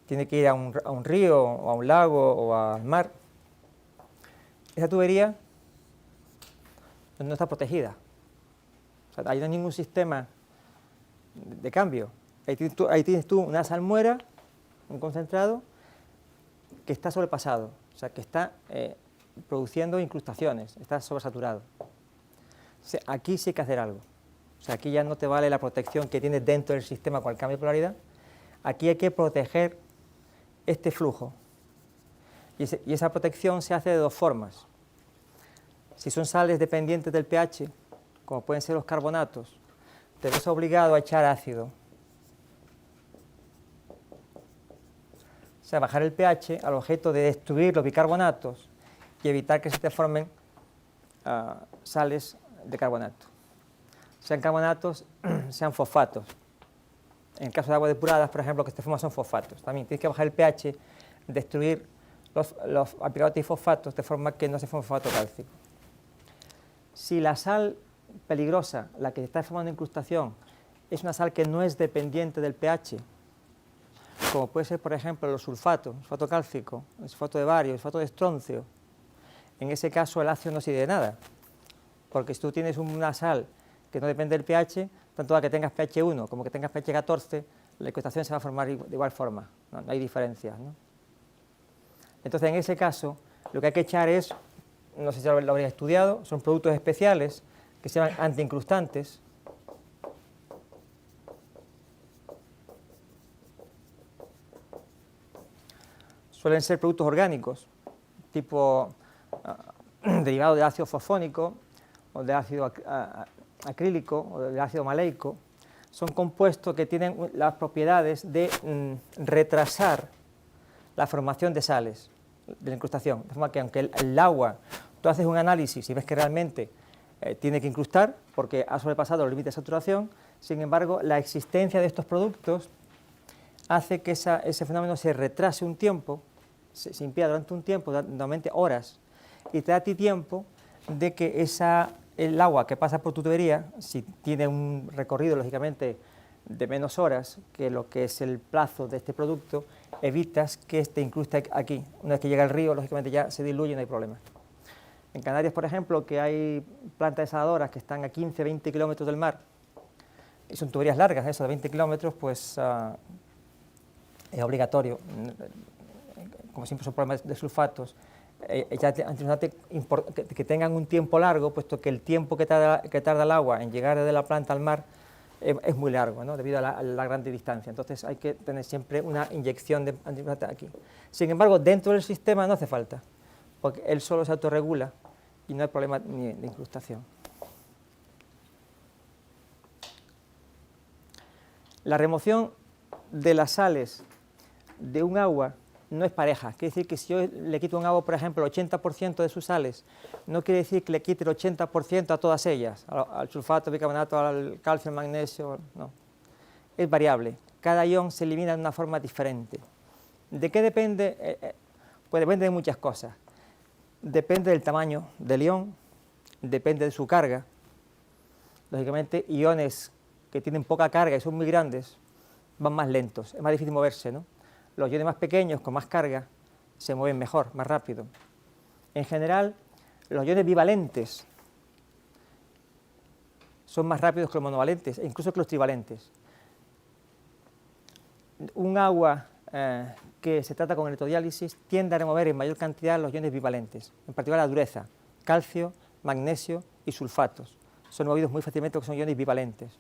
tiene que ir a un río, o a un lago, o al mar, esa tubería no está protegida. O sea, ahí no hay ningún sistema de cambio. Ahí tienes tú una salmuera, un concentrado, que está sobrepasado, o sea, que está produciendo incrustaciones, está sobresaturado. O sea, aquí sí hay que hacer algo. O sea, aquí ya no te vale la protección que tienes dentro del sistema con el cambio de polaridad. Aquí hay que proteger este flujo. Y esa protección se hace de dos formas. Si son sales dependientes del pH, como pueden ser los carbonatos, te ves obligado a echar ácido. O sea, bajar el pH al objeto de destruir los bicarbonatos y evitar que se te formen sales de carbonato. Sean carbonatos, sean fosfatos. En el caso de aguas depuradas, por ejemplo, que se forman son fosfatos. También tienes que bajar el pH, destruir los alpigatos y fosfatos de forma que no se forme fosfato cálcico. Si la sal peligrosa, la que está formando incrustación, es una sal que no es dependiente del pH, como puede ser, por ejemplo, los sulfatos, el sulfato cálcico, el sulfato de bario, el sulfato de estroncio, en ese caso el ácido no sirve de nada, porque si tú tienes una sal que no depende del pH, tanto la que tengas pH 1 como que tengas pH 14, la incrustación se va a formar de igual forma, no hay diferencias, ¿no? Entonces, en ese caso, lo que hay que echar es, no sé si lo habréis estudiado, son productos especiales que se llaman antiincrustantes. Suelen ser productos orgánicos, tipo derivado de ácido fosfónico, o de ácido acrílico, o de ácido maleico. Son compuestos que tienen las propiedades de retrasar la formación de sales de la incrustación, de forma que aunque el agua, tú haces un análisis y ves que realmente tiene que incrustar porque ha sobrepasado los límites de saturación, sin embargo, la existencia de estos productos hace que ese fenómeno se retrase un tiempo, se impida durante un tiempo, normalmente horas, y te da a ti tiempo de que el agua que pasa por tu tubería, si tiene un recorrido, lógicamente, de menos horas que lo que es el plazo de este producto, evitas que este incruste aquí. Una vez que llega al río, lógicamente ya se diluye y no hay problema. En Canarias, por ejemplo, que hay plantas desaladoras que están a 15, 20 kilómetros del mar, y son tuberías largas, eso de 20 kilómetros, pues es obligatorio, como siempre son problemas de sulfatos, que tengan un tiempo largo, puesto que el tiempo que tarda el agua en llegar desde la planta al mar es muy largo, ¿no? Debido a la gran distancia. Entonces hay que tener siempre una inyección de antiincrustante aquí. Sin embargo, dentro del sistema no hace falta, porque él solo se autorregula y no hay problema ni de incrustación. La remoción de las sales de un agua no es pareja. Quiere decir que si yo le quito a un agua, por ejemplo, el 80% de sus sales, no quiere decir que le quite el 80% a todas ellas, al sulfato, bicarbonato, al calcio, al magnesio, no. Es variable. Cada ion se elimina de una forma diferente. ¿De qué depende? Pues depende de muchas cosas. Depende del tamaño del ion, depende de su carga. Lógicamente, iones que tienen poca carga y son muy grandes van más lentos, es más difícil moverse, ¿no? Los iones más pequeños, con más carga, se mueven mejor, más rápido. En general, los iones bivalentes son más rápidos que los monovalentes, e incluso que los trivalentes. Un agua que se trata con electrodiálisis tiende a remover en mayor cantidad los iones bivalentes, en particular la dureza, calcio, magnesio y sulfatos. Son movidos muy fácilmente porque son iones bivalentes.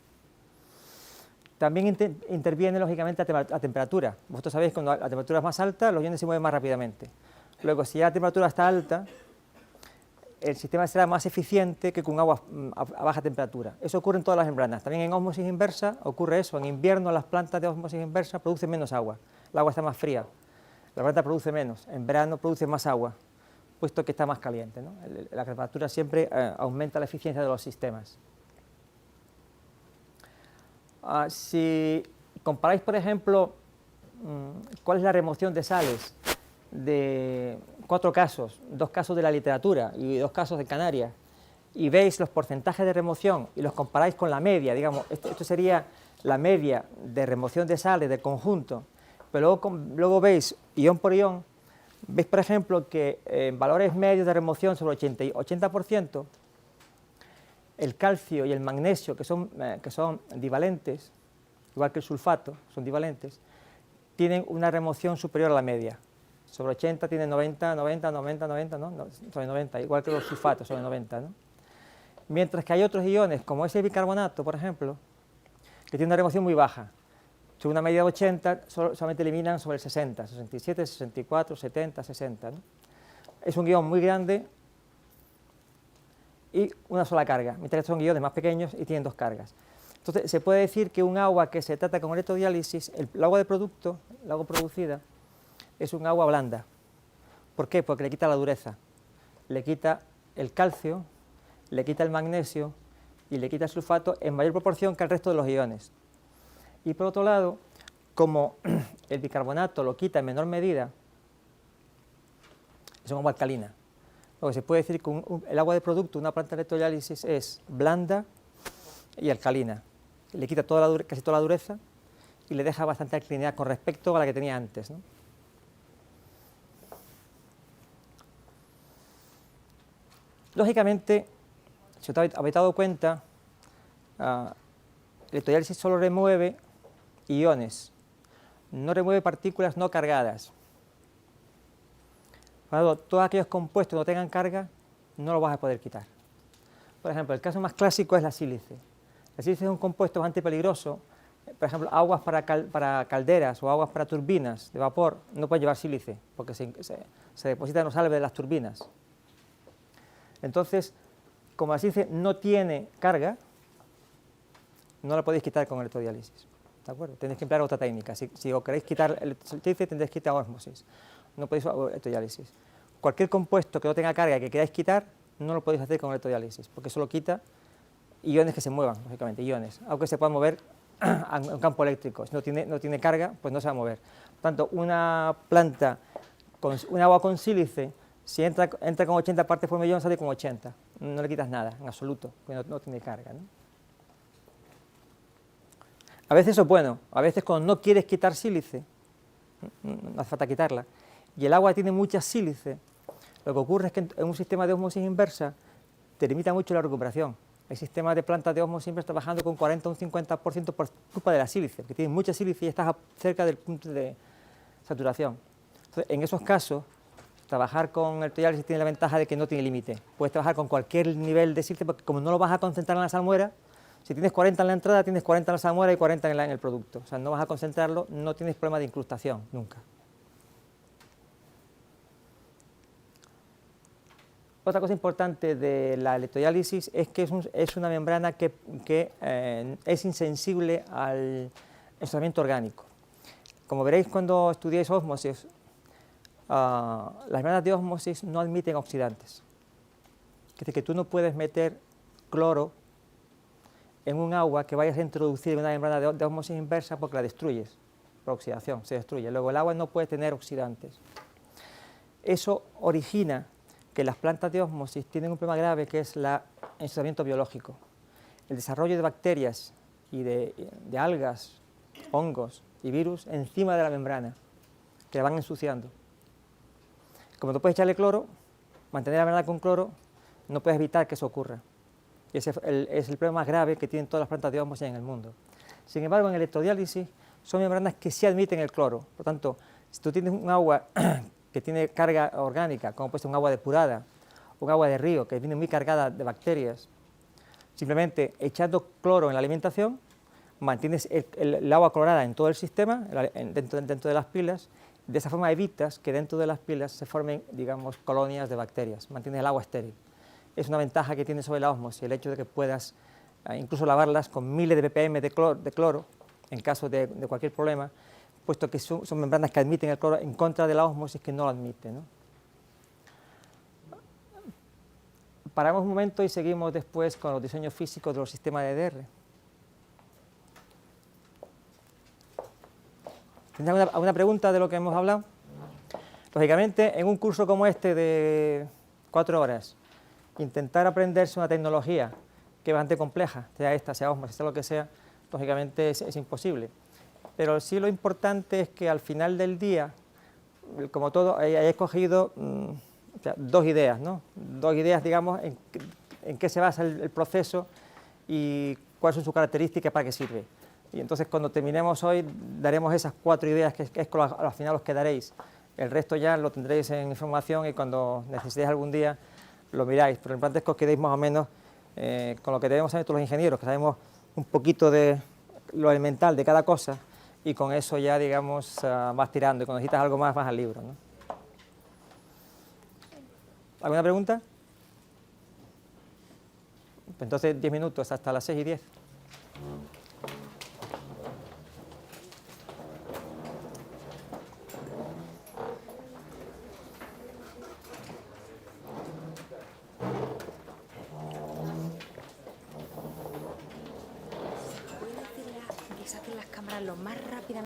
También interviene, lógicamente, a temperatura. Vosotros sabéis que cuando la temperatura es más alta, los iones se mueven más rápidamente. Luego, si ya la temperatura está alta, el sistema será más eficiente que con agua a baja temperatura. Eso ocurre en todas las membranas. También en ósmosis inversa ocurre eso. En invierno, las plantas de ósmosis inversa producen menos agua. El agua está más fría. La planta produce menos. En verano produce más agua, puesto que está más caliente, ¿no? La temperatura siempre aumenta la eficiencia de los sistemas. Si comparáis, por ejemplo, cuál es la remoción de sales de 4 casos, 2 casos de la literatura y 2 casos de Canarias, y veis los porcentajes de remoción y los comparáis con la media, digamos, esto sería la media de remoción de sales del conjunto, pero luego veis ion por ion, veis, por ejemplo, que en valores medios de remoción sobre 80%, el calcio y el magnesio, que son divalentes, igual que el sulfato, son divalentes, tienen una remoción superior a la media. Sobre 80 tienen 90, 90, 90, 90, ¿no? Sobre 90, igual que los sulfatos, sobre 90, ¿no? Mientras que hay otros iones, como ese bicarbonato, por ejemplo, que tiene una remoción muy baja. Sobre una media de 80, solamente eliminan sobre el 60, 67, 64, 70, 60, ¿no? Es un ion muy grande y una sola carga, mientras que son iones más pequeños y tienen 2 cargas. Entonces, se puede decir que un agua que se trata con electrodiálisis, el agua de producto, el agua producida, es un agua blanda. ¿Por qué? Porque le quita la dureza, le quita el calcio, le quita el magnesio y le quita el sulfato en mayor proporción que el resto de los iones. Y por otro lado, como el bicarbonato lo quita en menor medida, es un agua alcalina. Lo que se puede decir que el agua de producto, una planta de electrodiálisis, es blanda y alcalina. Le quita casi toda la dureza y le deja bastante alcalinidad con respecto a la que tenía antes, ¿no? Lógicamente, si os habéis dado cuenta, la electrodiálisis solo remueve iones, no remueve partículas no cargadas. Por lo tanto, todos aquellos compuestos que no tengan carga no los vas a poder quitar. Por ejemplo, el caso más clásico es la sílice. La sílice es un compuesto bastante peligroso. Por ejemplo, aguas para calderas o aguas para turbinas de vapor no pueden llevar sílice porque se deposita en los salves de las turbinas. Entonces, como la sílice no tiene carga, no la podéis quitar con electrodiálisis. ¿De acuerdo? Tenéis que emplear otra técnica. Si os queréis quitar el sílice, tendréis que quitar ósmosis. No podéis usar electrodiálisis. Cualquier compuesto que no tenga carga y que queráis quitar, no lo podéis hacer con electrodiálisis, porque solo quita iones que se muevan, lógicamente, iones, aunque se puedan mover a un campo eléctrico. Si no tiene carga, pues no se va a mover. Por tanto, una planta, un agua con sílice, si entra con 80 partes por millón, sale con 80. No le quitas nada, en absoluto, porque no tiene carga, ¿no? A veces eso es bueno, a veces cuando no quieres quitar sílice, no hace falta quitarla, y el agua tiene mucha sílice, lo que ocurre es que en un sistema de ósmosis inversa te limita mucho la recuperación. El sistema de plantas de ósmosis inversa está bajando con 40 o un 50% por culpa de la sílice, que tiene mucha sílice y estás cerca del punto de saturación. Entonces, en esos casos, trabajar con electrodiálisis tiene la ventaja de que no tiene límite. Puedes trabajar con cualquier nivel de sílice, porque como no lo vas a concentrar en la salmuera, si tienes 40 en la entrada, tienes 40 en la salmuera y 40 en el producto. O sea, no vas a concentrarlo, no tienes problema de incrustación, nunca. Otra cosa importante de la electrodiálisis es que es una membrana que es insensible al ensuciamiento orgánico. Como veréis cuando estudiáis ósmosis, las membranas de ósmosis no admiten oxidantes. Es decir, que tú no puedes meter cloro en un agua que vayas a introducir en una membrana de ósmosis inversa porque la destruyes, por oxidación, se destruye. Luego el agua no puede tener oxidantes. Eso origina que las plantas de ósmosis tienen un problema grave que es el ensuciamiento biológico. El desarrollo de bacterias y de algas, hongos y virus encima de la membrana, que la van ensuciando. Como no puedes echarle cloro, mantener la membrana con cloro, no puedes evitar que eso ocurra. Y ese es el problema más grave que tienen todas las plantas de ósmosis en el mundo. Sin embargo, en electrodiálisis son membranas que sí admiten el cloro. Por tanto, si tú tienes un agua que tiene carga orgánica, como puede ser un agua depurada, un agua de río que viene muy cargada de bacterias, simplemente echando cloro en la alimentación, mantienes el agua clorada en todo el sistema, dentro de las pilas, de esa forma evitas que dentro de las pilas se formen, digamos, colonias de bacterias, mantienes el agua estéril. Es una ventaja que tiene sobre la ósmosis, el hecho de que puedas incluso lavarlas con miles de ppm de cloro, en caso de cualquier problema, puesto que son membranas que admiten el cloro en contra de la ósmosis que no lo admite, ¿no? Paramos un momento y seguimos después con los diseños físicos de los sistemas de EDR. ¿Tenéis alguna pregunta de lo que hemos hablado? Lógicamente, en un curso como este de 4 horas, intentar aprenderse una tecnología que es bastante compleja, sea esta, sea ósmosis, sea lo que sea, lógicamente es imposible. Pero sí lo importante es que al final del día, como todo, hayáis escogido dos ideas, ¿no? Dos ideas, digamos, en qué se basa el proceso y cuáles son sus características, para qué sirve. Y entonces cuando terminemos hoy daremos esas 4 ideas que es con al final os quedaréis. El resto ya lo tendréis en información y cuando necesitéis algún día lo miráis. Pero lo importante es que os quedéis más o menos con lo que debemos saber todos los ingenieros, que sabemos un poquito de lo elemental de cada cosa, y con eso ya, digamos, vas tirando, y cuando necesitas algo más vas al libro, ¿no? ¿Alguna pregunta? Pues entonces 10 minutos, hasta las 6:10. Que saquen las cámaras lo más rápidamente